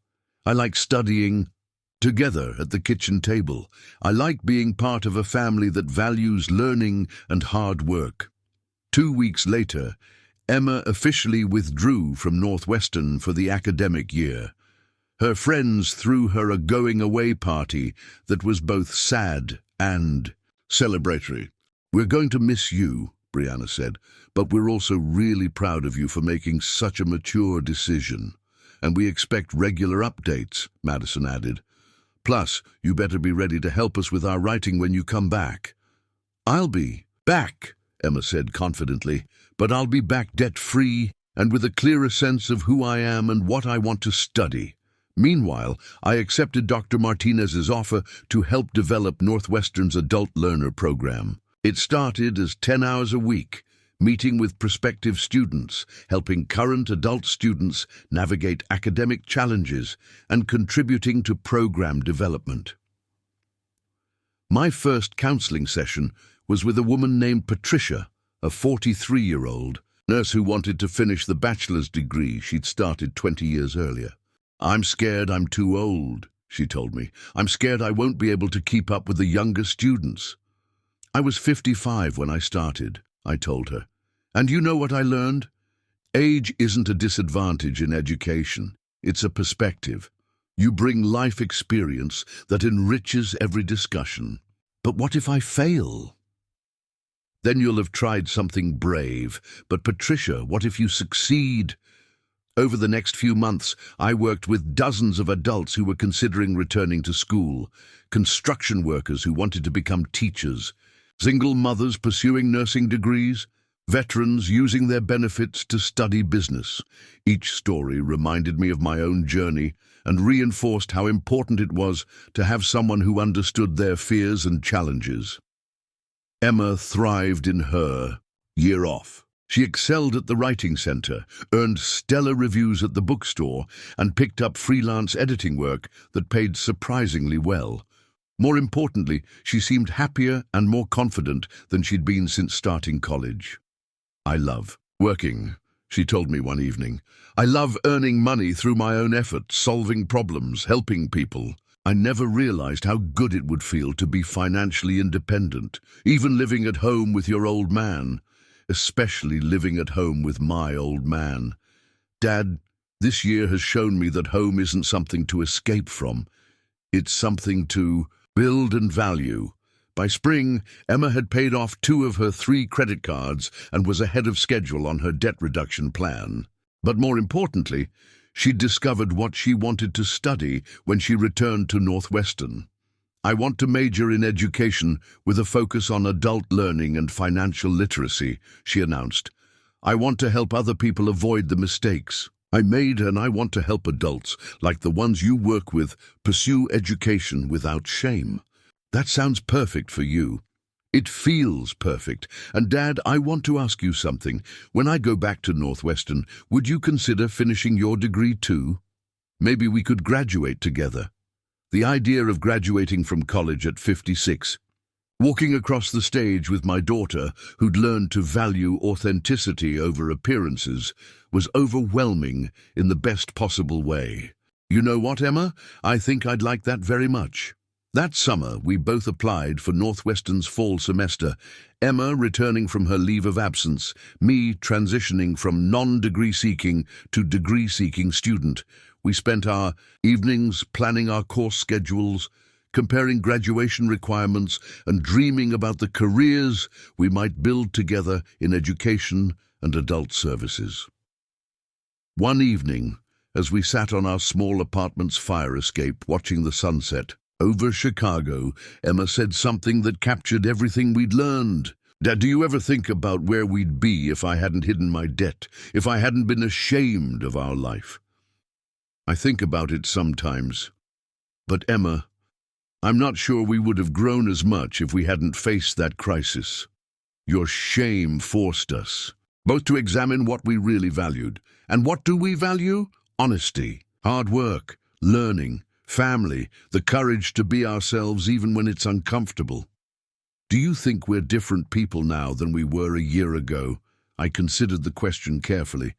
I like studying together at the kitchen table. I like being part of a family that values learning and hard work." 2 weeks later, Emma officially withdrew from Northwestern for the academic year. Her friends threw her a going-away party that was both sad and celebratory. "We're going to miss you," Brianna said, "but we're also really proud of you for making such a mature decision. And we expect regular updates," Madison added. "Plus, you better be ready to help us with our writing when you come back." "I'll be back," Emma said confidently, "but I'll be back debt-free and with a clearer sense of who I am and what I want to study." Meanwhile, I accepted Dr. Martinez's offer to help develop Northwestern's Adult Learner program. It started as 10 hours a week, meeting with prospective students, helping current adult students navigate academic challenges, and contributing to program development. My first counseling session was with a woman named Patricia, a 43-year-old nurse who wanted to finish the bachelor's degree she'd started 20 years earlier. "I'm scared I'm too old," she told me. "I'm scared I won't be able to keep up with the younger students." "I was 55 when I started," I told her. "And you know what I learned? Age isn't a disadvantage in education. It's a perspective. You bring life experience that enriches every discussion." "But what if I fail?" "Then you'll have tried something brave. But Patricia, what if you succeed?" Over the next few months, I worked with dozens of adults who were considering returning to school, construction workers who wanted to become teachers, single mothers pursuing nursing degrees, veterans using their benefits to study business. Each story reminded me of my own journey and reinforced how important it was to have someone who understood their fears and challenges. Emma thrived in her year off. She excelled at the writing center, earned stellar reviews at the bookstore, and picked up freelance editing work that paid surprisingly well. More importantly, she seemed happier and more confident than she'd been since starting college. "I love working," she told me one evening. "I love earning money through my own efforts, solving problems, helping people. I never realized how good it would feel to be financially independent, even living at home with your old man. Especially living at home with my old man. Dad, this year has shown me that home isn't something to escape from. It's something to build and value." By spring, Emma had paid off 2 of her 3 credit cards and was ahead of schedule on her debt reduction plan. But more importantly, she'd discovered what she wanted to study when she returned to Northwestern. "I want to major in education with a focus on adult learning and financial literacy," she announced. "I want to help other people avoid the mistakes I made, and I want to help adults, like the ones you work with, pursue education without shame." "That sounds perfect for you." "It feels perfect. And Dad, I want to ask you something. When I go back to Northwestern, would you consider finishing your degree too? Maybe we could graduate together." The idea of graduating from college at 56, walking across the stage with my daughter, who'd learned to value authenticity over appearances, was overwhelming in the best possible way. "You know what, Emma? I think I'd like that very much." That summer, we both applied for Northwestern's fall semester, Emma returning from her leave of absence, me transitioning from non-degree seeking to degree-seeking student. We spent our evenings planning our course schedules, comparing graduation requirements, and dreaming about the careers we might build together in education and adult services. One evening, as we sat on our small apartment's fire escape watching the sunset over Chicago, Emma said something that captured everything we'd learned. "Dad, do you ever think about where we'd be if I hadn't hidden my debt, if I hadn't been ashamed of our life?" "I think about it sometimes. But Emma, I'm not sure we would have grown as much if we hadn't faced that crisis." Your shame forced us both to examine what we really valued. And what do we value? Honesty, hard work, learning, family, the courage to be ourselves even when it's uncomfortable. Do you think we're different people now than we were a year ago? I considered the question carefully.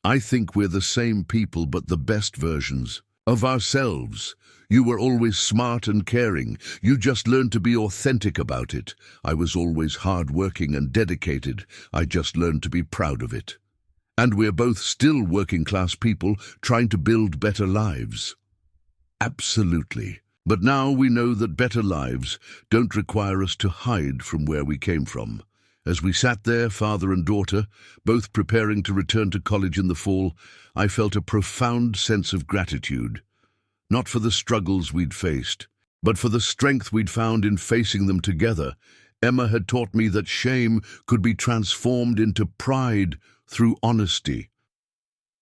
I think we're the same people, but the best versions of ourselves. You were always smart and caring. You just learned to be authentic about it. I was always hard-working and dedicated. I just learned to be proud of it. And we're both still working-class people trying to build better lives. Absolutely. But now we know that better lives don't require us to hide from where we came from. As we sat there, father and daughter, both preparing to return to college in the fall, I felt a profound sense of gratitude. Not for the struggles we'd faced, but for the strength we'd found in facing them together. Emma had taught me that shame could be transformed into pride through honesty.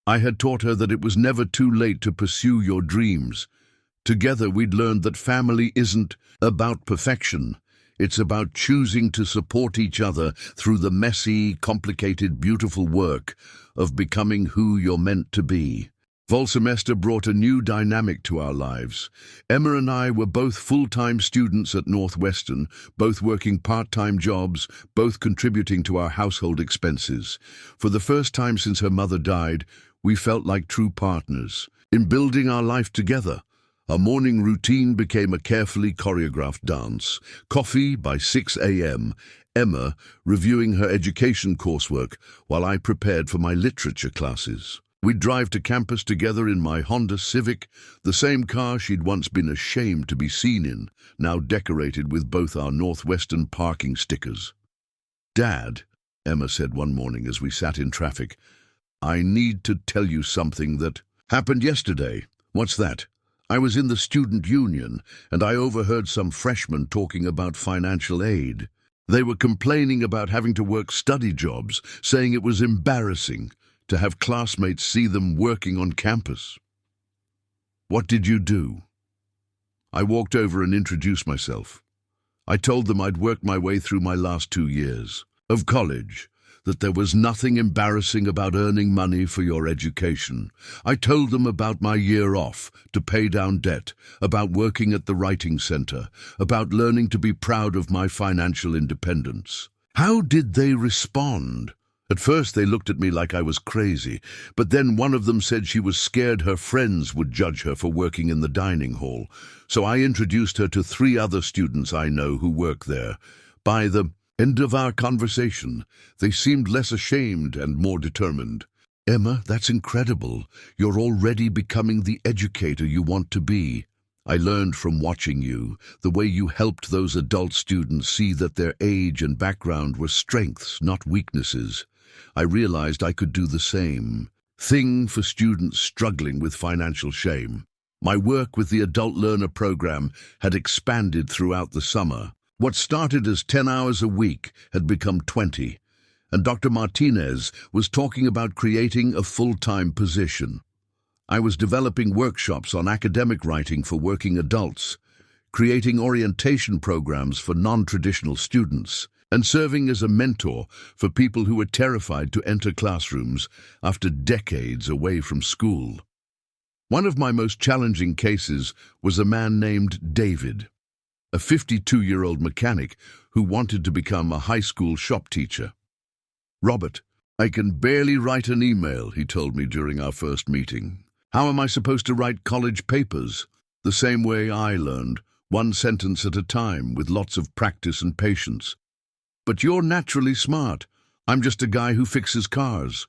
I had taught her that it was never too late to pursue your dreams. Together we'd learned that family isn't about perfection. It's about choosing to support each other through the messy, complicated, beautiful work of becoming who you're meant to be. Fall semester brought a new dynamic to our lives. Emma and I were both full-time students at Northwestern, both working part-time jobs, both contributing to our household expenses. For the first time since her mother died, we felt like true partners in building our life together. Our morning routine became a carefully choreographed dance. Coffee by 6 a.m., Emma reviewing her education coursework while I prepared for my literature classes. We'd drive to campus together in my Honda Civic, the same car she'd once been ashamed to be seen in, now decorated with both our Northwestern parking stickers. "Dad," Emma said one morning as we sat in traffic, "I need to tell you something that happened yesterday." "What's that?" "I was in the student union, and I overheard some freshmen talking about financial aid. They were complaining about having to work study jobs, saying it was embarrassing to have classmates see them working on campus." "What did you do?" I walked over and introduced myself. I told them I'd worked my way through my last 2 years of college, that there was nothing embarrassing about earning money for your education. I told them about my year off to pay down debt, about working at the writing center, about learning to be proud of my financial independence. How did they respond? At first they looked at me like I was crazy, but then one of them said she was scared her friends would judge her for working in the dining hall. So I introduced her to 3 other students I know who work there. By the end of our conversation, they seemed less ashamed and more determined. "Emma, that's incredible. You're already becoming the educator you want to be. I learned from watching you, the way you helped those adult students see that their age and background were strengths, not weaknesses. I realized I could do the same thing for students struggling with financial shame. My work with the Adult Learner program had expanded throughout the summer. What started as 10 hours a week had become 20, and Dr. Martinez was talking about creating a full-time position. I was developing workshops on academic writing for working adults, creating orientation programs for non-traditional students, and serving as a mentor for people who were terrified to enter classrooms after decades away from school. One of my most challenging cases was a man named David, a 52-year-old mechanic who wanted to become a high school shop teacher. "Robert, I can barely write an email," he told me during our first meeting. "How am I supposed to write college papers?" "The same way I learned, one sentence at a time, with lots of practice and patience." "But you're naturally smart. I'm just a guy who fixes cars."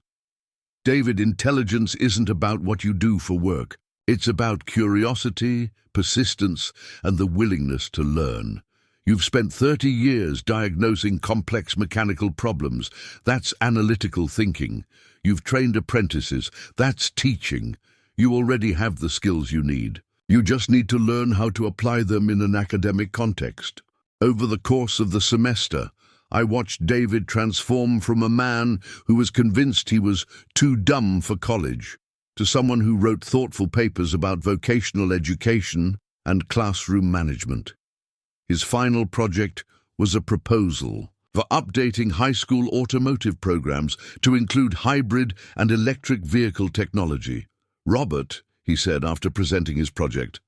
"David, intelligence isn't about what you do for work. It's about curiosity, persistence, and the willingness to learn. You've spent 30 years diagnosing complex mechanical problems. That's analytical thinking. You've trained apprentices. That's teaching. You already have the skills you need. You just need to learn how to apply them in an academic context." Over the course of the semester, I watched David transform from a man who was convinced he was too dumb for college to someone who wrote thoughtful papers about vocational education and classroom management. His final project was a proposal for updating high school automotive programs to include hybrid and electric vehicle technology. "Robert," he said after presenting his project,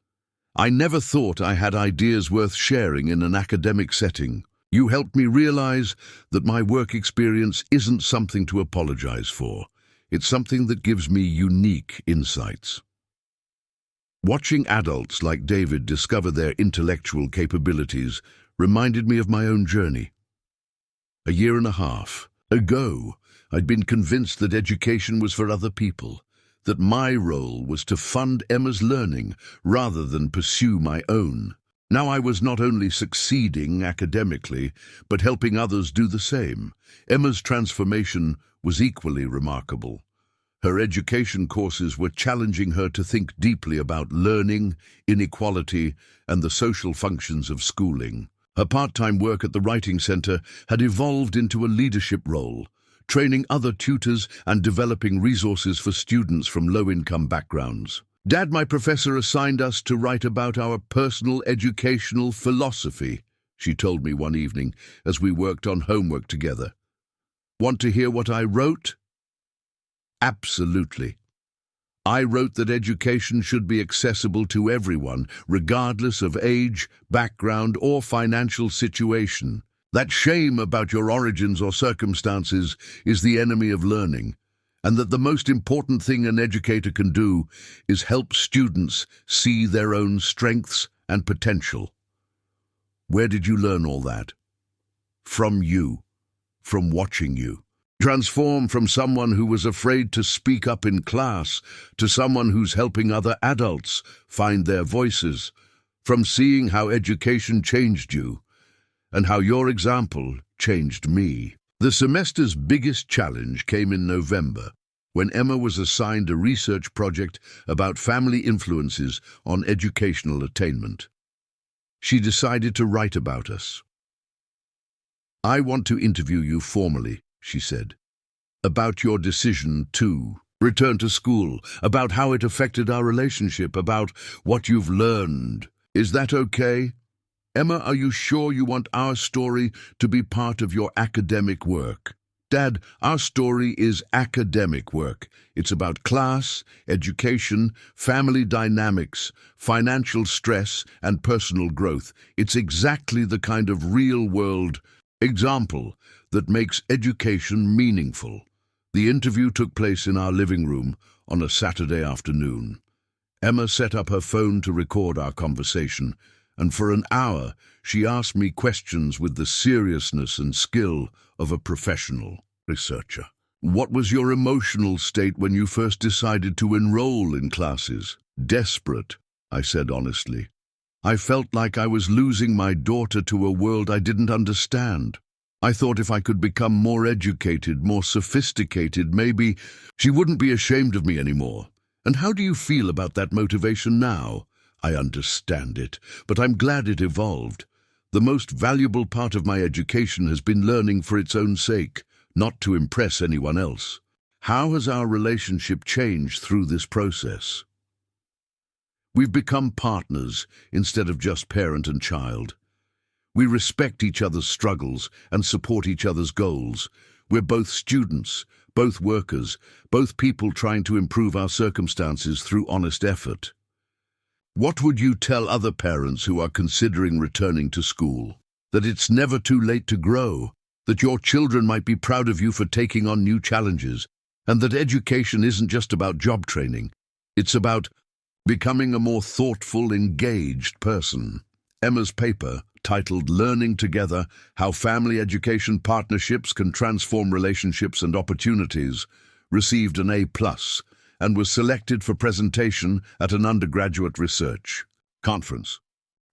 "I never thought I had ideas worth sharing in an academic setting. You helped me realize that my work experience isn't something to apologize for. It's something that gives me unique insights." Watching adults like David discover their intellectual capabilities reminded me of my own journey. A year and a half ago, I'd been convinced that education was for other people, that my role was to fund Emma's learning rather than pursue my own. Now I was not only succeeding academically, but helping others do the same. Emma's transformation was equally remarkable. Her education courses were challenging her to think deeply about learning, inequality, and the social functions of schooling. Her part-time work at the Writing Center had evolved into a leadership role, training other tutors and developing resources for students from low-income backgrounds. "Dad, my professor assigned us to write about our personal educational philosophy," she told me one evening as we worked on homework together. "Want to hear what I wrote?" Absolutely. I wrote that education should be accessible to everyone, regardless of age, background, or financial situation. That shame about your origins or circumstances is the enemy of learning, and that the most important thing an educator can do is help students see their own strengths and potential. Where did you learn all that? From you, from watching you. Transform from someone who was afraid to speak up in class to someone who's helping other adults find their voices, from seeing how education changed you and how your example changed me. The semester's biggest challenge came in November, when Emma was assigned a research project about family influences on educational attainment. She decided to write about us. "I want to interview you formally," she said, "about your decision to return to school, about how it affected our relationship, about what you've learned. Is that okay? Emma, are you sure you want our story to be part of your academic work?" "Dad, our story is academic work. It's about class, education, family dynamics, financial stress, and personal growth. It's exactly the kind of real-world example that makes education meaningful." The interview took place in our living room on a Saturday afternoon. Emma set up her phone to record our conversation, and for an hour she asked me questions with the seriousness and skill of a professional researcher. "What was your emotional state when you first decided to enroll in classes?" "Desperate," I said honestly. "I felt like I was losing my daughter to a world I didn't understand. I thought if I could become more educated, more sophisticated, maybe she wouldn't be ashamed of me anymore." "And how do you feel about that motivation now?" "I understand it, but I'm glad it evolved. The most valuable part of my education has been learning for its own sake, not to impress anyone else." "How has our relationship changed through this process?" "We've become partners instead of just parent and child. We respect each other's struggles and support each other's goals. We're both students, both workers, both people trying to improve our circumstances through honest effort." What would you tell other parents who are considering returning to school? That it's never too late to grow, that your children might be proud of you for taking on new challenges, and that education isn't just about job training. It's about becoming a more thoughtful, engaged person. Emma's paper, titled "Learning Together: How Family Education Partnerships Can Transform Relationships and Opportunities," received an A+ and was selected for presentation at an undergraduate research conference.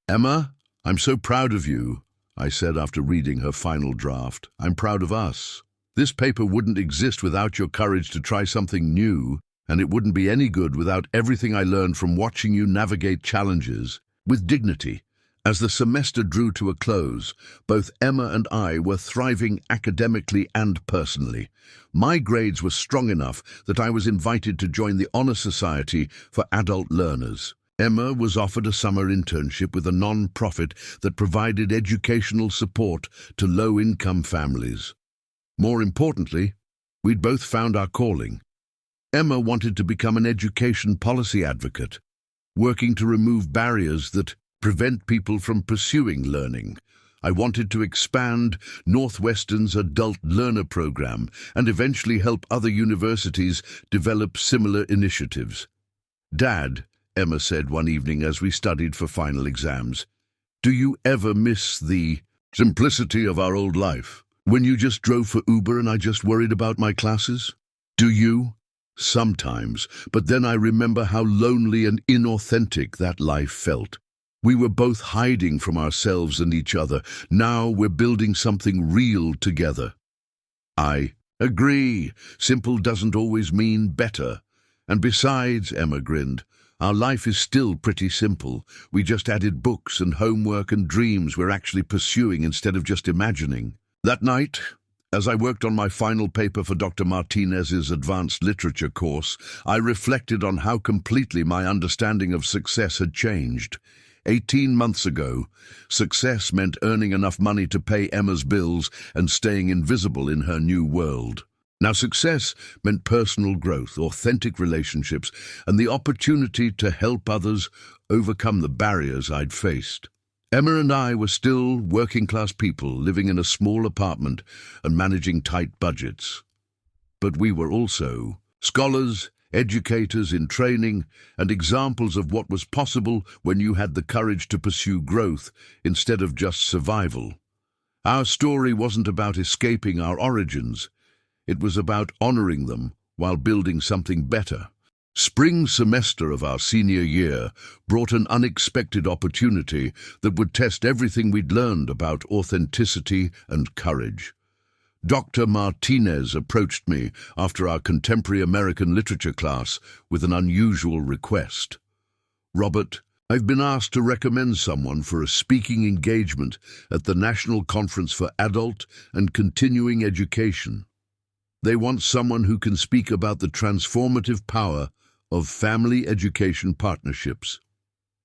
"Emma, I'm so proud of you," I said after reading her final draft. "I'm proud of us. This paper wouldn't exist without your courage to try something new, and it wouldn't be any good without everything I learned from watching you navigate challenges with dignity." As the semester drew to a close, both Emma and I were thriving academically and personally. My grades were strong enough that I was invited to join the Honor Society for Adult Learners. Emma was offered a summer internship with a non-profit that provided educational support to low-income families. More importantly, we'd both found our calling. Emma wanted to become an education policy advocate, working to remove barriers that prevent people from pursuing learning. I wanted to expand Northwestern's adult learner program and eventually help other universities develop similar initiatives. "Dad," Emma said one evening as we studied for final exams, "do you ever miss the simplicity of our old life? When you just drove for Uber and I just worried about my classes? Do you?" "Sometimes, but then I remember how lonely and inauthentic that life felt. We were both hiding from ourselves and each other. Now we're building something real together." "I agree. Simple doesn't always mean better. And besides," Emma grinned, "our life is still pretty simple. We just added books and homework and dreams we're actually pursuing instead of just imagining." That night, as I worked on my final paper for Dr. Martinez's advanced literature course, I reflected on how completely my understanding of success had changed. 18 months ago, success meant earning enough money to pay Emma's bills and staying invisible in her new world. Now, success meant personal growth, authentic relationships, and the opportunity to help others overcome the barriers I'd faced. Emma and I were still working-class people living in a small apartment and managing tight budgets. But we were also scholars, educators in training, and examples of what was possible when you had the courage to pursue growth instead of just survival. Our story wasn't about escaping our origins. It was about honoring them while building something better. Spring semester of our senior year brought an unexpected opportunity that would test everything we'd learned about authenticity and courage. Dr. Martinez approached me after our contemporary American literature class with an unusual request. "Robert, I've been asked to recommend someone for a speaking engagement at the National Conference for Adult and Continuing Education. They want someone who can speak about the transformative power of family education partnerships."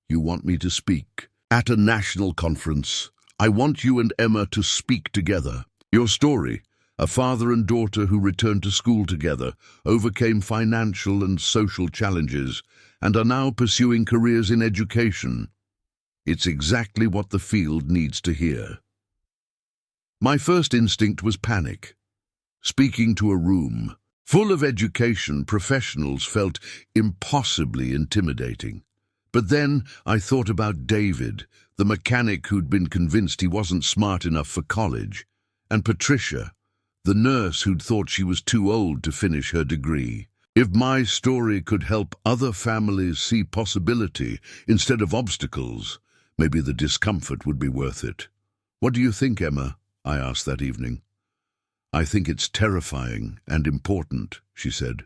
"You want me to speak at a national conference? I want you and Emma to speak together. Your story, a father and daughter who returned to school together, overcame financial and social challenges, and are now pursuing careers in education. It's exactly what the field needs to hear." My first instinct was panic. Speaking to a room full of education professionals felt impossibly intimidating. But then I thought about David, the mechanic who'd been convinced he wasn't smart enough for college, and Patricia, the nurse who'd thought she was too old to finish her degree. If my story could help other families see possibility instead of obstacles, maybe the discomfort would be worth it. "What do you think, Emma?" I asked that evening. "I think it's terrifying and important," she said.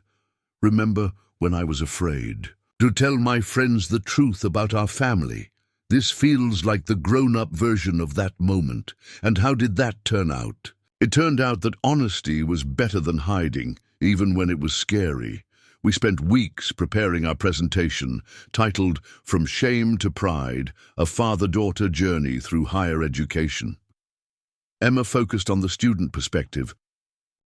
"Remember when I was afraid to tell my friends the truth about our family? This feels like the grown-up version of that moment. And how did that turn out?" It turned out that honesty was better than hiding, even when it was scary. We spent weeks preparing our presentation, titled "From Shame to Pride, a Father-Daughter Journey Through Higher Education." Emma focused on the student perspective,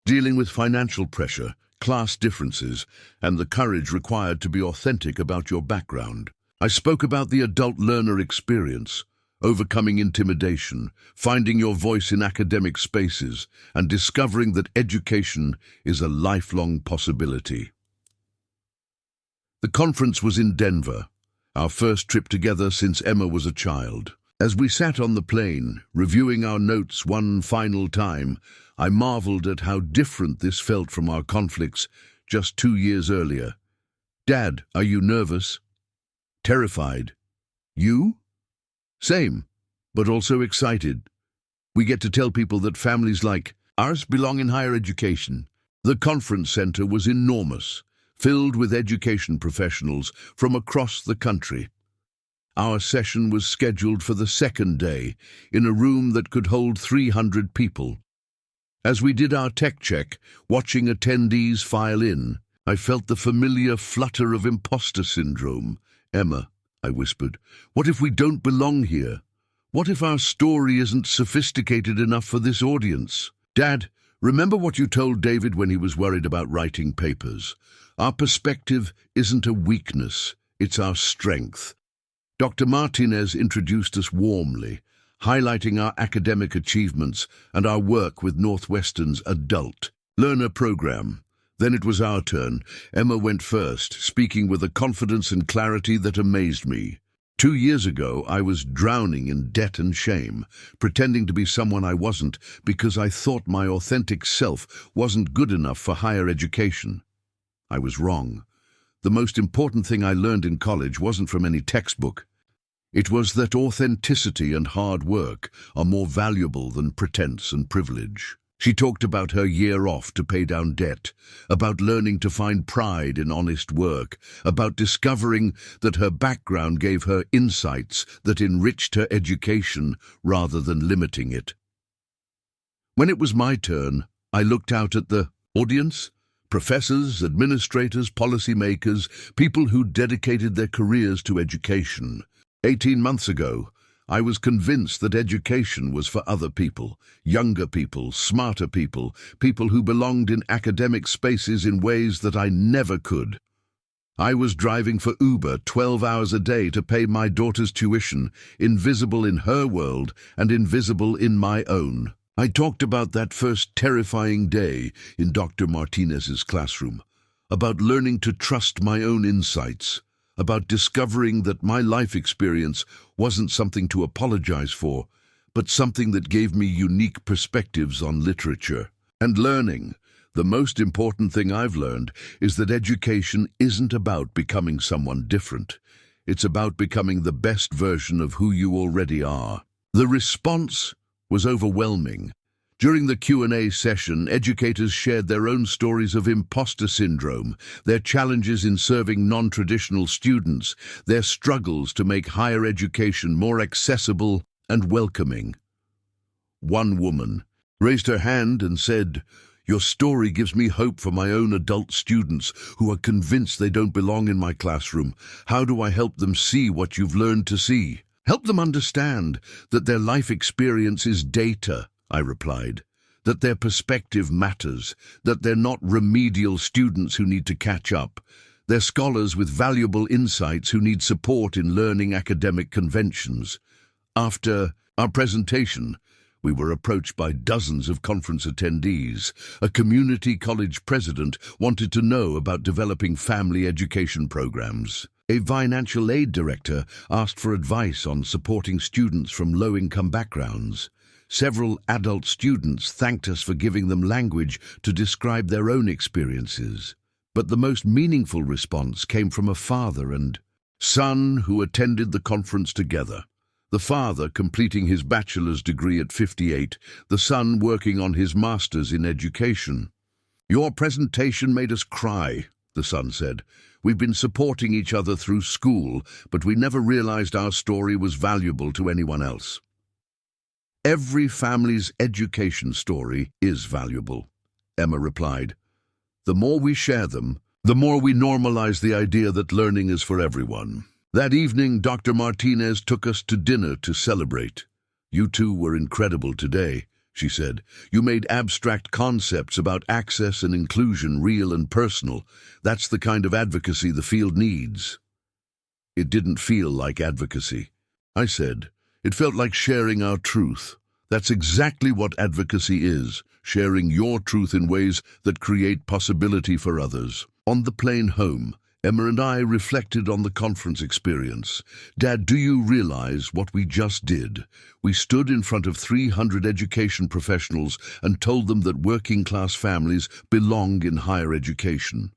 dealing with financial pressure, class differences, and the courage required to be authentic about your background. I spoke about the adult learner experience, overcoming intimidation, finding your voice in academic spaces, and discovering that education is a lifelong possibility. The conference was in Denver, our first trip together since Emma was a child. As we sat on the plane, reviewing our notes one final time, I marveled at how different this felt from our conflicts just 2 years earlier. "Dad, are you nervous?" "Terrified." "You?" "Same, but also excited. We get to tell people that families like ours belong in higher education." The conference center was enormous, filled with education professionals from across the country. Our session was scheduled for the second day, in a room that could hold 300 people. As we did our tech check, watching attendees file in, I felt the familiar flutter of imposter syndrome. "Emma, I whispered. What if we don't belong here? What if our story isn't sophisticated enough for this audience? Dad, remember what you told David when he was worried about writing papers? Our perspective isn't a weakness, it's our strength. Dr. Martinez introduced us warmly, highlighting our academic achievements and our work with Northwestern's adult learner program. Then it was our turn. Emma went first, speaking with a confidence and clarity that amazed me. 2 years ago, I was drowning in debt and shame, pretending to be someone I wasn't because I thought my authentic self wasn't good enough for higher education. I was wrong. The most important thing I learned in college wasn't from any textbook. It was that authenticity and hard work are more valuable than pretense and privilege. She talked about her year off to pay down debt, about learning to find pride in honest work, about discovering that her background gave her insights that enriched her education rather than limiting it. When it was my turn, I looked out at the audience, professors, administrators, policymakers, people who dedicated their careers to education. 18 months ago, I was convinced that education was for other people, younger people, smarter people, people who belonged in academic spaces in ways that I never could. I was driving for Uber 12 hours a day to pay my daughter's tuition, invisible in her world and invisible in my own. I talked about that first terrifying day in Dr. Martinez's classroom, about learning to trust my own insights, about discovering that my life experience wasn't something to apologize for, but something that gave me unique perspectives on literature. And learning. The most important thing I've learned is that education isn't about becoming someone different. It's about becoming the best version of who you already are. The response was overwhelming. During the Q&A session, educators shared their own stories of imposter syndrome, their challenges in serving non-traditional students, their struggles to make higher education more accessible and welcoming. One woman raised her hand and said, "Your story gives me hope for my own adult students who are convinced they don't belong in my classroom. How do I help them see what you've learned to see? Help them understand that their life experience is data," I replied, "that their perspective matters, that they're not remedial students who need to catch up. They're scholars with valuable insights who need support in learning academic conventions." After our presentation, we were approached by dozens of conference attendees. A community college president wanted to know about developing family education programs. A financial aid director asked for advice on supporting students from low-income backgrounds. Several adult students thanked us for giving them language to describe their own experiences. But the most meaningful response came from a father and son who attended the conference together. The father completing his bachelor's degree at 58, the son working on his master's in education. "Your presentation made us cry," the son said. "We've been supporting each other through school, but we never realized our story was valuable to anyone else." "Every family's education story is valuable," Emma replied. "The more we share them, the more we normalize the idea that learning is for everyone." That evening, Dr. Martinez took us to dinner to celebrate. "You two were incredible today," she said. "You made abstract concepts about access and inclusion real and personal. That's the kind of advocacy the field needs." "It didn't feel like advocacy," I said. "It felt like sharing our truth. That's exactly what advocacy is, sharing your truth in ways that create possibility for others." On the plane home, Emma and I reflected on the conference experience. "Dad, do you realize what we just did? We stood in front of 300 education professionals and told them that working-class families belong in higher education.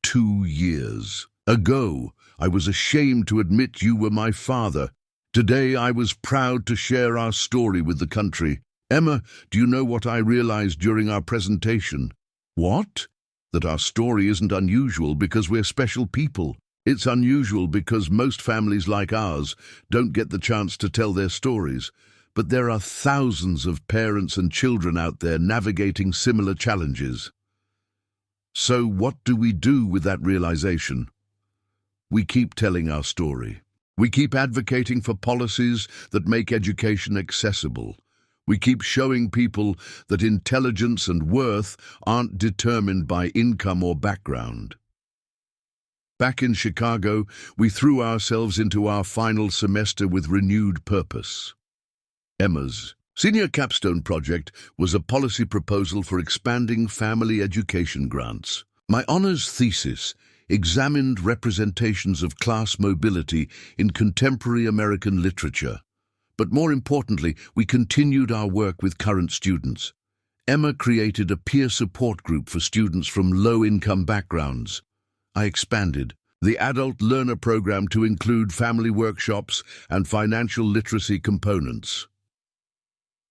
2 years ago, I was ashamed to admit you were my father. Today, I was proud to share our story with the country. Emma, do you know what I realized during our presentation?" "What?" "That our story isn't unusual because we're special people. It's unusual because most families like ours don't get the chance to tell their stories. But there are thousands of parents and children out there navigating similar challenges." So what do we do with that realization? We keep telling our story. We keep advocating for policies that make education accessible. We keep showing people that intelligence and worth aren't determined by income or background. Back in Chicago, we threw ourselves into our final semester with renewed purpose. Emma's senior capstone project was a policy proposal for expanding family education grants. My honors thesis examined representations of class mobility in contemporary American literature. But more importantly, we continued our work with current students. Emma created a peer support group for students from low-income backgrounds. I expanded the adult learner program to include family workshops and financial literacy components.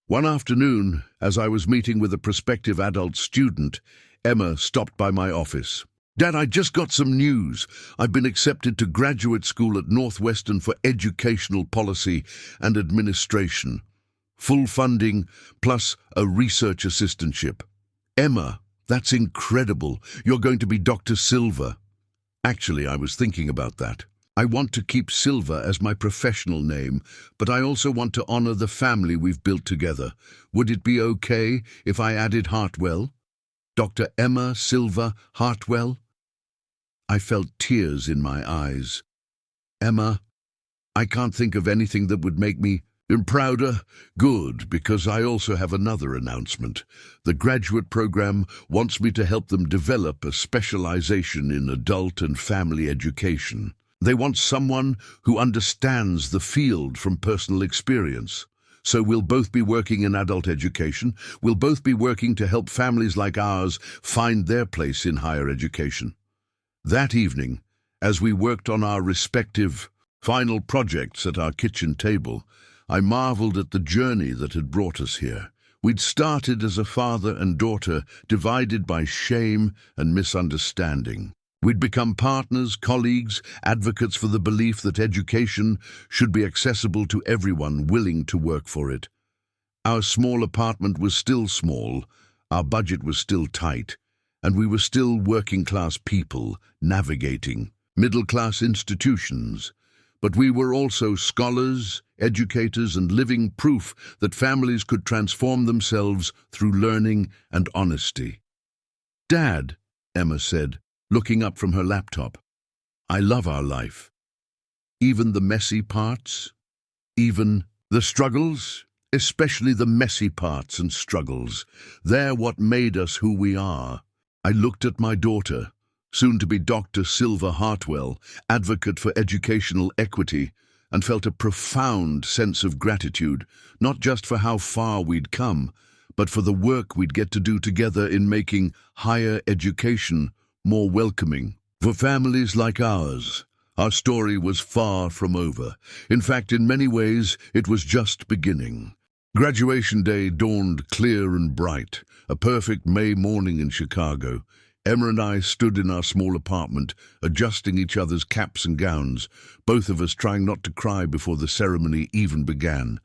One afternoon, as I was meeting with a prospective adult student, Emma stopped by my office. "Dad, I just got some news. I've been accepted to graduate school at Northwestern for educational policy and administration. Full funding, plus a research assistantship." "Emma, that's incredible. You're going to be Dr. Silver." Actually, I was thinking about that. I want to keep Silver as my professional name, but I also want to honor the family we've built together. Would it be okay if I added Hartwell? Dr. Emma Silver Hartwell? I felt tears in my eyes. "Emma, I can't think of anything that would make me prouder." "Good, because I also have another announcement. The graduate program wants me to help them develop a specialization in adult and family education. They want someone who understands the field from personal experience. So we'll both be working in adult education. We'll both be working to help families like ours find their place in higher education." That evening, as we worked on our respective final projects at our kitchen table, I marveled at the journey that had brought us here. We'd started as a father and daughter, divided by shame and misunderstanding. We'd become partners, colleagues, advocates for the belief that education should be accessible to everyone willing to work for it. Our small apartment was still small, our budget was still tight, and we were still working-class people navigating middle-class institutions. But we were also scholars, educators, and living proof that families could transform themselves through learning and honesty. "Dad," Emma said, looking up from her laptop, "I love our life. Even the messy parts, even the struggles, especially the messy parts and struggles. They're what made us who we are." I looked at my daughter, soon to be Dr. Silver Hartwell, advocate for educational equity, and felt a profound sense of gratitude, not just for how far we'd come, but for the work we'd get to do together in making higher education more welcoming. For families like ours, our story was far from over. In fact, in many ways, it was just beginning. Graduation day dawned clear and bright, a perfect May morning in Chicago. Emma and I stood in our small apartment, adjusting each other's caps and gowns, both of us trying not to cry before the ceremony even began.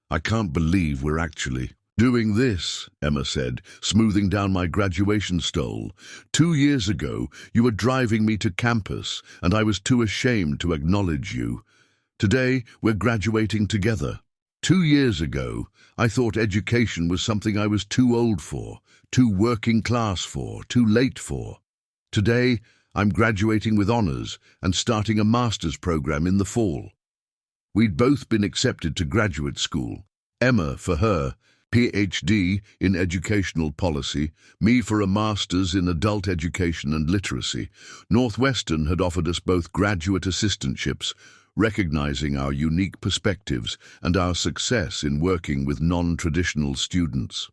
"I can't believe we're actually doing this," Emma said, smoothing down my graduation stole. "2 years ago, you were driving me to campus, and I was too ashamed to acknowledge you. Today, we're graduating together. 2 years ago, I thought education was something I was too old for, too working class for, too late for. Today, I'm graduating with honors and starting a master's program in the fall." We'd both been accepted to graduate school. Emma for her PhD in educational policy, me for a master's in adult education and literacy. Northwestern had offered us both graduate assistantships, recognizing our unique perspectives and our success in working with non-traditional students.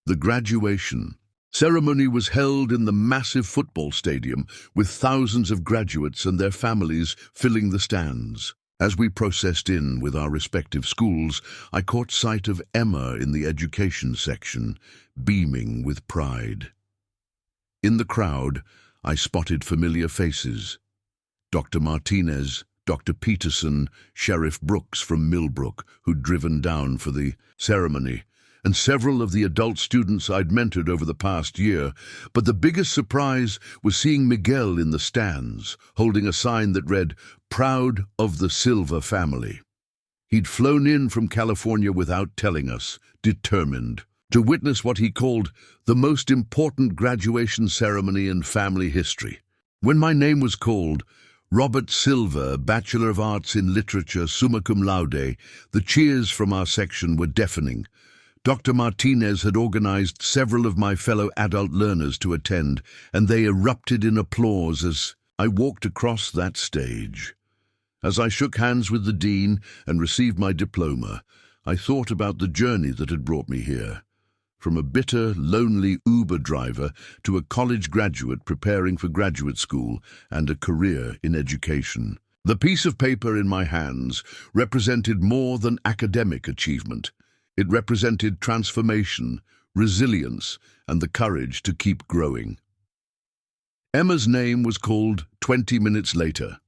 The graduation ceremony was held in the massive football stadium, with thousands of graduates and their families filling the stands. As we processed in with our respective schools, I caught sight of Emma in the education section, beaming with pride. In the crowd, I spotted familiar faces. Dr. Martinez, Dr. Peterson, Sheriff Brooks from Millbrook, who'd driven down for the ceremony, and several of the adult students I'd mentored over the past year, but the biggest surprise was seeing Miguel in the stands, holding a sign that read, "Proud of the Silva family." He'd flown in from California without telling us, determined to witness what he called the most important graduation ceremony in family history. When my name was called, Robert Silva, Bachelor of Arts in Literature, summa cum laude, the cheers from our section were deafening. Dr. Martinez had organized several of my fellow adult learners to attend, and they erupted in applause as I walked across that stage. As I shook hands with the dean and received my diploma, I thought about the journey that had brought me here. From a bitter, lonely Uber driver to a college graduate preparing for graduate school and a career in education. The piece of paper in my hands represented more than academic achievement. It represented transformation, resilience, and the courage to keep growing. Emma's name was called 20 minutes later.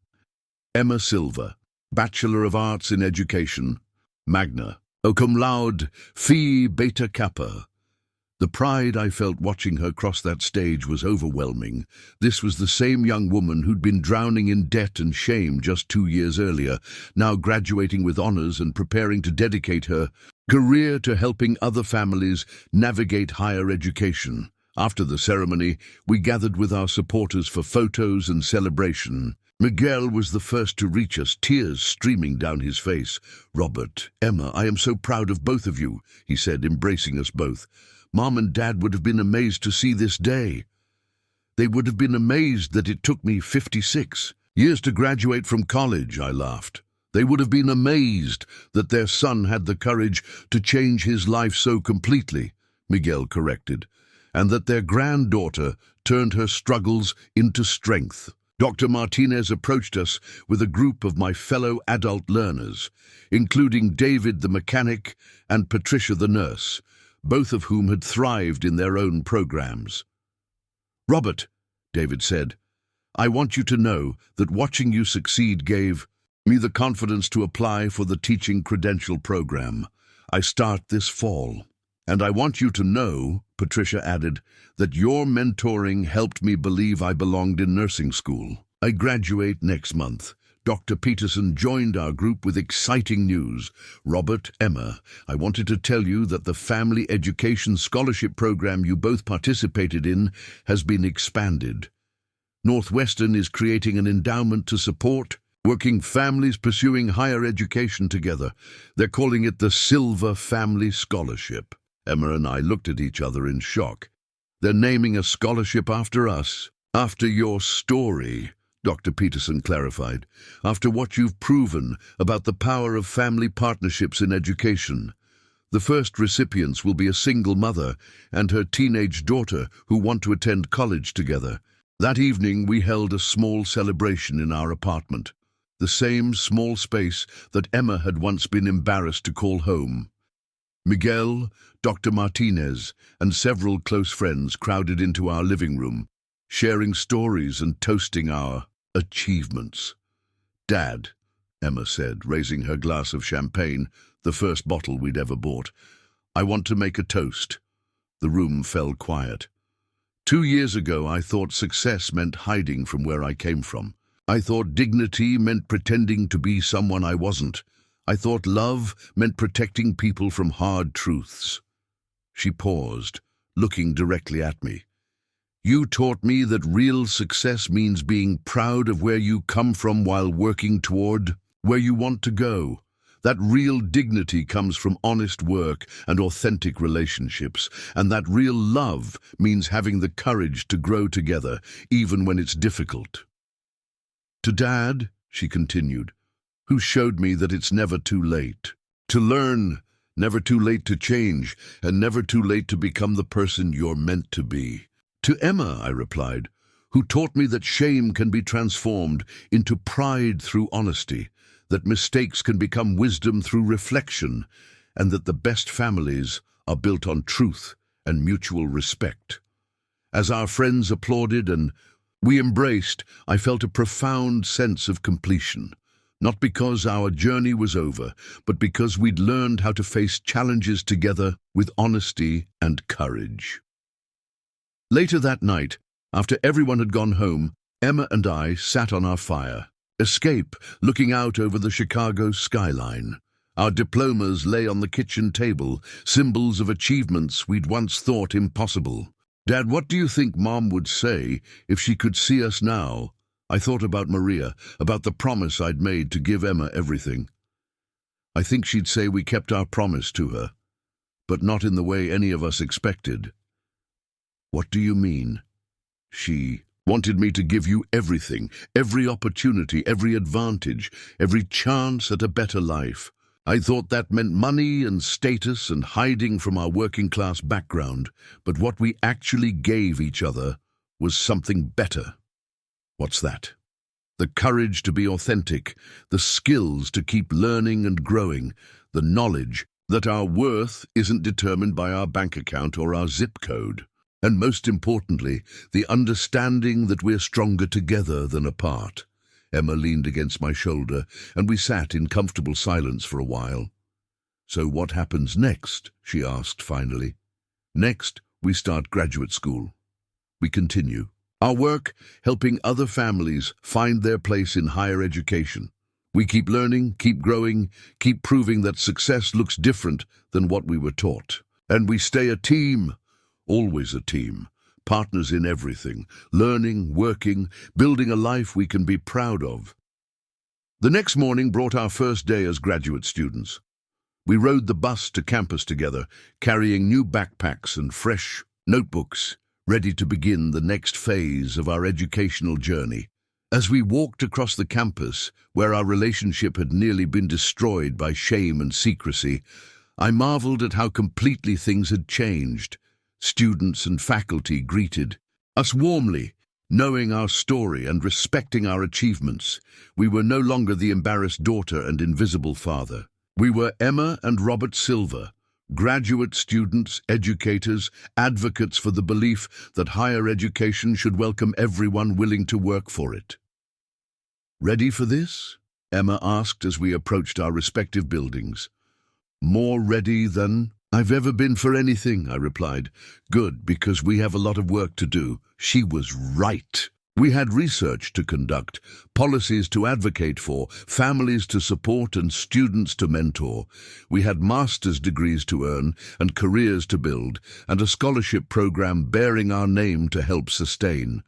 Emma Silva, Bachelor of Arts in Education, Magna, cum laude, Phi Beta Kappa. The pride I felt watching her cross that stage was overwhelming. This was the same young woman who'd been drowning in debt and shame just 2 years earlier, now graduating with honors and preparing to dedicate her career to helping other families navigate higher education. After the ceremony, we gathered with our supporters for photos and celebration. Miguel was the first to reach us, tears streaming down his face. "Robert, Emma, I am so proud of both of you," he said, embracing us both. "Mom and Dad would have been amazed to see this day. They would have been amazed that it took me 56 years to graduate from college," I laughed. "They would have been amazed that their son had the courage to change his life so completely," Miguel corrected, "and that their granddaughter turned her struggles into strength." Dr. Martinez approached us with a group of my fellow adult learners, including David the mechanic and Patricia the nurse, both of whom had thrived in their own programs. "Robert," David said, "I want you to know that watching you succeed gave me the confidence to apply for the teaching credential program. I start this fall. And I want you to know," Patricia added, "that your mentoring helped me believe I belonged in nursing school. I graduate next month." Dr. Peterson joined our group with exciting news. "Robert, Emma, I wanted to tell you that the Family Education Scholarship Program you both participated in has been expanded. Northwestern is creating an endowment to support working families pursuing higher education together. They're calling it the Silva Family Scholarship." Emma and I looked at each other in shock. "They're naming a scholarship after us." "After your story," Dr. Peterson clarified, "after what you've proven about the power of family partnerships in education. The first recipients will be a single mother and her teenage daughter who want to attend college together." That evening we held a small celebration in our apartment, the same small space that Emma had once been embarrassed to call home. Miguel, Dr. Martinez, and several close friends crowded into our living room, sharing stories and toasting our achievements. "Dad," Emma said, raising her glass of champagne, the first bottle we'd ever bought, "I want to make a toast." The room fell quiet. 2 years ago, I thought success meant hiding from where I came from. I thought dignity meant pretending to be someone I wasn't. I thought love meant protecting people from hard truths. She paused, looking directly at me. "You taught me that real success means being proud of where you come from while working toward where you want to go. That real dignity comes from honest work and authentic relationships, and that real love means having the courage to grow together, even when it's difficult." "To Dad," she continued, "who showed me that it's never too late to learn, never too late to change, and never too late to become the person you're meant to be." "To Emma," I replied, "who taught me that shame can be transformed into pride through honesty, that mistakes can become wisdom through reflection, and that the best families are built on truth and mutual respect." As our friends applauded and we embraced, I felt a profound sense of completion. Not because our journey was over, but because we'd learned how to face challenges together with honesty and courage. Later that night, after everyone had gone home, Emma and I sat on our fire, escape looking out over the Chicago skyline. Our diplomas lay on the kitchen table, symbols of achievements we'd once thought impossible. "Dad, what do you think Mom would say if she could see us now?" I thought about Maria, about the promise I'd made to give Emma everything. I think she'd say we kept our promise to her, but not in the way any of us expected. "What do you mean?" "She wanted me to give you everything, every opportunity, every advantage, every chance at a better life. I thought that meant money and status and hiding from our working-class background, but what we actually gave each other was something better." "What's that?" "The courage to be authentic, the skills to keep learning and growing, the knowledge that our worth isn't determined by our bank account or our zip code. And most importantly, the understanding that we're stronger together than apart." Emma leaned against my shoulder, and we sat in comfortable silence for a while. "So what happens next?" she asked finally. "Next, we start graduate school. We continue our work helping other families find their place in higher education. We keep learning, keep growing, keep proving that success looks different than what we were taught. And we stay a team, always a team. Partners in everything, learning, working, building a life we can be proud of." The next morning brought our first day as graduate students. We rode the bus to campus together, carrying new backpacks and fresh notebooks, ready to begin the next phase of our educational journey. As we walked across the campus, where our relationship had nearly been destroyed by shame and secrecy, I marveled at how completely things had changed. Students and faculty greeted us warmly, knowing our story and respecting our achievements. We were no longer the embarrassed daughter and invisible father. We were Emma and Robert Silver, graduate students, educators, advocates for the belief that higher education should welcome everyone willing to work for it. "Ready for this?" Emma asked as we approached our respective buildings. "More ready than I've ever been for anything," I replied. "Good, because we have a lot of work to do." She was right. We had research to conduct, policies to advocate for, families to support and students to mentor. We had master's degrees to earn and careers to build, and a scholarship program bearing our name to help sustain.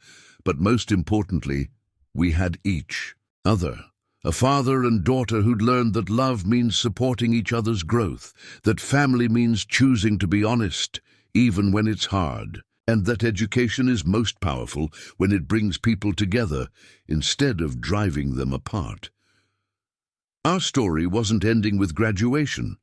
But most importantly, we had each other. A father and daughter who'd learned that love means supporting each other's growth, that family means choosing to be honest, even when it's hard, and that education is most powerful when it brings people together instead of driving them apart. Our story wasn't ending with graduation.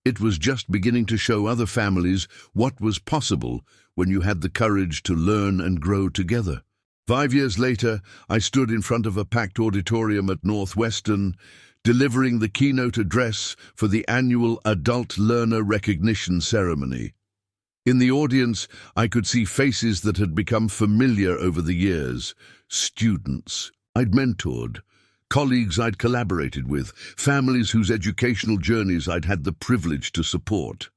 It was just beginning to show other families what was possible when you had the courage to learn and grow together. 5 years later, I stood in front of a packed auditorium at Northwestern, delivering the keynote address for the annual Adult Learner Recognition Ceremony. In the audience, I could see faces that had become familiar over the years. Students I'd mentored, colleagues I'd collaborated with, families whose educational journeys I'd had the privilege to support.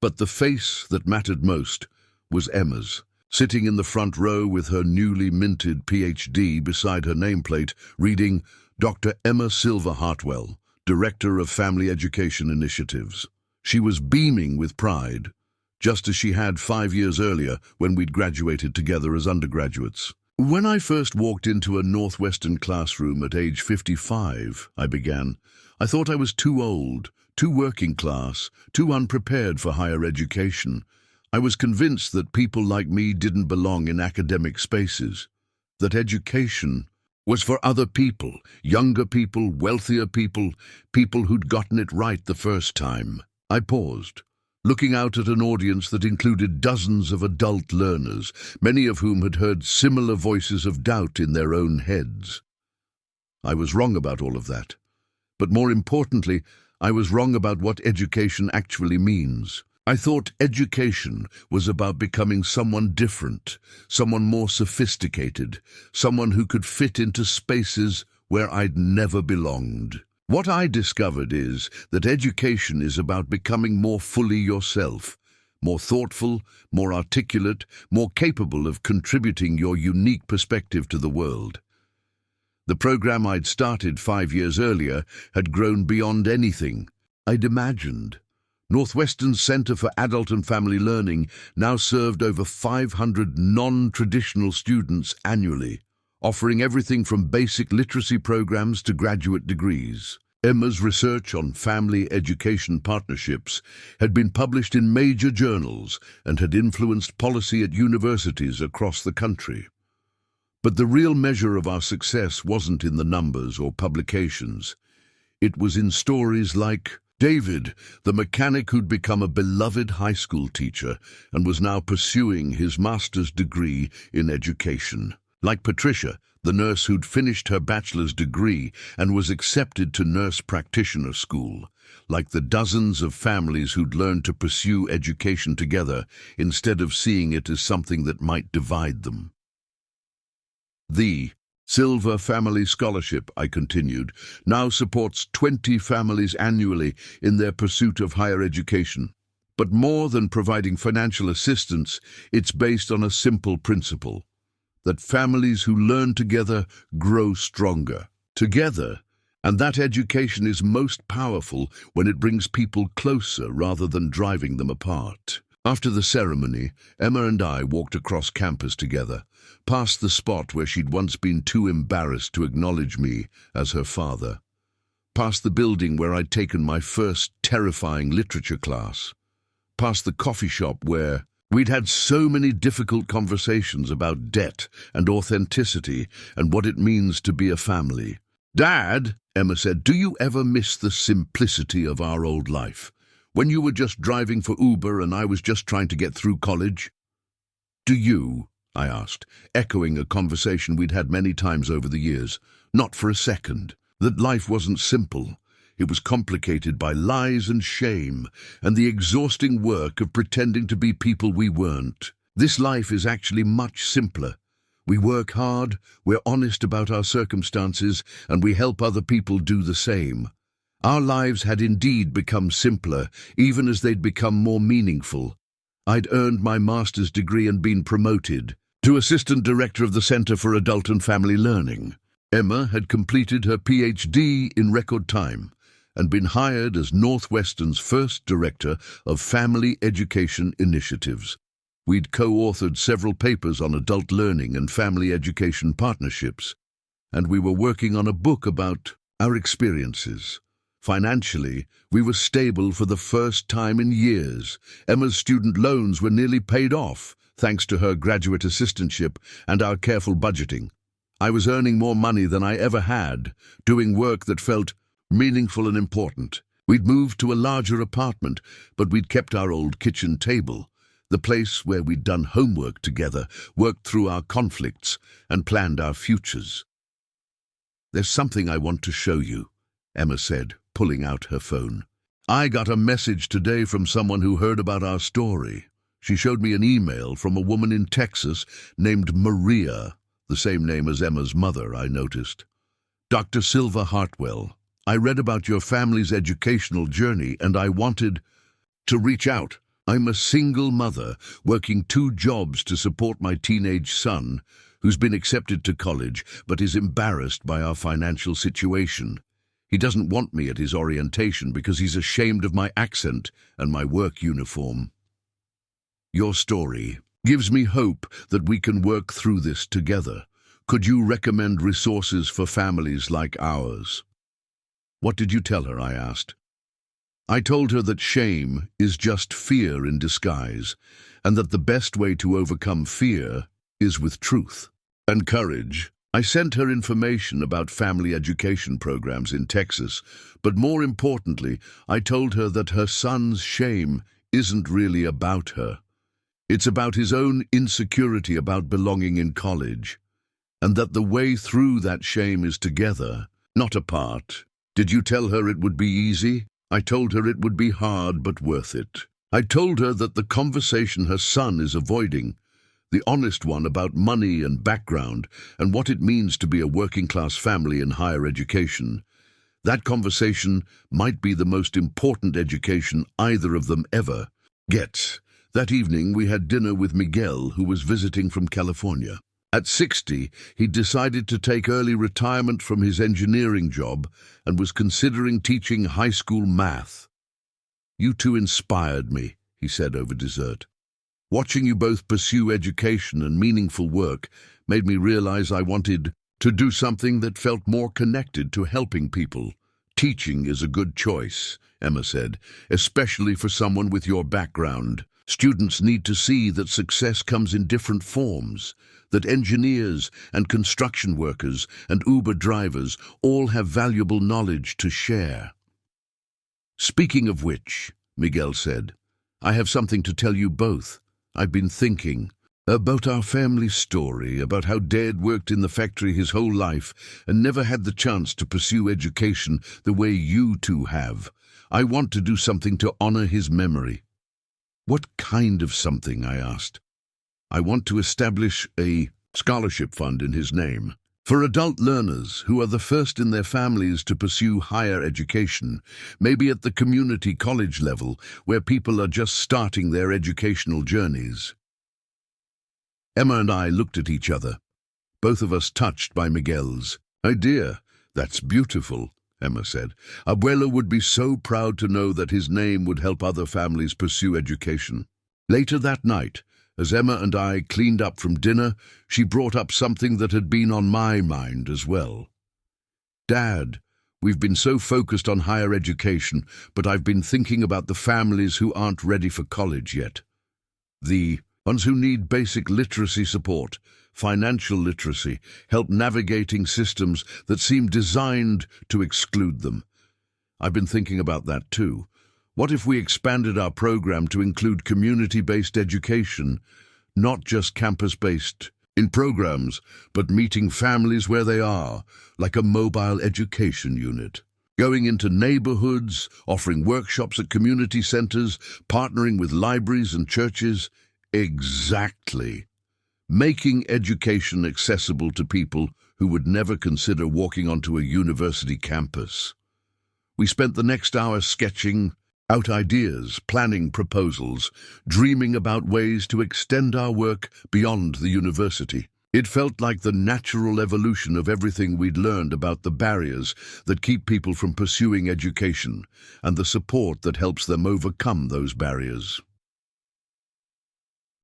But the face that mattered most was Emma's. Sitting in the front row with her newly minted PhD beside her nameplate, reading Dr. Emma Silver Hartwell, Director of Family Education Initiatives. She was beaming with pride, just as she had 5 years earlier when we'd graduated together as undergraduates. "When I first walked into a Northwestern classroom at age 55, I began, I thought I was too old, too working class, too unprepared for higher education. I was convinced that people like me didn't belong in academic spaces, that education was for other people, younger people, wealthier people, people who'd gotten it right the first time." I paused, looking out at an audience that included dozens of adult learners, many of whom had heard similar voices of doubt in their own heads. I was wrong about all of that. But more importantly, I was wrong about what education actually means. I thought education was about becoming someone different, someone more sophisticated, someone who could fit into spaces where I'd never belonged. What I discovered is that education is about becoming more fully yourself, more thoughtful, more articulate, more capable of contributing your unique perspective to the world. The program I'd started 5 years earlier had grown beyond anything I'd imagined. Northwestern's Center for Adult and Family Learning now served over 500 non-traditional students annually, offering everything from basic literacy programs to graduate degrees. Emma's research on family education partnerships had been published in major journals and had influenced policy at universities across the country. But the real measure of our success wasn't in the numbers or publications. It was in stories like David, the mechanic who'd become a beloved high school teacher and was now pursuing his master's degree in education. Like Patricia, the nurse who'd finished her bachelor's degree and was accepted to nurse practitioner school. Like the dozens of families who'd learned to pursue education together instead of seeing it as something that might divide them. The Silver Family Scholarship, I continued, now supports 20 families annually in their pursuit of higher education. But more than providing financial assistance, it's based on a simple principle: that families who learn together grow stronger together, and that education is most powerful when it brings people closer rather than driving them apart. After the ceremony, Emma and I walked across campus together, past the spot where she'd once been too embarrassed to acknowledge me as her father, past the building where I'd taken my first terrifying literature class, past the coffee shop where we'd had so many difficult conversations about debt and authenticity and what it means to be a family. "Dad," Emma said, "do you ever miss the simplicity of our old life? When you were just driving for Uber and I was just trying to get through college?" "Do you?" I asked, echoing a conversation we'd had many times over the years. Not for a second. That life wasn't simple. It was complicated by lies and shame, and the exhausting work of pretending to be people we weren't. This life is actually much simpler. We work hard, we're honest about our circumstances, and we help other people do the same. Our lives had indeed become simpler, even as they'd become more meaningful. I'd earned my master's degree and been promoted to assistant director of the Center for Adult and Family Learning. Emma had completed her PhD in record time and been hired as Northwestern's first director of family education initiatives. We'd co-authored several papers on adult learning and family education partnerships, and we were working on a book about our experiences. Financially, we were stable for the first time in years. Emma's student loans were nearly paid off, thanks to her graduate assistantship and our careful budgeting. I was earning more money than I ever had, doing work that felt meaningful and important. We'd moved to a larger apartment, but we'd kept our old kitchen table, the place where we'd done homework together, worked through our conflicts, and planned our futures. "There's something I want to show you," Emma said, pulling out her phone. "I got a message today from someone who heard about our story." She showed me an email from a woman in Texas named Maria, the same name as Emma's mother, I noticed. "Dr. Silva Hartwell, I read about your family's educational journey and I wanted to reach out. I'm a single mother working 2 jobs to support my teenage son, who's been accepted to college but is embarrassed by our financial situation. He doesn't want me at his orientation because he's ashamed of my accent and my work uniform. Your story gives me hope that we can work through this together. Could you recommend resources for families like ours?" "What did you tell her?" I asked. I told her that shame is just fear in disguise, and that the best way to overcome fear is with truth and courage. I sent her information about family education programs in Texas, but more importantly, I told her that her son's shame isn't really about her. It's about his own insecurity about belonging in college, and that the way through that shame is together, not apart. Did you tell her it would be easy? I told her it would be hard but worth it. I told her that the conversation her son is avoiding, the honest one about money and background and what it means to be a working-class family in higher education. That conversation might be the most important education either of them ever gets. That evening we had dinner with Miguel, who was visiting from California. At 60, he decided to take early retirement from his engineering job and was considering teaching high school math. "You two inspired me," he said over dessert. "Watching you both pursue education and meaningful work made me realize I wanted to do something that felt more connected to helping people. Teaching is a good choice," Emma said, "especially for someone with your background. Students need to see that success comes in different forms, that engineers and construction workers and Uber drivers all have valuable knowledge to share." "Speaking of which," Miguel said, "I have something to tell you both. I've been thinking about our family story, about how Dad worked in the factory his whole life and never had the chance to pursue education the way you two have. I want to do something to honor his memory." "What kind of something?" I asked. "I want to establish a scholarship fund in his name for adult learners who are the first in their families to pursue higher education, maybe at the community college level where people are just starting their educational journeys." Emma and I looked at each other, both of us touched by Miguel's idea. "That's beautiful," Emma said. "Abuelo would be so proud to know that his name would help other families pursue education." Later that night, as Emma and I cleaned up from dinner, she brought up something that had been on my mind as well. "Dad, we've been so focused on higher education, but I've been thinking about the families who aren't ready for college yet. The ones who need basic literacy support, financial literacy, help navigating systems that seem designed to exclude them. I've been thinking about that too. What if we expanded our program to include community-based education, not just campus-based in programs, but meeting families where they are, like a mobile education unit? Going into neighborhoods, offering workshops at community centers, partnering with libraries and churches." Exactly. Making education accessible to people who would never consider walking onto a university campus. We spent the next hour sketching out ideas, planning proposals, dreaming about ways to extend our work beyond the university. It felt like the natural evolution of everything we'd learned about the barriers that keep people from pursuing education and the support that helps them overcome those barriers.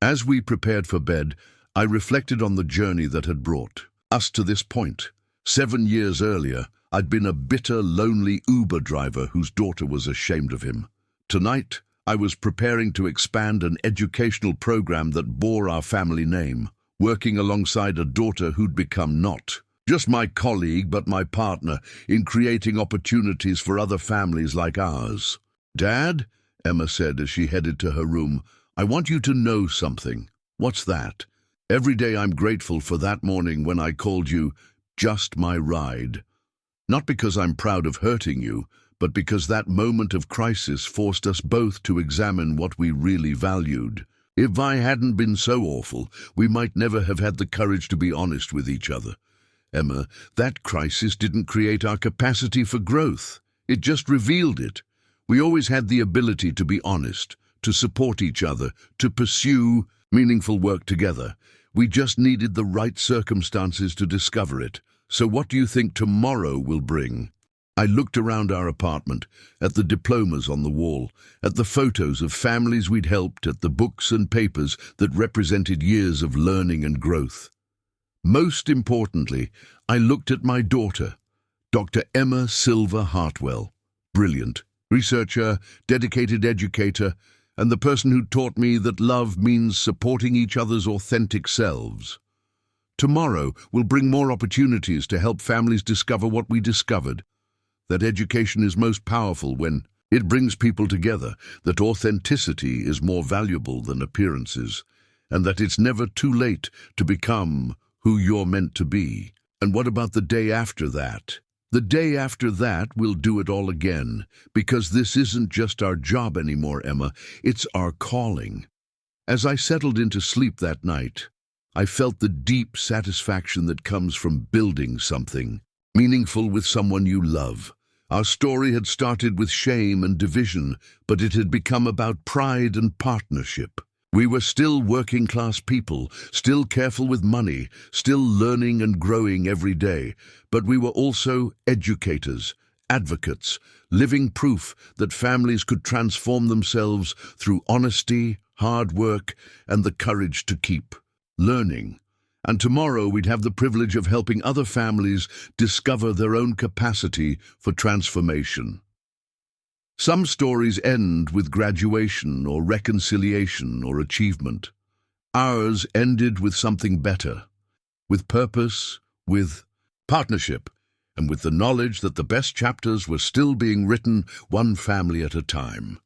As we prepared for bed, I reflected on the journey that had brought us to this point. 7 years earlier, I'd been a bitter, lonely Uber driver whose daughter was ashamed of him. Tonight, I was preparing to expand an educational program that bore our family name, working alongside a daughter who'd become not just my colleague, but my partner in creating opportunities for other families like ours. "Dad," Emma said as she headed to her room, "I want you to know something." "What's that?" "Every day I'm grateful for that morning when I called you just my ride. Not because I'm proud of hurting you, but because that moment of crisis forced us both to examine what we really valued. If I hadn't been so awful, we might never have had the courage to be honest with each other. Emma, that crisis didn't create our capacity for growth. It just revealed it. We always had the ability to be honest, to support each other, to pursue meaningful work together. We just needed the right circumstances to discover it. So what do you think tomorrow will bring?" I looked around our apartment, at the diplomas on the wall, at the photos of families we'd helped, at the books and papers that represented years of learning and growth. Most importantly, I looked at my daughter, Dr. Emma Silva Hartwell. Brilliant researcher, dedicated educator, and the person who taught me that love means supporting each other's authentic selves. Tomorrow will bring more opportunities to help families discover what we discovered, that education is most powerful when it brings people together, that authenticity is more valuable than appearances, and that it's never too late to become who you're meant to be. And what about the day after that? The day after that, we'll do it all again, because this isn't just our job anymore, Emma, it's our calling. As I settled into sleep that night, I felt the deep satisfaction that comes from building something meaningful with someone you love. Our story had started with shame and division, but it had become about pride and partnership. We were still working-class people, still careful with money, still learning and growing every day, but we were also educators, advocates, living proof that families could transform themselves through honesty, hard work, and the courage to keep learning. And tomorrow we'd have the privilege of helping other families discover their own capacity for transformation. Some stories end with graduation or reconciliation or achievement. Ours ended with something better, with purpose, with partnership, and with the knowledge that the best chapters were still being written one family at a time.